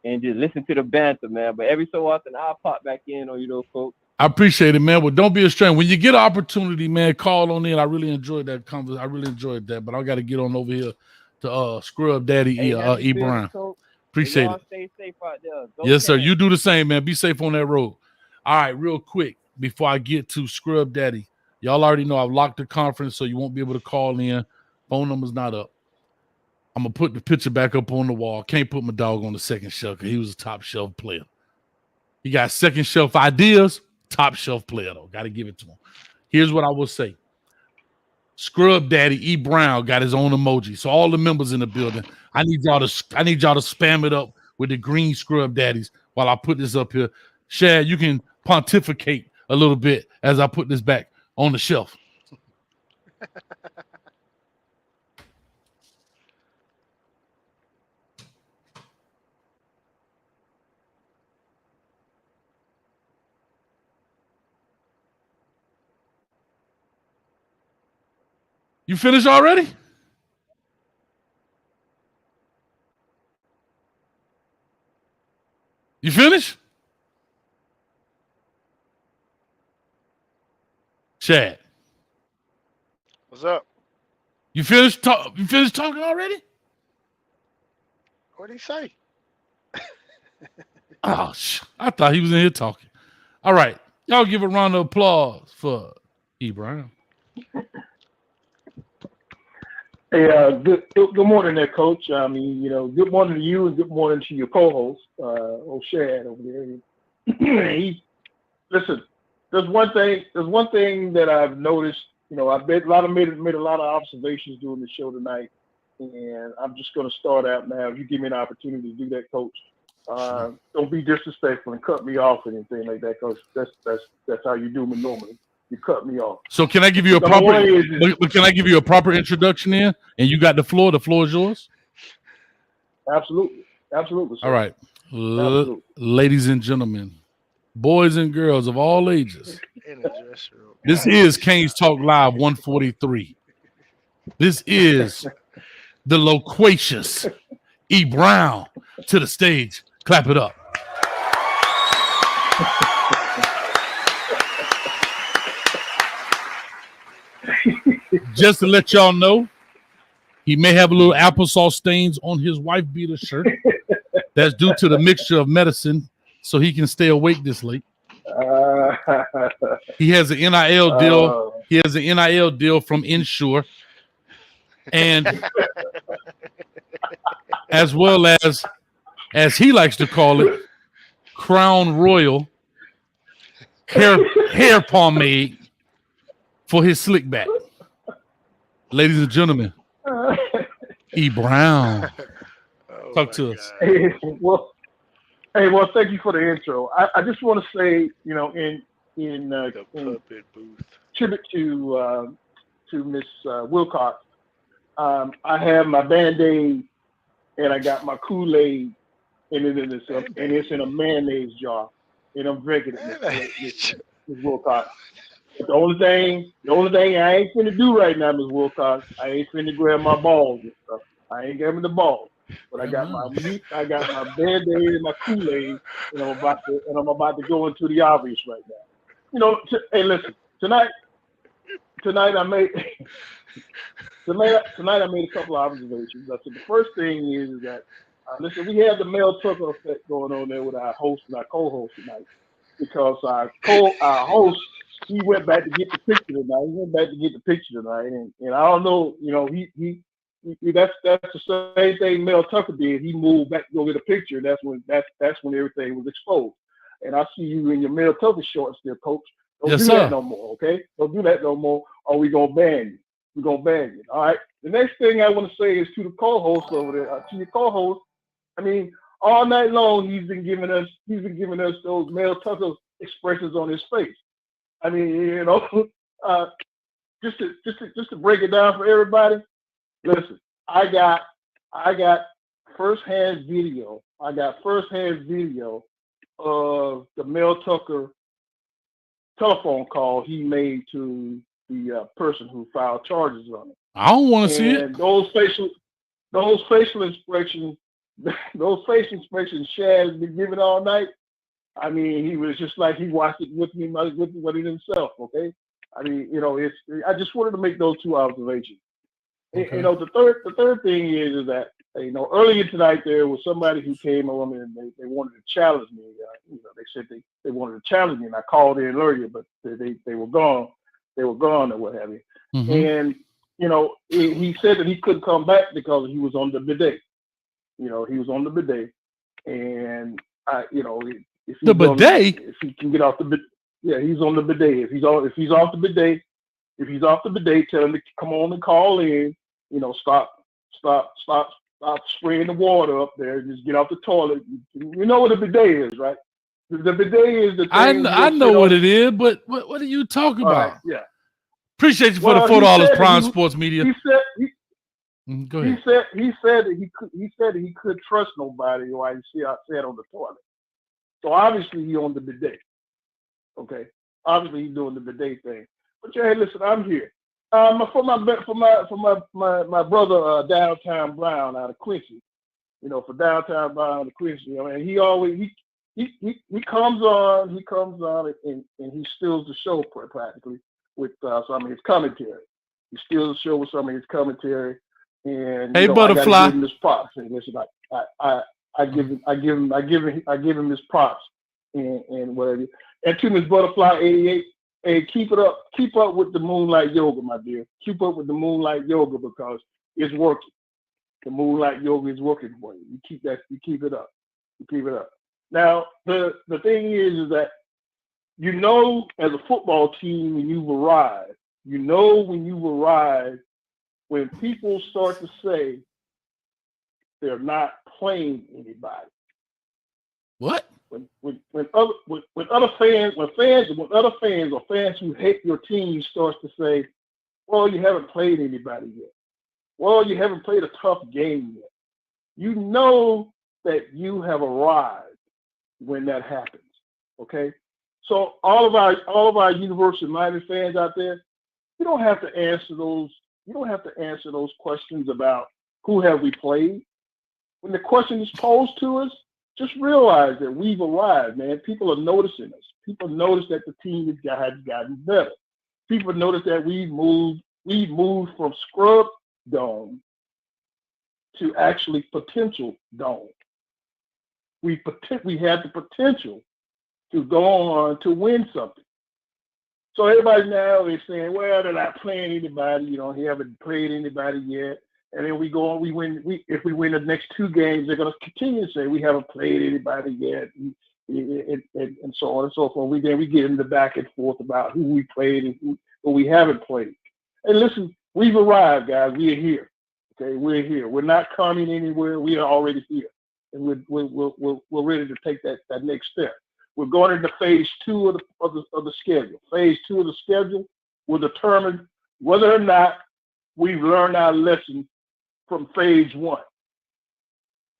and just listen to the banter, man. But every so often, I'll pop back in on you, though, folks. I appreciate it, man. Well, don't be a stranger. When you get an opportunity, man, call on in. I really enjoyed that conversation. I really enjoyed that. But I got to get on over here to Scrub Daddy E. Brown. Appreciate it. Stay safe out there. Yes, sir. You do the same, man. Be safe on that road. All right, real quick, before I get to Scrub Daddy, y'all already know I've locked the conference, so you won't be able to call in. Phone number's not up. I'm going to put the picture back up on the wall. Can't put my dog on the second shelf because he was a top shelf player. He got second shelf ideas, top shelf player, though. Got to give it to him. Here's what I will say. Scrub Daddy E. Brown got his own emoji. So all the members in the building, I need y'all to spam it up with the green Scrub Daddies while I put this up here. Shad, you can pontificate a little bit as I put this back on the shelf. You finished already? You finished? Chad. What's up? You finished talking already? What did he say? Oh, I thought he was in here talking. All right. Y'all give a round of applause for E. Brown. Hey, good morning there, Coach. I mean, good morning to you and good morning to your co-host, Shad over there. Listen, there's one thing that I've noticed. I've made a lot of observations during the show tonight, and I'm just going to start out now. If you give me an opportunity to do that, Coach, don't be disrespectful and cut me off or anything like that, Coach. That's how you do me normally. You cut me off. So can I give you a proper introduction in? And you got the floor. The floor is yours. Absolutely. Sir. All right. Ladies and gentlemen, boys and girls of all ages. This is Keynes Talk Live 143. This is the loquacious E. Brown to the stage. Clap it up. Just to let y'all know, he may have a little applesauce stains on his wife beater shirt. That's due to the mixture of medicine, so he can stay awake this late. He has an NIL deal. He has an NIL deal from Insure, and as well as he likes to call it, Crown Royal hair pomade for his slick back. Ladies and gentlemen, E. Brown. Talk to us. Well, thank you for the intro. I just want to say, in tribute to Miss Wilcox, I have my Band-Aid and I got my Kool-Aid and it's in a mayonnaise jar, and I'm drinking it, Miss Wilcox. The only thing I ain't finna do right now, Ms. Wilcox, I ain't finna grab my balls and stuff. I ain't grabbing the balls, but I got my Band-Aid and my Kool-Aid, and I'm about to go into the obvious right now. Hey, listen, tonight I made a couple of observations. I said the first thing is that listen, we have the Mel Tucker effect going on there with our host and our co-host tonight, because our host, he went back to get the picture tonight. And I don't know, he that's the same thing Mel Tucker did. He moved back to go get a picture. And that's when everything was exposed. And I see you in your Mel Tucker shorts there, Coach. Don't do that no more, okay? Don't do that no more, or we're gonna ban you. We're gonna ban you. All right. The next thing I want to say is to the co-host over there, to your co-host. I mean, all night long he's been giving us those Mel Tucker expressions on his face. I mean, just to break it down for everybody. Listen, I got firsthand video. I got firsthand video of the Mel Tucker telephone call he made to person who filed charges on him. I don't want to see it. And those facial inspections, Shad has been giving all night. I mean, he was just like he watched it with me, with it himself. Okay, I mean, I just wanted to make those two observations. Okay. The third thing is that earlier tonight there was somebody who came on and they wanted to challenge me. They said they wanted to challenge me, and I called in earlier, but they were gone. They were gone or what have you. Mm-hmm. And he said that he couldn't come back because he was on the bidet. He was on the bidet, and if he can get off the bidet, yeah, he's on the bidet. If he's off the bidet, tell him to come on and call in. Stop spraying the water up there. Just get off the toilet. You know what a bidet is, right? The bidet is the thing. I know what it is, but what are you talking about? Right, yeah. Appreciate you for the $4 Prime Sports Media. Go ahead. He said that he couldn't trust nobody while he sat on the toilet. So obviously he on the bidet. Okay. Obviously he's doing the bidet thing. But hey, listen, I'm here. For my brother Downtown Brown out of Quincy. For Downtown Brown out of Quincy. I mean, he always he comes on and he steals the show practically with some of his commentary. He steals the show with some of his commentary. And hey, Butterfly. I gotta give him his props. And listen, I give him his props and whatever. And to Miss Butterfly 88, hey, keep it up. Keep up with the Moonlight Yoga, my dear. Keep up with the Moonlight Yoga because it's working. The Moonlight Yoga is working for you. You keep it up. You keep it up. Now, the thing is that as a football team when you've arrived. When you've arrived when people start to say they're not playing anybody. What? When other fans or fans who hate your team starts to say, well, you haven't played anybody yet. Well, you haven't played a tough game yet. You know that you have arrived when that happens. Okay? So all of our University-minded fans out there, you don't have to answer those questions about who have we played. When the question is posed to us, just realize that we've arrived, man. People are noticing us. People notice that the team has gotten better. People notice that we've moved from scrub dome to actually potential dome. We had the potential to go on to win something. So everybody now is saying, well, they're not playing anybody. He haven't played anybody yet. And then we go on, if we win the next two games, they're going to continue to say we haven't played anybody yet, and so on and so forth. We get in the back and forth about who we played and who we haven't played. And listen, we've arrived, guys. We are here. Okay, we're here. We're not coming anywhere. We are already here, and we're ready to take that next step. We're going into phase 2 of the schedule. Phase 2 of the schedule will determine whether or not we've learned our lesson from phase 1.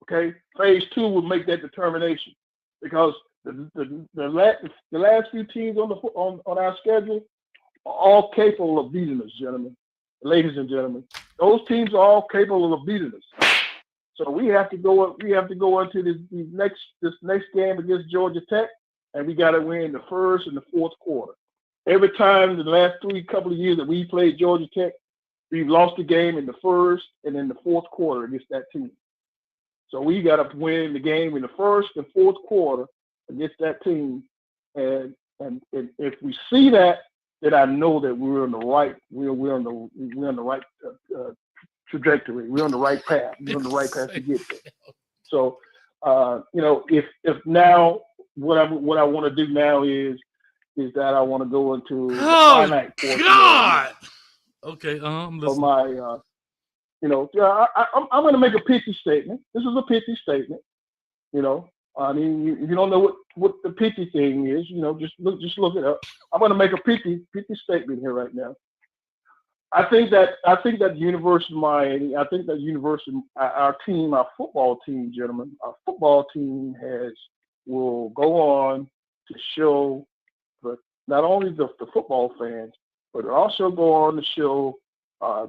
Okay, phase 2 will make that determination because the last few teams on our schedule are all capable of beating us, gentlemen, ladies and gentlemen. Those teams are all capable of beating us. So we have to go into this next game against Georgia Tech, and we got to win the first and the fourth quarter. Every time in the last couple of years that we played Georgia Tech, we've lost the game in the first and in the fourth quarter against that team. So we got to win the game in the first and fourth quarter against that team. And if we see that, then I know that we're on the right trajectory. We're on the right path. We're on the right path to get there. So if now what I want to do now is that I want to go into the finite portion. God. Okay, I'm listening. So I'm going to make a pithy statement. This is a pithy statement. I mean, you don't know what the pithy thing is. Just look it up. I'm going to make a pithy statement here right now. I think that the University of Miami. I think that our team, our football team, gentlemen, our football team will go on to show not only the football fans, but it also go on to show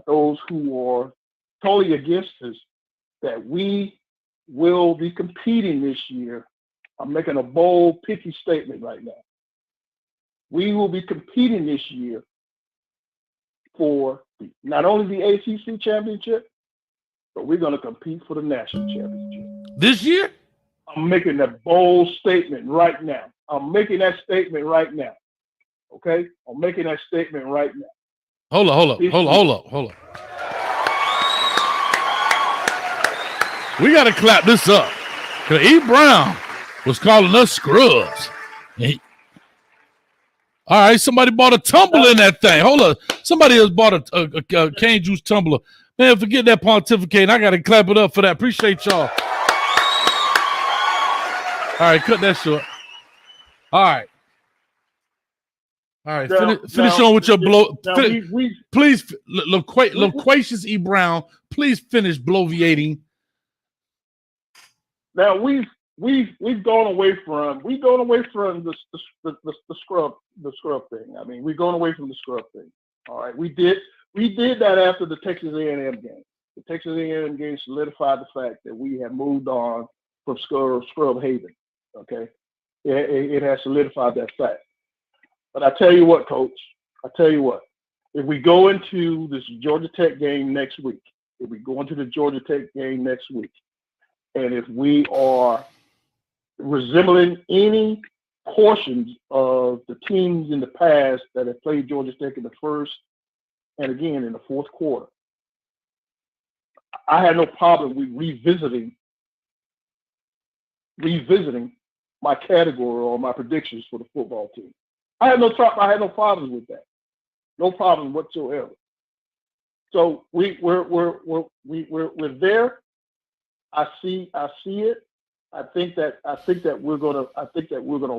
those who are totally against us that we will be competing this year. I'm making a bold, pithy statement right now. We will be competing this year for not only the ACC championship, but we're going to compete for the national championship. This year? I'm making that bold statement right now. I'm making that statement right now. Okay? I'm making that statement right now. Hold up. We got to clap this up. Because E. Brown was calling us scrubs. All right, somebody bought a tumbler in that thing. Hold up. Somebody else bought a cane juice tumbler. Man, forget that pontificating. I got to clap it up for that. Appreciate y'all. All right, cut that short. All right. Finish on with your blow. Please, loquacious E. Brown, please finish bloviating. Now we've gone away from the scrub thing. I mean, we've gone away from the scrub thing. All right, we did that after the Texas A&M game. The Texas A&M game solidified the fact that we have moved on from scrub haven. Okay, it has solidified that fact. But I tell you what, Coach. If we go into this Georgia Tech game next week, and if we are resembling any portions of the teams in the past that have played Georgia Tech in the first and again in the fourth quarter, I had no problem with revisiting my category or my predictions for the football team. I had no problems with that. No problem whatsoever. So we're there. I see it. I think that we're gonna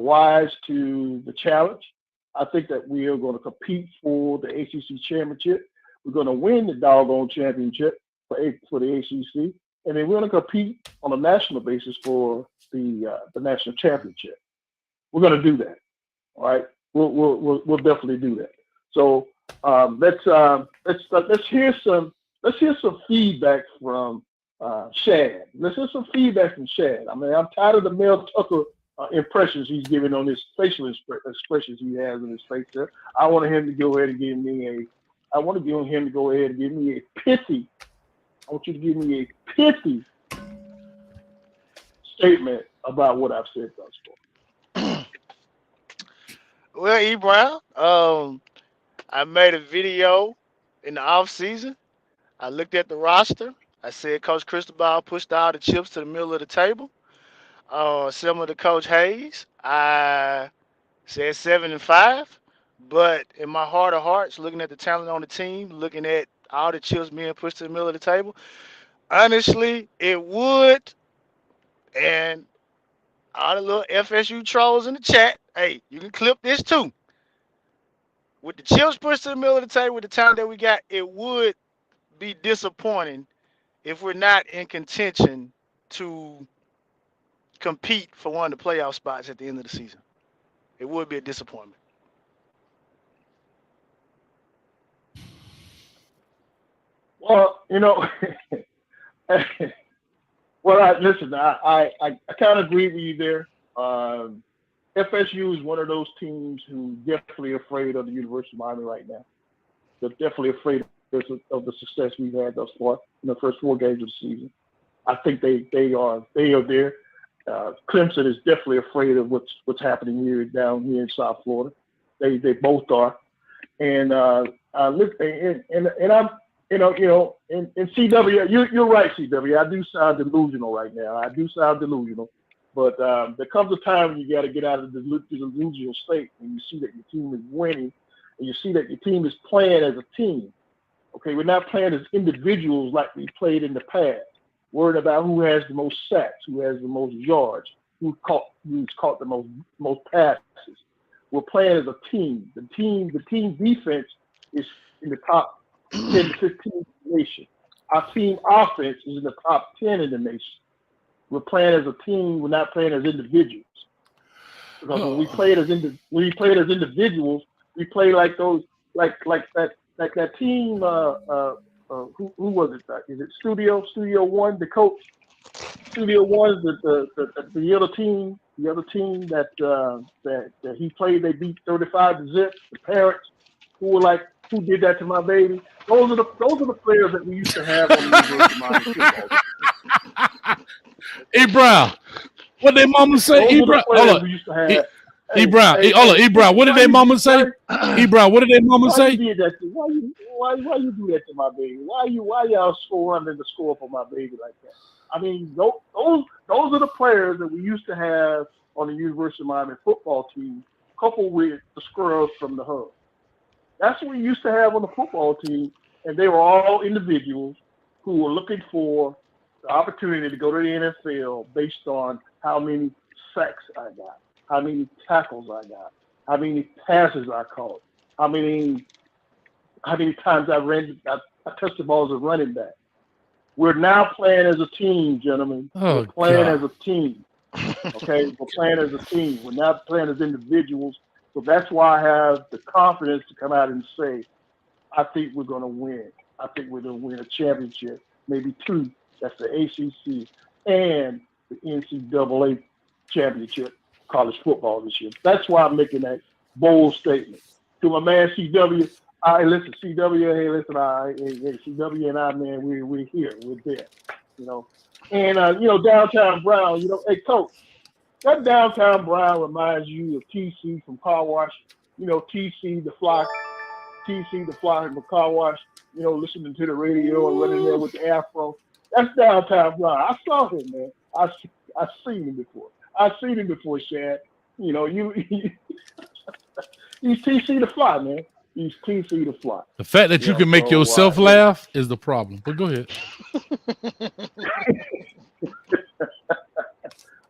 rise to the challenge. I think that we are going to compete for the ACC championship. We're going to win the doggone championship for the ACC, and then we're going to compete on a national basis for the national championship. We're going to do that. All right, we'll definitely do that. So let's hear some feedback from Shad. Let's hear some feedback from Shad. I mean, I'm tired of the Mel Tucker impressions he's giving on his facial expressions he has in his face there. I want him to go ahead and give me a pithy. I want you to give me a pithy statement about what I've said thus far. Well, E. Brown, I made a video in the off season. I looked at the roster. I said Coach Cristobal pushed all the chips to the middle of the table. Similar to Coach Hayes, I said 7-5, but in my heart of hearts, looking at the talent on the team, looking at all the chips being pushed to the middle of the table, honestly, it would. And all the little FSU trolls in the chat, hey, you can clip this too. With the chips pushed to the middle of the table, with the talent that we got, it would be disappointing if we're not in contention to compete for one of the playoff spots at the end of the season. It would be a disappointment. Well, you know, I kind of agree with you there. FSU is one of those teams who's definitely afraid of the University of Miami right now. They're definitely afraid of the success we've had thus far in the first 4 games of the season. I think they are there. Clemson is definitely afraid of what's happening down here in South Florida. They both are, and I'm in CW. You're right, CW. I do sound delusional right now. But there comes a time when you got to get out of the delusional state when you see that your team is winning and you see that your team is playing as a team. Okay, we're not playing as individuals like we played in the past. Worried about who has the most sacks, who has the most yards, who's caught the most passes. We're playing as a team. The team defense is in the top 10 to 15 in the nation. Our team offense is in the top 10 in the nation. We're playing as a team. We're not playing as individuals. Because when we played as individuals, we play like those like that team. Who was it? Is it Studio One? The coach, Studio One is the other team. The other team that he played, they beat 35-0. The parents who were like, "Who did that to my baby?" Those are the players that we used to have on the University of Miami football. E. Brown, what did mama say? E. Brown, hold on. E. Brown, E. Brown, what did their mama say? E. Brown, what did their mama say? Why you do that to my baby? Why y'all running the score for my baby like that? I mean, those are the players that we used to have on the University of Miami football team, coupled with the scrubs from the hub. That's what we used to have on the football team, and they were all individuals who were looking for the opportunity to go to the NFL based on how many sacks I got, how many tackles I got, how many passes I caught, how many times I touched the ball as a running back. We're now playing as a team, gentlemen. We're playing as a team. Okay, we're playing as a team. We're not playing as individuals. So that's why I have the confidence to come out and say, I think we're going to win. I think we're going to win a championship, maybe two. That's the ACC and the NCAA championship college football this year. That's why I'm making that bold statement. To my man CW, listen, CW, hey, listen, hey, CW and I, man, we're here, we're there, you know. And, Downtown Brown, hey, Coach, that Downtown Brown reminds you of TC from Car Wash, TC the fly from the Car Wash, listening to the radio and running there with the afro. That's Downtown Brown. I saw him, man. I've seen him before. Shad. He's TC the fly, man. He's TC the fly. The fact that you can make yourself laugh is the problem. But go ahead.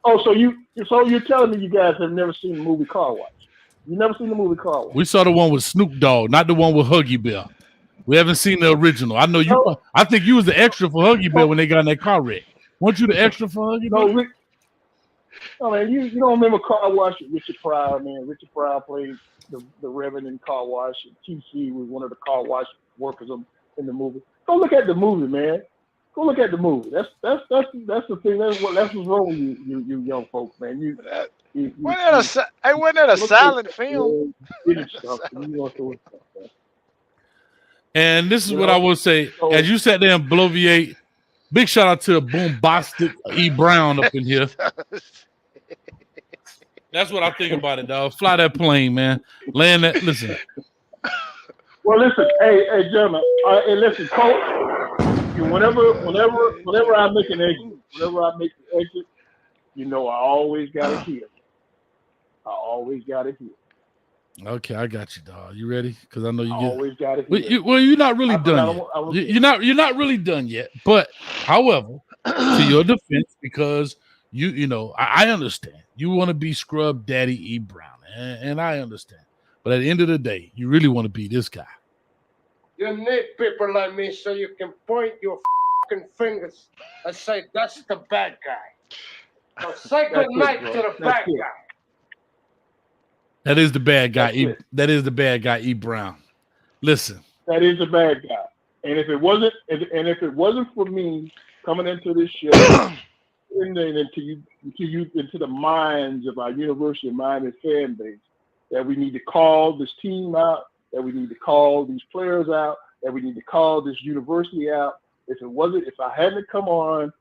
So you're telling me you guys have never seen the movie Car Wash? You never seen the movie Car Wash? We saw the one with Snoop Dogg, not the one with Huggy Bear. We haven't seen the original. I know you. I think you was the extra for Huggy Bear when they got in that car wreck. Weren't you the extra for Huggy Bear? No, man, you don't remember Car Wash with Richard Pryor, man. Richard Pryor played the Reverend in Car Wash, and TC was one of the car wash workers in the movie. Go look at the movie, man. Go look at the movie. That's the thing. That's what's wrong with you young folks, man. Wasn't that a silent film? And this is what I will say. As you sat there and bloviate, big shout out to Boombastic E. Brown up in here. That's what I think about it, dog. Fly that plane, man. Land that. Listen. Well, listen, hey, gentlemen. Hey, listen, Coach. Whenever I make an exit, I always got it here. Okay, I got you, dog. You ready? Because I know you always got it here. Well, you're not really done yet. You're not really done yet. But, however, to your defense, because I understand. You want to be Scrub Daddy E. Brown, and I understand. But at the end of the day, you really want to be this guy. You need people like me so you can point your fucking fingers and say, that's the bad guy. So say good night to the bad guy. That is the bad guy. That is the bad guy, E. Brown. Listen. That is the bad guy. And if it wasn't for me coming into this show into the minds of our University of Miami fan base, that we need to call this team out, that we need to call these players out, that we need to call this university out. If I hadn't come on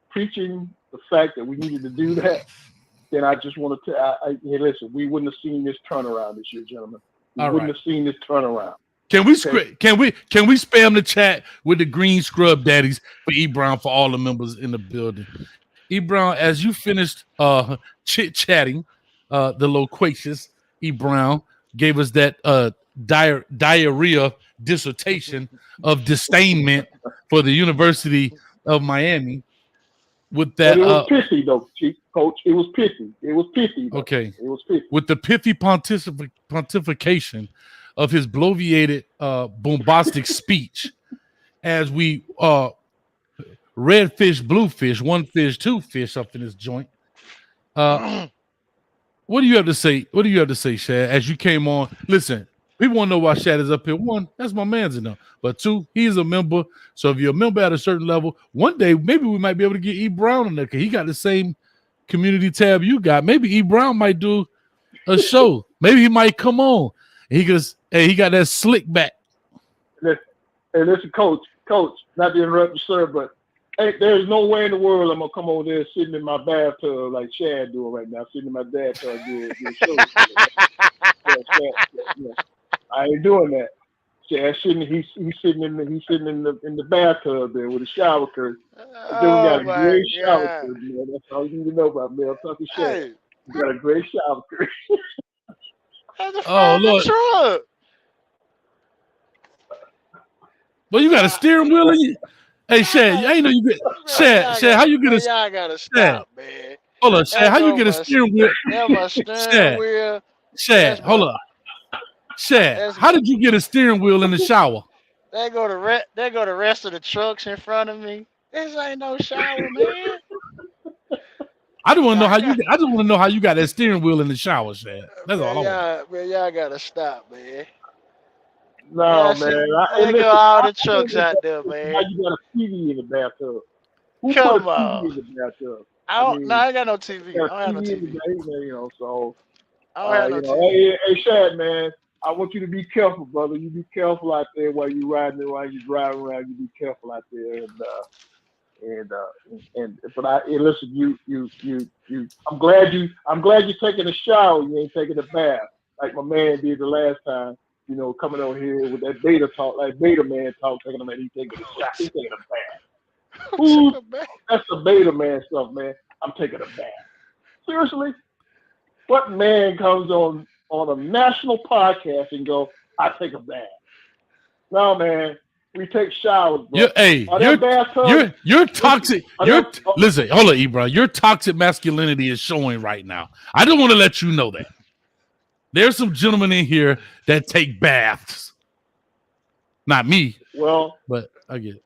preaching the fact that we needed to do that, then I just wanted to. Listen, we wouldn't have seen this turnaround this year, gentlemen. We wouldn't have seen this turnaround. Can we spam the chat with the green scrub daddies for E. Brown for all the members in the building? E. Brown, as you finished chit-chatting, the loquacious E. Brown gave us that diarrhea dissertation of disdainment for the University of Miami. With that, but it was pithy though, Coach. It was pithy. Though. Okay. It was pithy. With the pithy pontification of his bloviated, bombastic speech, as we red fish, blue fish, one fish, two fish up in this joint. What do you have to say? What do you have to say, Shad? As you came on, listen. People want to know why Shad is up here. One, that's my man's enough. But two, he's a member. So if you're a member at a certain level, one day maybe we might be able to get E. Brown in there because he got the same community tab you got. Maybe E. Brown might do a show. Maybe he might come on. And he goes, hey, he got that slick back. Listen, coach, not to interrupt you, sir, but hey, there's no way in the world I'm gonna come over there sitting in my bathtub like Shad doing right now, sitting in my bathtub doing shows. Yeah. I ain't doing that. Shad he's sitting in the bathtub there with a shower curtain. Then we got a great shower curtain, man. That's all you need to know about me. I'm talking Shad. We got a great shower curtain. Oh Lord. Truck. Well, you got a steering wheel in you. Hey, Shad, I ain't know you get Shad. How you get a? Y'all gotta stop, man. Hold on, Shad. How you get a steering wheel? That's my steering wheel. Shad, hold up. Shad, how did you get a steering wheel in the shower? They go the rest of the trucks in front of me. This ain't no shower, man. I just want to know how you. I just want to know how you got that steering wheel in the shower, Shad. That's all I want. Man, y'all gotta stop, man. No, man. They got all the trucks out there, man. Now you got a TV in the bathtub. Who Come put a on. TV in the bathtub? I ain't got no TV. I don't have no TV. So, I don't have no TV. Hey, Shad, man, I want you to be careful, brother. You be careful out there while you riding, while you driving around. You be careful out there, listen, you. I'm glad you're taking a shower. You ain't taking a bath like my man did the last time. You know, coming over here with that beta talk, like beta man talk, taking him and he's taking a shot. He's taking a bath. Ooh, that's the beta man stuff, man. I'm taking a bath. Seriously? What man comes on a national podcast and go, I take a bath? No, man. We take showers, bro. You're toxic. Listen, hold on, Ebron. Your toxic masculinity is showing right now. I just want to let you know that. There's some gentlemen in here that take baths. Not me. Well, but I get it.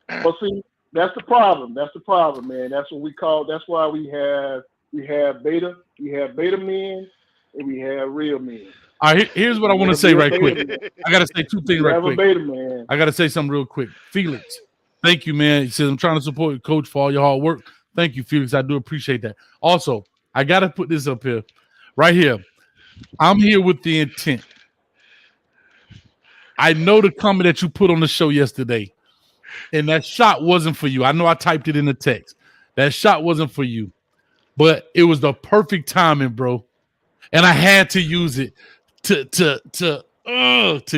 Well, see, that's the problem. That's the problem, man. That's what we call. That's why we have beta. We have beta men, and we have real men. All right, here's what I want to say right quick. I got to say two things right quick. Beta man. I got to say something real quick. Felix, thank you, man. He says, I'm trying to support you, coach, for all your hard work. Thank you, Felix. I do appreciate that. Also, I got to put this up here, right here. I'm here with the intent. I know the comment that you put on the show yesterday, and that shot wasn't for you. I know I typed it in the text. That shot wasn't for you, but it was the perfect timing, bro. And I had to use it to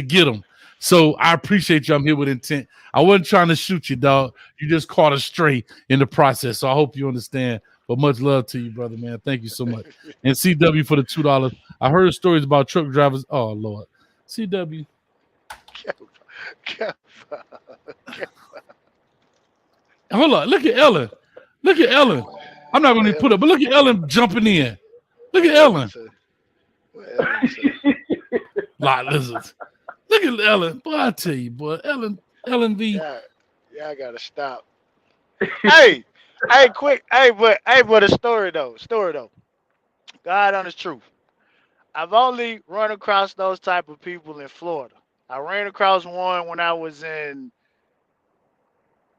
get him. So I appreciate you. I'm here with intent. I wasn't trying to shoot you, dog. You just caught a stray in the process. So I hope you understand. But much love to you, brother, man. Thank you so much. And CW for the $2. I heard stories about truck drivers. Oh, Lord. CW. Hold on. Look at Ellen. Look at Ellen. I'm not going to put up, but look at Ellen jumping in. Look at Ellen. Listen. Look at Ellen. Boy, I tell you, boy. Ellen V. Yeah, I got to stop. Hey, quick. But a story though. God honest truth. I've only run across those type of people in Florida. I ran across one when I was in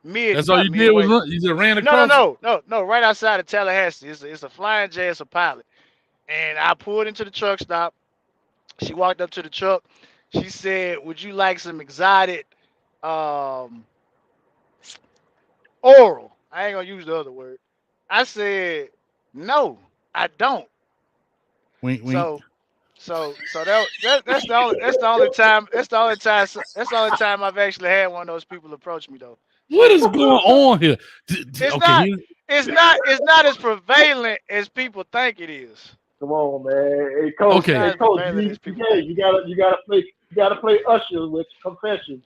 mid. That's all you did was run. You just ran across. No. Right outside of Tallahassee. It's a flying J. It's a pilot. And I pulled into the truck stop. She walked up to the truck. She said, "Would you like some exotic oral?" I ain't gonna use the other word. I said, "No, I don't." Wink. So that's the only time I've actually had one of those people approach me though. What is going on here? It's not as prevalent as people think it is. Come on, man. Hey, coach. Okay. Hey, coach. You gotta play Usher with confessions.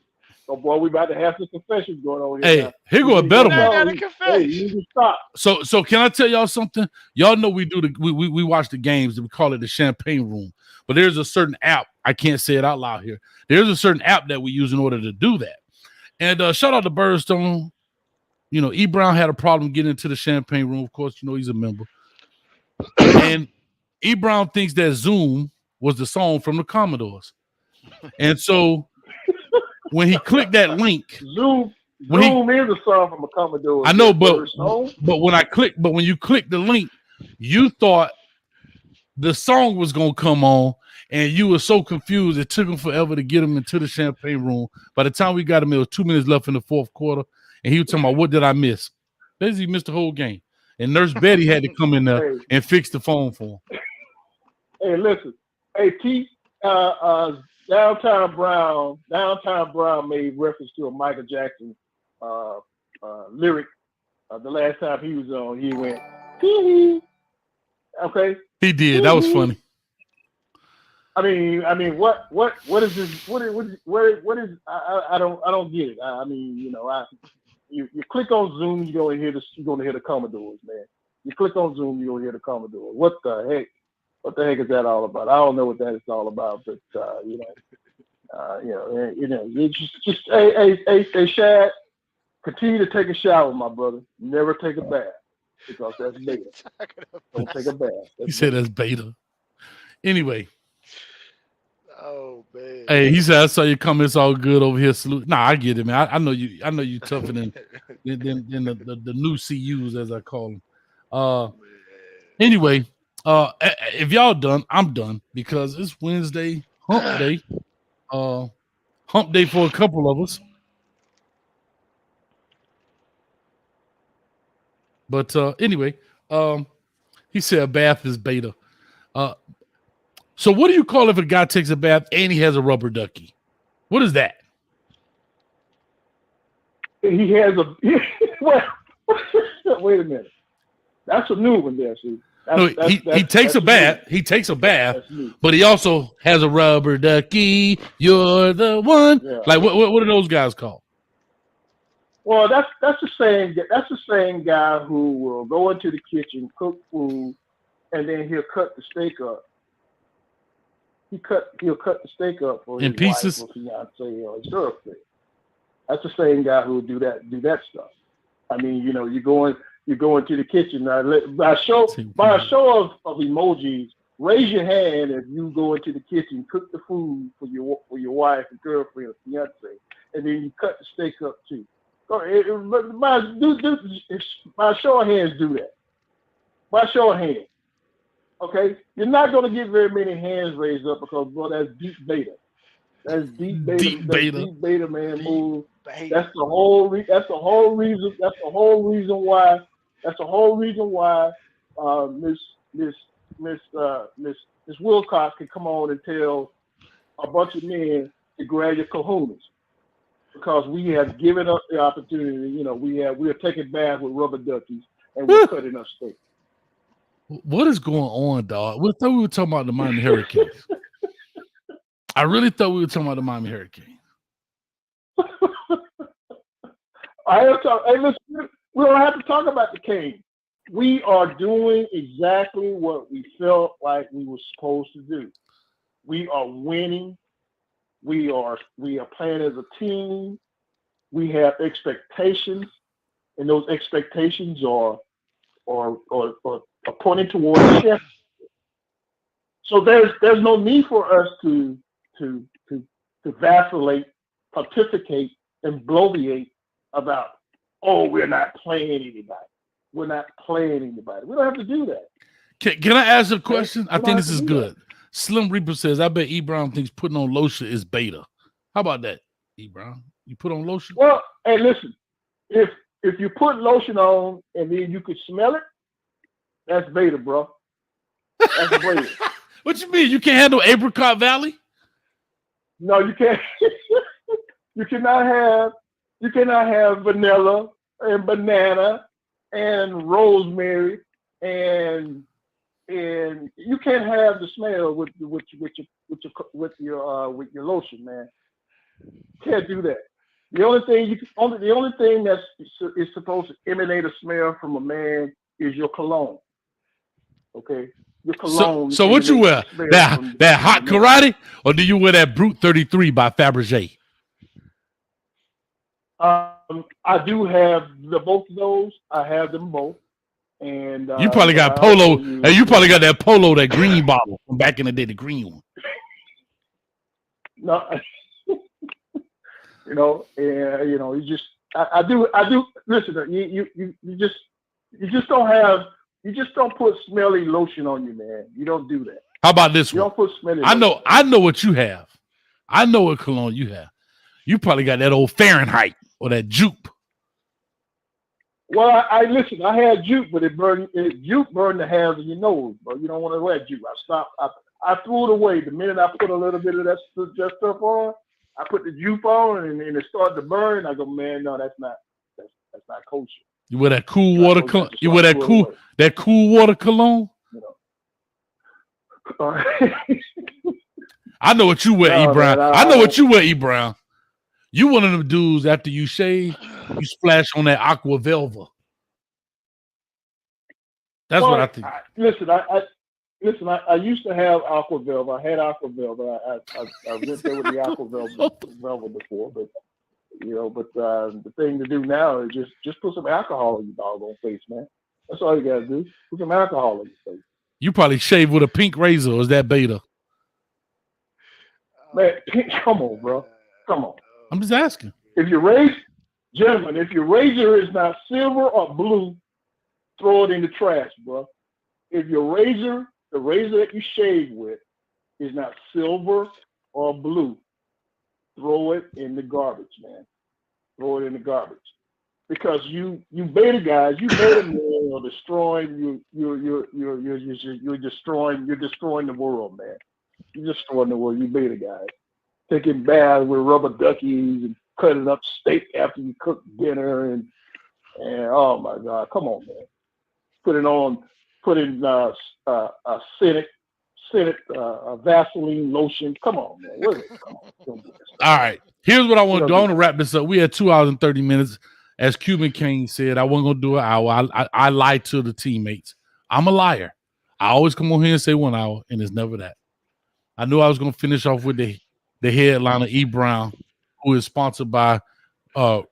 So, boy, we about to have some confessions going on here. Hey, now. Here go a better one. Hey, you need to stop. So can I tell y'all something? Y'all know we watch the games. We call it the champagne room. But there's a certain app. I can't say it out loud here. There's a certain app that we use in order to do that. And shout out to Birdstone. You know, E. Brown had a problem getting into the champagne room. Of course, you know he's a member. And E. Brown thinks that Zoom was the song from the Commodores. And so when he clicked that link, Zoom is a song from a Commodore. I know, but when you click the link, you thought the song was gonna come on, and you were so confused. It took him forever to get him into the champagne room. By the time we got him, it was 2 minutes left in the fourth quarter, and he was talking about, what did I miss? Basically, he missed the whole game. And Nurse Betty had to come in there and fix the phone for him. Hey, listen. Hey, Downtown Brown made reference to a Michael Jackson lyric. The last time he was on, he went, hee. Okay. He did. That was funny. I mean, what is this? What is? I don't get it. I mean, you click on Zoom, you're gonna hear the Commodores, man. You click on Zoom, you're gonna hear the Commodores. What the heck? What the heck is that all about? I don't know what that is all about, but hey, Shad, continue to take a shower, my brother. Never take a bath, because that's beta. Don't take a bath. He said that's beta. Anyway. Oh man. Hey, he said, I saw your comments all good over here. Salute. Nah, I get it, man. I know you tougher than the new CUs, as I call them. Anyway, if y'all done, I'm done, because it's Wednesday, hump day. Hump day for a couple of us. But anyway, he said a bath is beta. So what do you call if a guy takes a bath and he has a rubber ducky? What is that? He has a well. Wait a minute. That's a new one there, see. He takes a bath. He takes a bath, but he also has a rubber ducky. You're the one. Yeah. Like what are those guys called? Well, that's the same guy who will go into the kitchen, cook food, and then he'll cut the steak up. He'll cut the steak up for his wife or fiance or his girlfriend. That's the same guy who will do that stuff. I mean, you go into the kitchen. By a show of emojis, raise your hand if you go into the kitchen, cook the food for your wife and girlfriend or fiance, and then you cut the steak up too. By show of hands, do that. By show of hands. Okay? You're not going to get very many hands raised up, because, bro, that's deep beta. That's deep beta. Deep beta, man, move. That's the whole reason why Miss Wilcox can come on and tell a bunch of men to grab your kahunas, because we have given up the opportunity. We are taking baths with rubber duckies, and we're cutting up steak. What is going on, dog? We thought we were talking about the Miami Hurricanes. I really thought we were talking about the Miami Hurricanes. Hey, listen, we don't have to talk about the Keynes. We are doing exactly what we felt like we were supposed to do. We are winning. We are playing as a team. We have expectations, and those expectations are pointing towards the championship. So there's no need for us to vacillate, pontificate, and bloviate about, we're not playing anybody. We're not playing anybody. We don't have to do that. Can I ask a question? I think this is good. Slim Reaper says, I bet E. Brown thinks putting on lotion is beta. How about that, E. Brown? You put on lotion? Well, hey, listen. If you put lotion on and then you could smell it, that's beta, bro. That's beta. What you mean? You can't handle Apricot Valley? No, you can't. You cannot have vanilla and banana and rosemary and you can't have the smell with your lotion, man. Can't do that. The only thing that is supposed to emanate a smell from a man is your cologne. Okay, your cologne. So what you wear? That hot karate, or do you wear that Brute 33 by Fabergé? I do have both of those. I have them both. And you probably got Polo. You probably got that Polo, that green bottle from back in the day, the green one. No, you know, and you know, you just I do listen. You just don't put smelly lotion on you, man. You don't do that. How about this You one? don't put smelly. I know what you have. I know what cologne you have. You probably got that old Fahrenheit or that Jupe. Well, I listen. I had Jupe, but Jupe burned the hairs of your nose, bro. You don't want to wear Jupe. I stopped. I threw it away the minute I put a little bit of that stuff on. I put the Jupe on, and it started to burn. I go, man, no, that's not kosher. You wear that cool water cologne. You wear that cool water cologne. You know. I know what you wear, No, E Brown. man, I know what you wear, E Brown. You one of them dudes after you shave, you splash on that aqua velva. That's what I think. Listen, I used to have aqua velva. I had aqua velva. I went there with the aqua velva before, but you know, the thing to do now is just put some alcohol in your doggone face, man. That's all you gotta do. Put some alcohol in your face. You probably shave with a pink razor, or is that beta? Man, come on, bro. Come on. I'm just asking. If your razor is not silver or blue, throw it in the trash, bro. If the razor that you shave with, is not silver or blue, throw it in the garbage, man. Throw it in the garbage. Because you beta guys, you beta men are destroying you're destroying the world, man. You're destroying the world, you beta guys. Taking baths with rubber duckies and cutting up steak after you cook dinner and oh my God, come on, man. Put in Vaseline lotion. Come on, man. Come on. All right. Here's what I want to do. I want to wrap this up. We had 2 hours and 30 minutes. As Cuban Kane said, I wasn't going to do an hour. I lied to the teammates. I'm a liar. I always come on here and say 1 hour, and it's never that. I knew I was going to finish off with the headliner, E. Brown, who is sponsored by Crown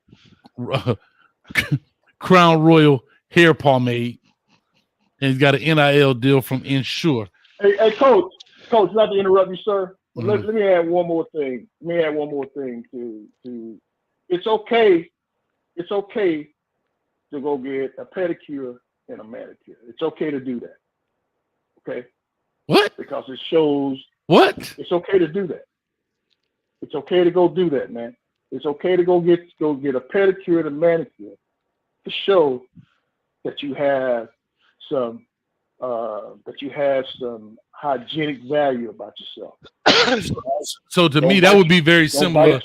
Royal Hair Pomade, and he's got an NIL deal from Insure. Hey, Coach, not to interrupt you, sir. But let me add one more thing. To it's okay to go get a pedicure and a manicure. It's okay to do that. Okay? What? Because it shows what? It's okay to do that. It's okay to go do that, man. It's okay to go get a pedicure and a manicure to show that you have some hygienic value about yourself. So to me, that would be very similar.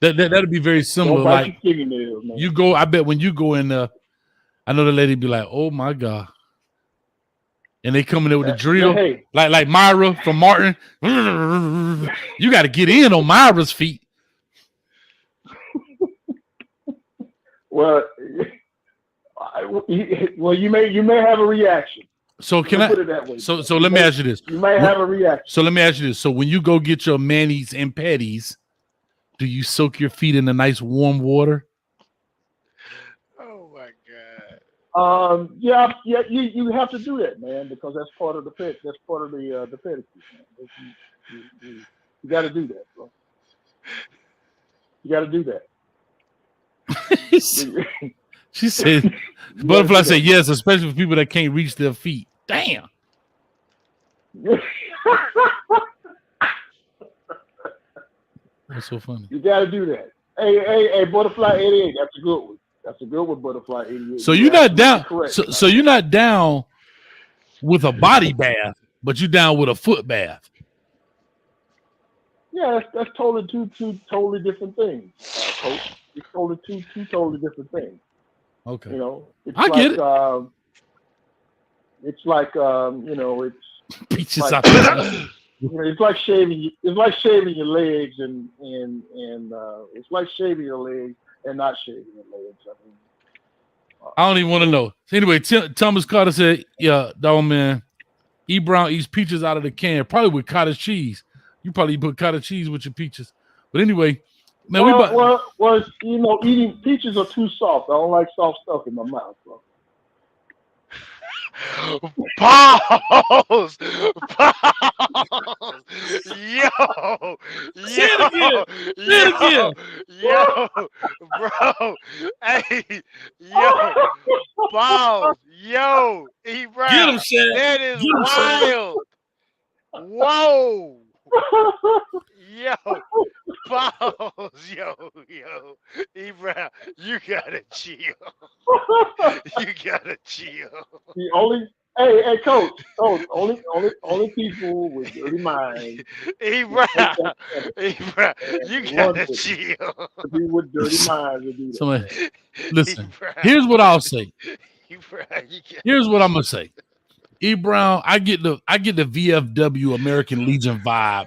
That'd be very similar. Like you go, I bet when you go in there, I know the lady be like, "Oh my God," and they come in there with the drill, like Myra from Martin. You got to get in on Myra's feet. Well, you may have a reaction. So can I put it that way? So let me ask you this. You may have a reaction. So let me ask you this. So when you go get your manis and patties, do you soak your feet in the nice warm water? Oh my God. Yeah. You have to do that, man, because that's part of the pet. That's part of the pedicure. You got to do that, bro. You got to do that. She said, Butterfly said yes, especially for people that can't reach their feet. Damn. That's so funny. You got to do that. Hey, Butterfly 88. That's a good one. That's a good one, Butterfly 88. So you're not down. So you're not down with a body bath, but you're down with a foot bath. Yeah, that's totally two totally different things. It's totally two totally different things. Okay. You know, I get it. It's like it's peaches like, it's like shaving. It's like shaving your legs and it's like shaving your legs and not shaving your legs. I don't even want to know. So anyway, Thomas Carter said, "Yeah, dog man, E. Brown eats peaches out of the can, probably with cottage cheese. You probably put cottage cheese with your peaches. But anyway, man, eating peaches are too soft. I don't like soft stuff in my mouth, bro. Pause. Yo, bro. Hey, yo, pause. Yo, E. Brown. Get him, Shaq. That is wild. Whoa. Yo, pause. Yo, E. Brown, you gotta chill. You gotta chill. The only, hey, coach, only people with dirty minds. E. Brown, you gotta chill. People with dirty minds will do that. Somebody, listen. Here's what I'll say. Here's what I'm gonna say. E. Brown, I get the VFW American Legion vibe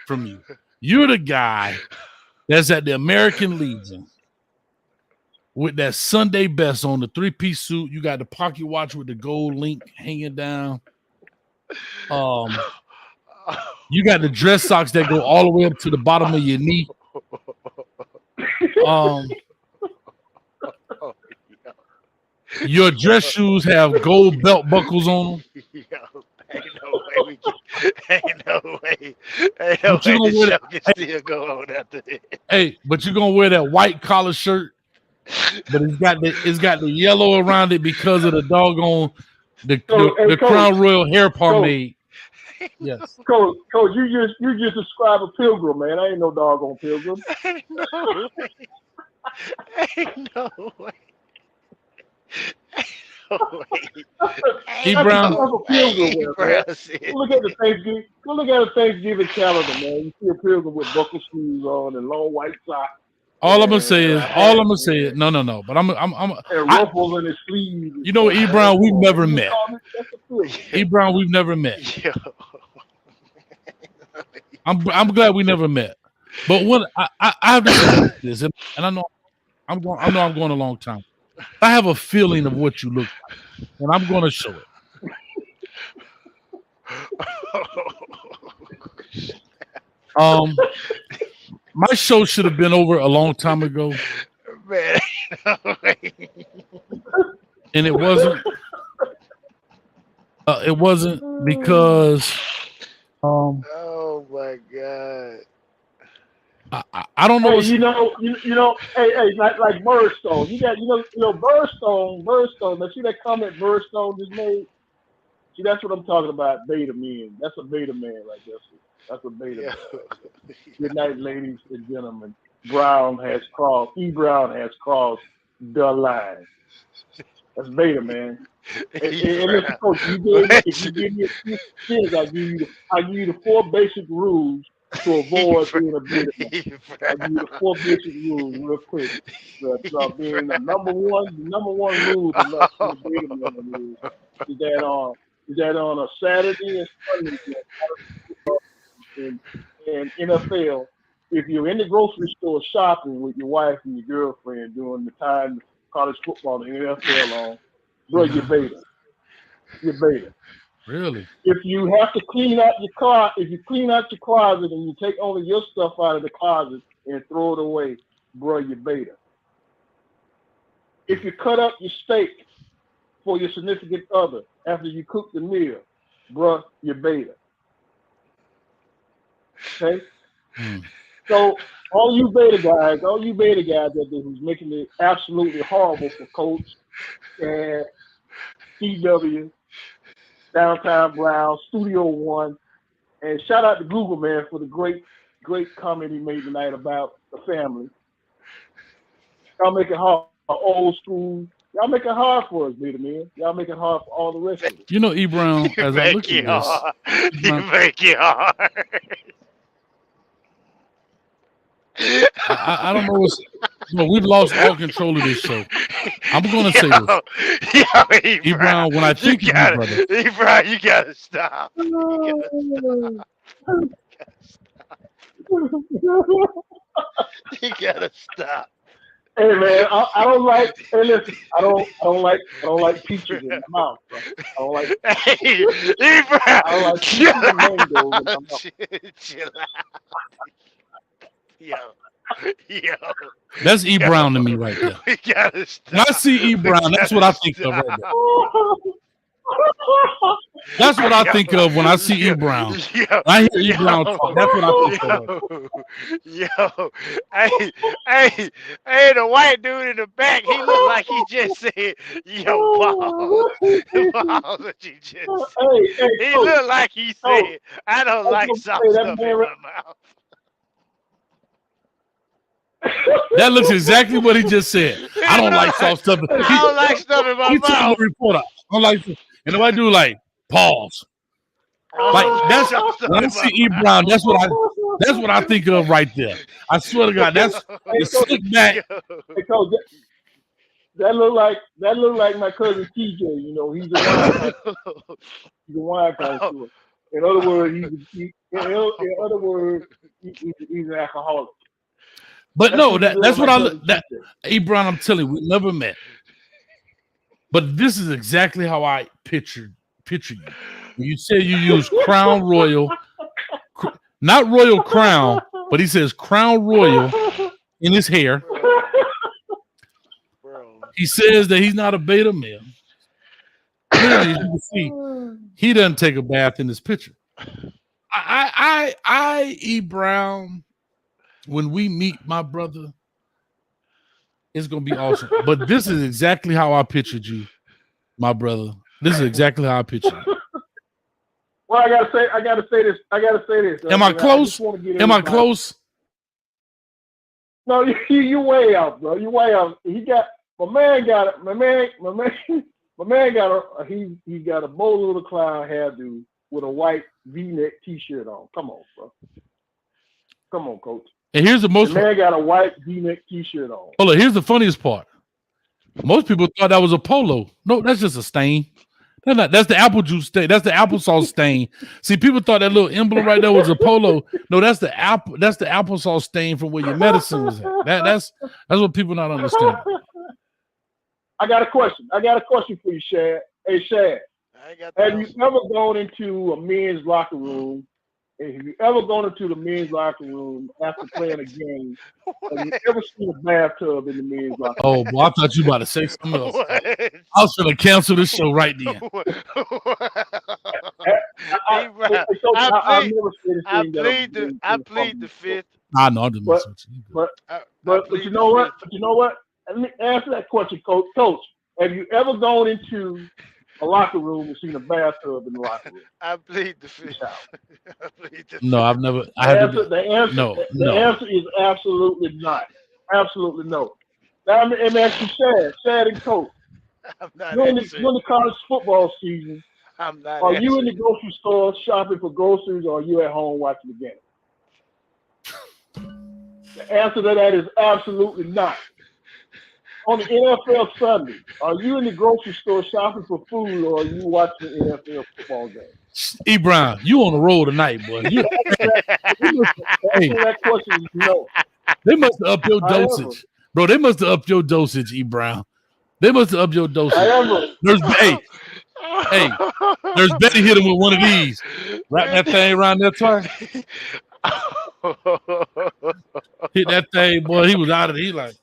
from you. You're the guy that's at the American Legion with that Sunday best on, the 3-piece suit. You got the pocket watch with the gold link hanging down. You got the dress socks that go all the way up to the bottom of your knee. Your dress shoes have gold belt buckles on them. Ain't no way the show can still go on after this. Hey, but you're gonna wear that white collar shirt, but it's got the yellow around it because of the doggone the Crown Royal hair pomade. Yes, Coach, you just described a pilgrim, man. I ain't no doggone pilgrim. Ain't no way. E. Brown. Look at the Thanksgiving. Go look at the Thanksgiving calendar, man. You see a pilgrim with buckle shoes on and long white socks. All I'm gonna say is no. But I'm and ruffles in his sleeves. You know, E. Brown, we've never met. E. Brown, we've never met. I'm glad we never met. But what I have to say this, and I know I'm going a long time. I have a feeling of what you look like, and I'm going to show it. My show should have been over a long time ago, man. And it wasn't. It wasn't because. Oh my God. I don't know. Hey, you know, like Birdstone. You got, Birdstone. Now, see that comment Birdstone just made? See, that's what I'm talking about. Beta men. That's a beta man right there. That's a beta man. Good night, ladies and gentlemen. E. Brown has crossed the line. That's beta, man. And listen, Coach, if you give me a few things, I give you the 4 basic rules to avoid being a beta man. I give you the 4 basic rules real quick. Being the number one rule to not be a beta man is that on a Saturday and Sunday in NFL, if you're in the grocery store shopping with your wife and your girlfriend during the time college football and NFL on, bro, you're beta. You're beta. Really? If you have to clean out your car, if you clean out your closet and you take only your stuff out of the closet and throw it away, bro, you're beta. If you cut up your steak for your significant other after you cook the meal, bro, you're beta. Okay? So all you beta guys out there who's making it absolutely horrible for Coach and CW, Downtown Brown, Studio One, and shout out to Google, man, for the great comment he made tonight about the family. Y'all make it hard for old school. Y'all make it hard for us, beta man. Y'all make it hard for all the rest of us. You know, E. Brown, as I look at this, you make it hard. I don't know what's. We've lost all control of this show. I'm going to say this. E. Brown, when I think of you, brother. E. Brown, you got to stop. You got to stop. Hey man, I don't like. Hey, listen, I don't like peaches in my mouth. Bro. I don't like. Hey, E. Brown, I don't like peaches and mangoes in my mouth. Chill out. Yo. That's E. Brown to me right there. We gotta stop. When I see E. Brown, that's what I think of right there. That's what I think of when I see E. Brown. I hear E. Brown talk. That's what I think of. Hey, the white dude in the back, he looked like he just said, yo, Paul. Paul, what you just said. He looked like he said, I don't like soft stuff in my mouth. That looks exactly what he just said. I don't like soft stuff. I don't like stuff in my mouth. Reporter. I don't like, and if I do like pause, like that's when I see E. Brown. That's what I think of right there. I swear to God, that's the slick back. Hey, Coach, that look like my cousin TJ. You know, he's a wine connoisseur. In other words, he's an alcoholic. But no, that's what that E. Brown, I'm telling you, we never met. But this is exactly how I picture you. You say you use Crown Royal, not Royal Crown, but he says Crown Royal in his hair. He says that he's not a beta male. Clearly, you can see he doesn't take a bath in this picture. I E. Brown, when we meet my brother, it's gonna be awesome. But this is exactly how I pictured you, my brother. This is exactly how I pictured you. Well, I gotta say this. Am I close? Am I close? No, you way out, bro. You way out. He got my man got a bow little clown hairdo with a white V-neck T-shirt on. Come on, bro. Come on, Coach. And here's the most. The man got a white V-neck T-shirt on. Hold on. Here's the funniest part. Most people thought that was a polo. No, that's just a stain. That's the apple juice stain. That's the applesauce stain. See, people thought that little emblem right there was a polo. No, that's the apple. That's the applesauce stain from where your medicine was at. That's what people not understand. I got a question for you, Shad. Hey, Shad. Have you ever gone into a men's locker room? And have you ever gone into the men's locker room after playing a game? Have you ever seen a bathtub in the men's locker room? Oh, boy, I thought you about to say something else. I was going to cancel this show right then. I plead the fifth. I know, I'm just messing with you. But you know what? Let me answer that question, Coach. Coach, have you ever gone into a locker room and seen a bathtub in the locker room? I plead the fifth. No, I've never. The answer is absolutely not. Absolutely no. Now, let me ask you, Shad and Coach. During the college football season, are you in the grocery store shopping for groceries, or are you at home watching the game? The answer to that is absolutely not. On the NFL Sunday, are you in the grocery store shopping for food, or are you watching the NFL football game? E. Brown, you on the road tonight, boy. That question is no. They must have upped your dosage. Bro, they must have upped your dosage, E. Brown. They must have upped your dosage. There's Betty hit him with one of these. Wrap that thing around that time. Hit that thing, boy. He was out of it. He like,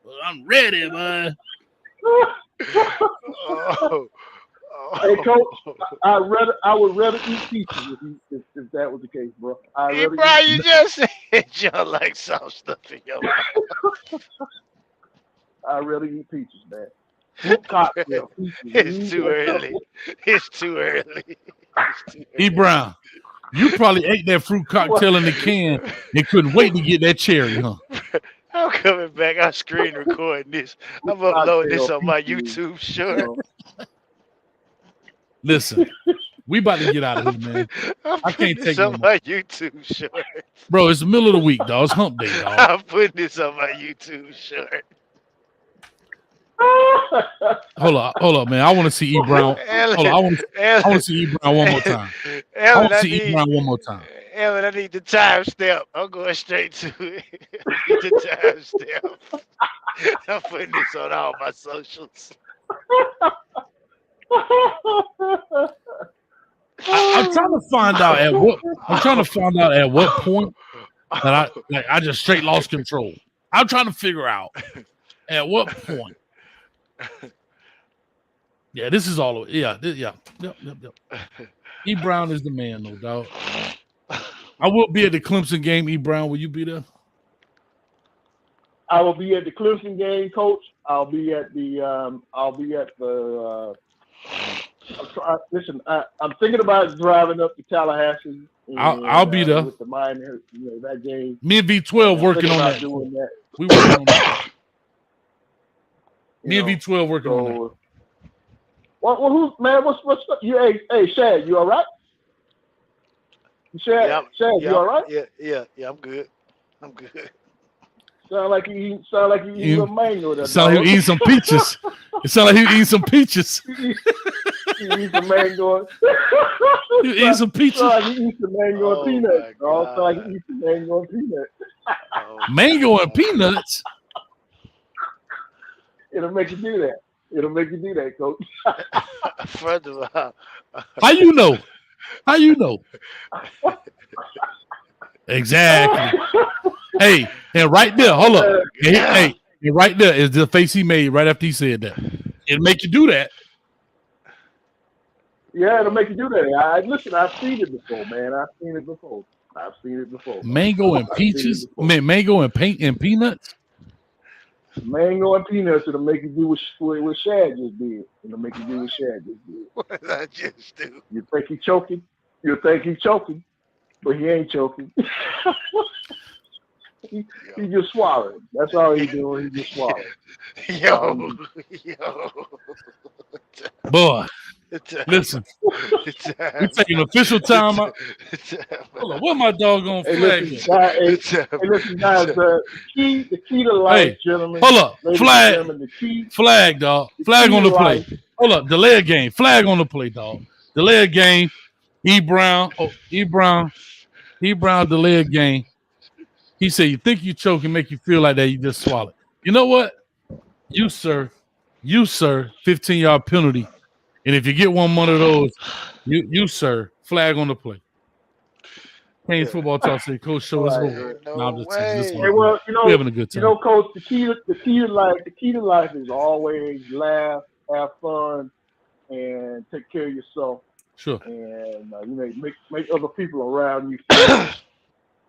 well, I'm ready, man. Hey, Coach, I would rather eat pizza if that was the case, bro. Hey, bro, you just said you like soft stuff in your mouth. I'd rather eat pizzas, man. It's too early. It's too early. E. Brown, you probably ate that fruit cocktail in the can and couldn't wait to get that cherry, huh? I'm coming back. I'm screen recording this. I'm uploading this on my YouTube short. Listen, we about to get out of here, man. I can't take this on my YouTube short. Bro, it's the middle of the week, dog. It's hump day, dog. I'm putting this on my YouTube short. Hold up, man. I want to see E. Brown. Hold on, I want to see E. Brown one more time. I want to see E. Brown one more time. Ellen, I need the time step. I'm going straight to it. I need the time step. I'm putting this on all my socials. I'm trying to find out at what point that I just straight lost control. I'm trying to figure out at what point Yeah, this is all. Yeah. Yep. E. Brown is the man, no doubt. I will be at the Clemson game. E. Brown, will you be there? I will be at the Clemson game, Coach. I'll be at the. Listen, I'm thinking about driving up to Tallahassee. I'll be there with the Miami, that game. Me and V12 working on that. Doing that. We working on that. Me and V12 working on that. Well, who's man? What's you? Hey, Shad, you all right? Shad, you all right? Yeah, I'm good. Sound like you eat a mango. Sound like you eating some peaches. It sound like you eating some peaches. You eat some mango. You eat some peaches. Sound like you eat some mango and peanuts. Sound like you eat some mango and peanuts. Mango and peanuts. It'll make you do that. Coach. First of all, how you know? Exactly. Hey, and right there, hold up. Hey, and right there is the face he made right after he said that. It'll make you do that. Yeah, it'll make you do that. Listen, I've seen it before, man. I've seen it before. Mango and peaches? Mango and peanuts? Mango and peanuts, it'll make you do what Shad just did. What did I just do? You think he's choking, but he ain't choking. he just swallowed. That's all he's doing. He just swallowed. Yo. Boy, listen. We taking official time out. Hold on, what my doggone flag? Listen, guys, the key to life, gentlemen. Hold up, flag, dog. Flag on the play. Life. Hold up, delay a game. Flag on the play, dog. Delay a game. E. Brown, delay a game. He said, you think you choke and make you feel like that, you just swallow. You know what? You, sir, 15-yard penalty. And if you get one of those, you, sir, flag on the play. Keynes football talk say, Coach, show us over. We're having a good time. Coach, the key to life is always laugh, have fun, and take care of yourself. Sure. And make other people around you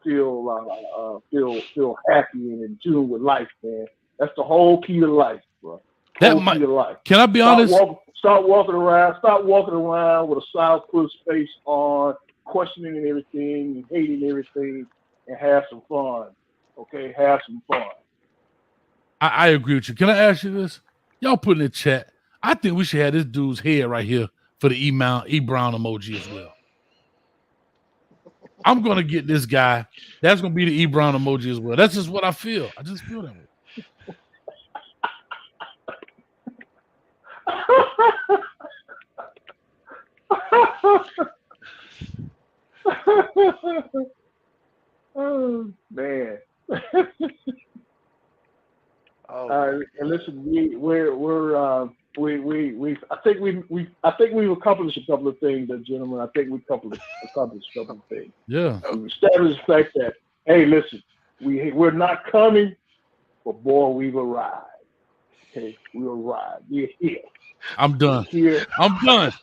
feel happy and in tune with life, man. That's the whole key to life, bro. Key to life. Can I be honest? Start walking around with a sour face on, questioning everything and hating everything, and have some fun. Okay, have some fun. I agree with you. Can I ask you this? Y'all put in the chat. I think we should have this dude's head right here for the E. Brown emoji as well. I'm gonna get this guy. That's gonna be the E. Brown emoji as well. That's just what I feel. I just feel that way. Oh man. And listen, I think we've accomplished a couple of things, gentlemen. I think we've accomplished a couple of things. Yeah. We established the fact that, hey, listen, we're not coming, but boy, we've arrived. Okay, we arrived. We're here. I'm done. Here. I'm done.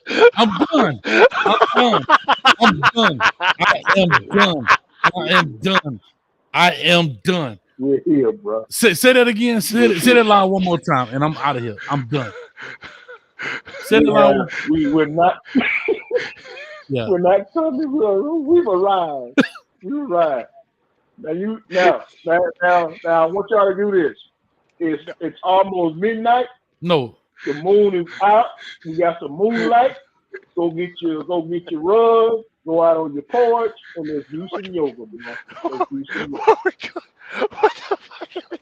I am done. We're here, bro. Say that again. Say that line one more time, and I'm out of here. I'm done. Say that line. We're not. Yeah. We're not coming. We've arrived. We arrived. Now, I want y'all to do this. It's almost midnight. No. The moon is out. You got some moonlight. Go get your rug. Go out on your porch and let's do some yoga, man. Let's do some yoga. What the fuck?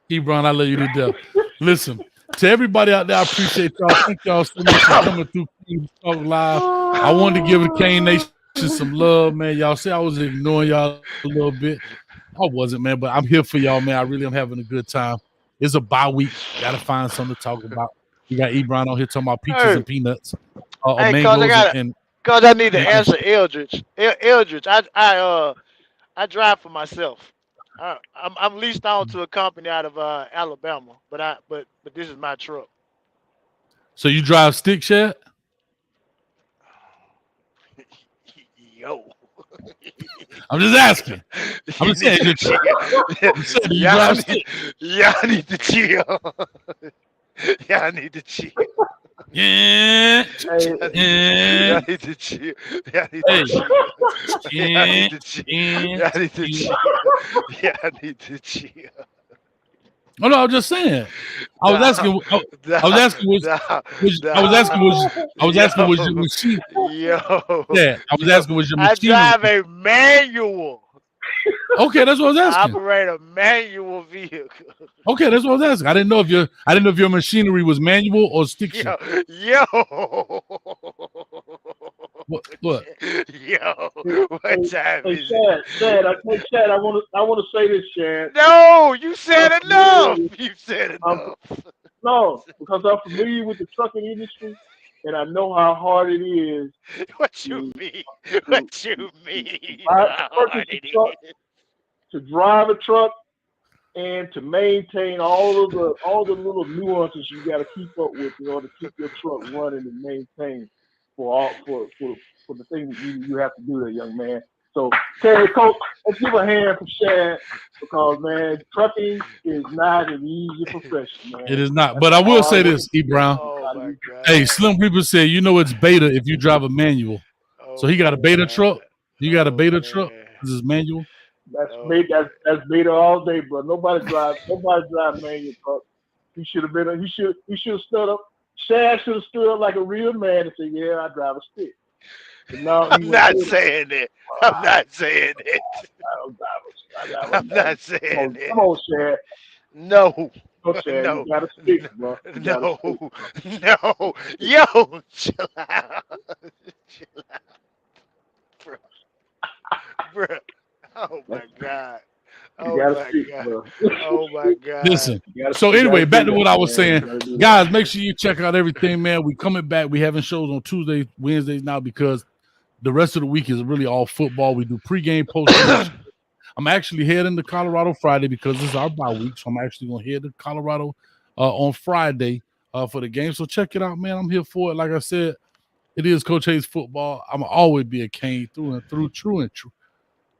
Ebron, I love you to death. Listen, to everybody out there, I appreciate y'all. Thank y'all so much for coming through Keynes Talk Live. I wanted to give the Kane Nation some love, man. Y'all say I was ignoring y'all a little bit. I wasn't, man, but I'm here for y'all, man. I really am having a good time. It's a bye week. Got to find something to talk about. You got Ebron on here talking about peaches and peanuts. Cause I need to answer Eldridge. Eldridge, I drive for myself. I'm leased on to a company out of Alabama, but this is my truck. So you drive stick, Shad? Yo. I'm just asking. I'm just saying. Y'all need to chill. Y'all need to chill. Yeah. Y'all need to chill. Y'all need to chill. Y'all need to chill. Y'all need to chill. Y'all need to chill. Oh no, I'm just saying. I was asking. Was she? Yo. Yeah, I was asking was your machine. I drive a manual. Okay, that's what I was asking. I operate a manual vehicle. Okay, that's what I was asking. I didn't know if your machinery was manual or stick shift. Yo. What? Yo. What time is it? Chad, I want to say this, Chad. No, you said enough. You said enough. No, because I'm familiar with the trucking industry, and I know how hard it is. What you mean? What you mean? To drive a truck and to maintain all the little nuances you got to keep up with in order to keep your truck running and maintained for the thing that you have to do there, young man. So, Terry, Coach, let's give a hand for Shad because, man, trucking is not an easy profession, man. It is not. But I will say this, E. Brown. Oh, hey, Slim Reaper said, you know it's beta if you drive a manual. So he got a beta truck. You got a beta truck. This is manual. That's beta all day, bro. Nobody drive manual truck. He should have stood up. Shad should have stood up like a real man and said, "Yeah, I drive a stick." I'm not saying it. I'm not saying it. I'm not saying it. Come on, Shad. No. Shad, no. You got a stick, bro. No. Yo, chill out. Chill out. Bro. Oh my God. Oh my God. Listen. So anyway, back to what I was saying. Guys, make sure you check out everything, man. We coming back. We having shows on Tuesdays, Wednesdays now because the rest of the week is really all football. We do pregame, postgame. I'm actually heading to Colorado Friday because this is our bye week. So I'm actually going to head to Colorado on Friday for the game. So check it out, man. I'm here for it. Like I said, it is Coach Hayes football. I'm going to always be a Kane through and through, true and true.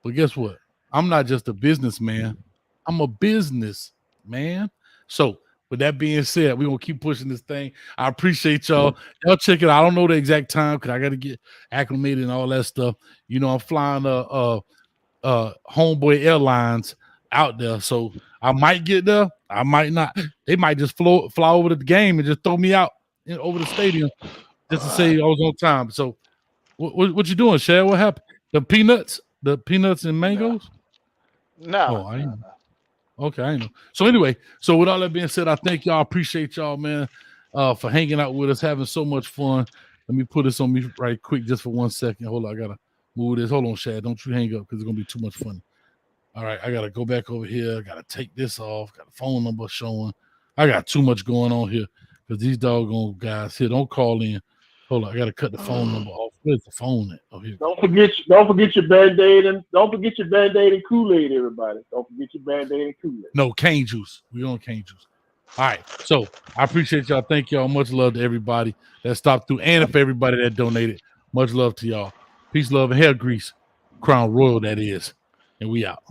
But guess what? I'm not just a businessman. I'm a business man. So with that being said, we're going to keep pushing this thing. I appreciate y'all. Y'all check it out. I don't know the exact time because I got to get acclimated and all that stuff. You know, I'm flying Homeboy Airlines out there. So I might get there. I might not. They might just fly over to the game and just throw me out over the stadium just to say I was on time. So what you doing, Shad? What happened? The peanuts and mangoes? No. Oh, I know. Okay, I know. So anyway, with all that being said, I thank y'all. Appreciate y'all, man, for hanging out with us, having so much fun. Let me put this on me right quick just for 1 second. Hold on, I gotta move this. Hold on, Shad. Don't you hang up because it's gonna be too much fun. All right, I gotta go back over here. I gotta take this off. Got a phone number showing. I got too much going on here because these doggone guys here don't call in. Hold on, I gotta cut the phone number off. Where's the phone at? Oh, here. Don't forget your Band-Aid and Kool-Aid, everybody. Don't forget your Band-Aid and Kool-Aid. No, cane juice. We on cane juice. All right. So I appreciate y'all. Thank y'all. Much love to everybody that stopped through and for everybody that donated. Much love to y'all. Peace, love, and hair grease. Crown Royal, that is. And we out.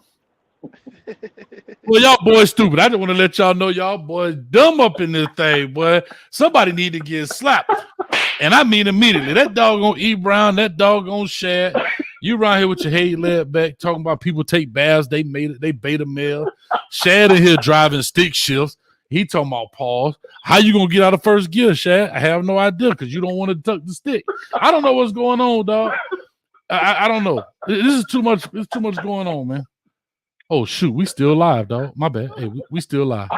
Well, y'all boys stupid. I just want to let y'all know y'all boys dumb up in this thing, boy. Somebody need to get slapped. And I mean immediately. That doggone E. Brown, that doggone Shad. You around here with your head laid back talking about people take baths. They beta male. Shad in here driving stick shifts. He talking about pause. How you going to get out of first gear, Shad? I have no idea because you don't want to tuck the stick. I don't know what's going on, dog. I don't know. This is too much. There's too much going on, man. Oh, shoot. We still live, dog. My bad. Hey, we still live.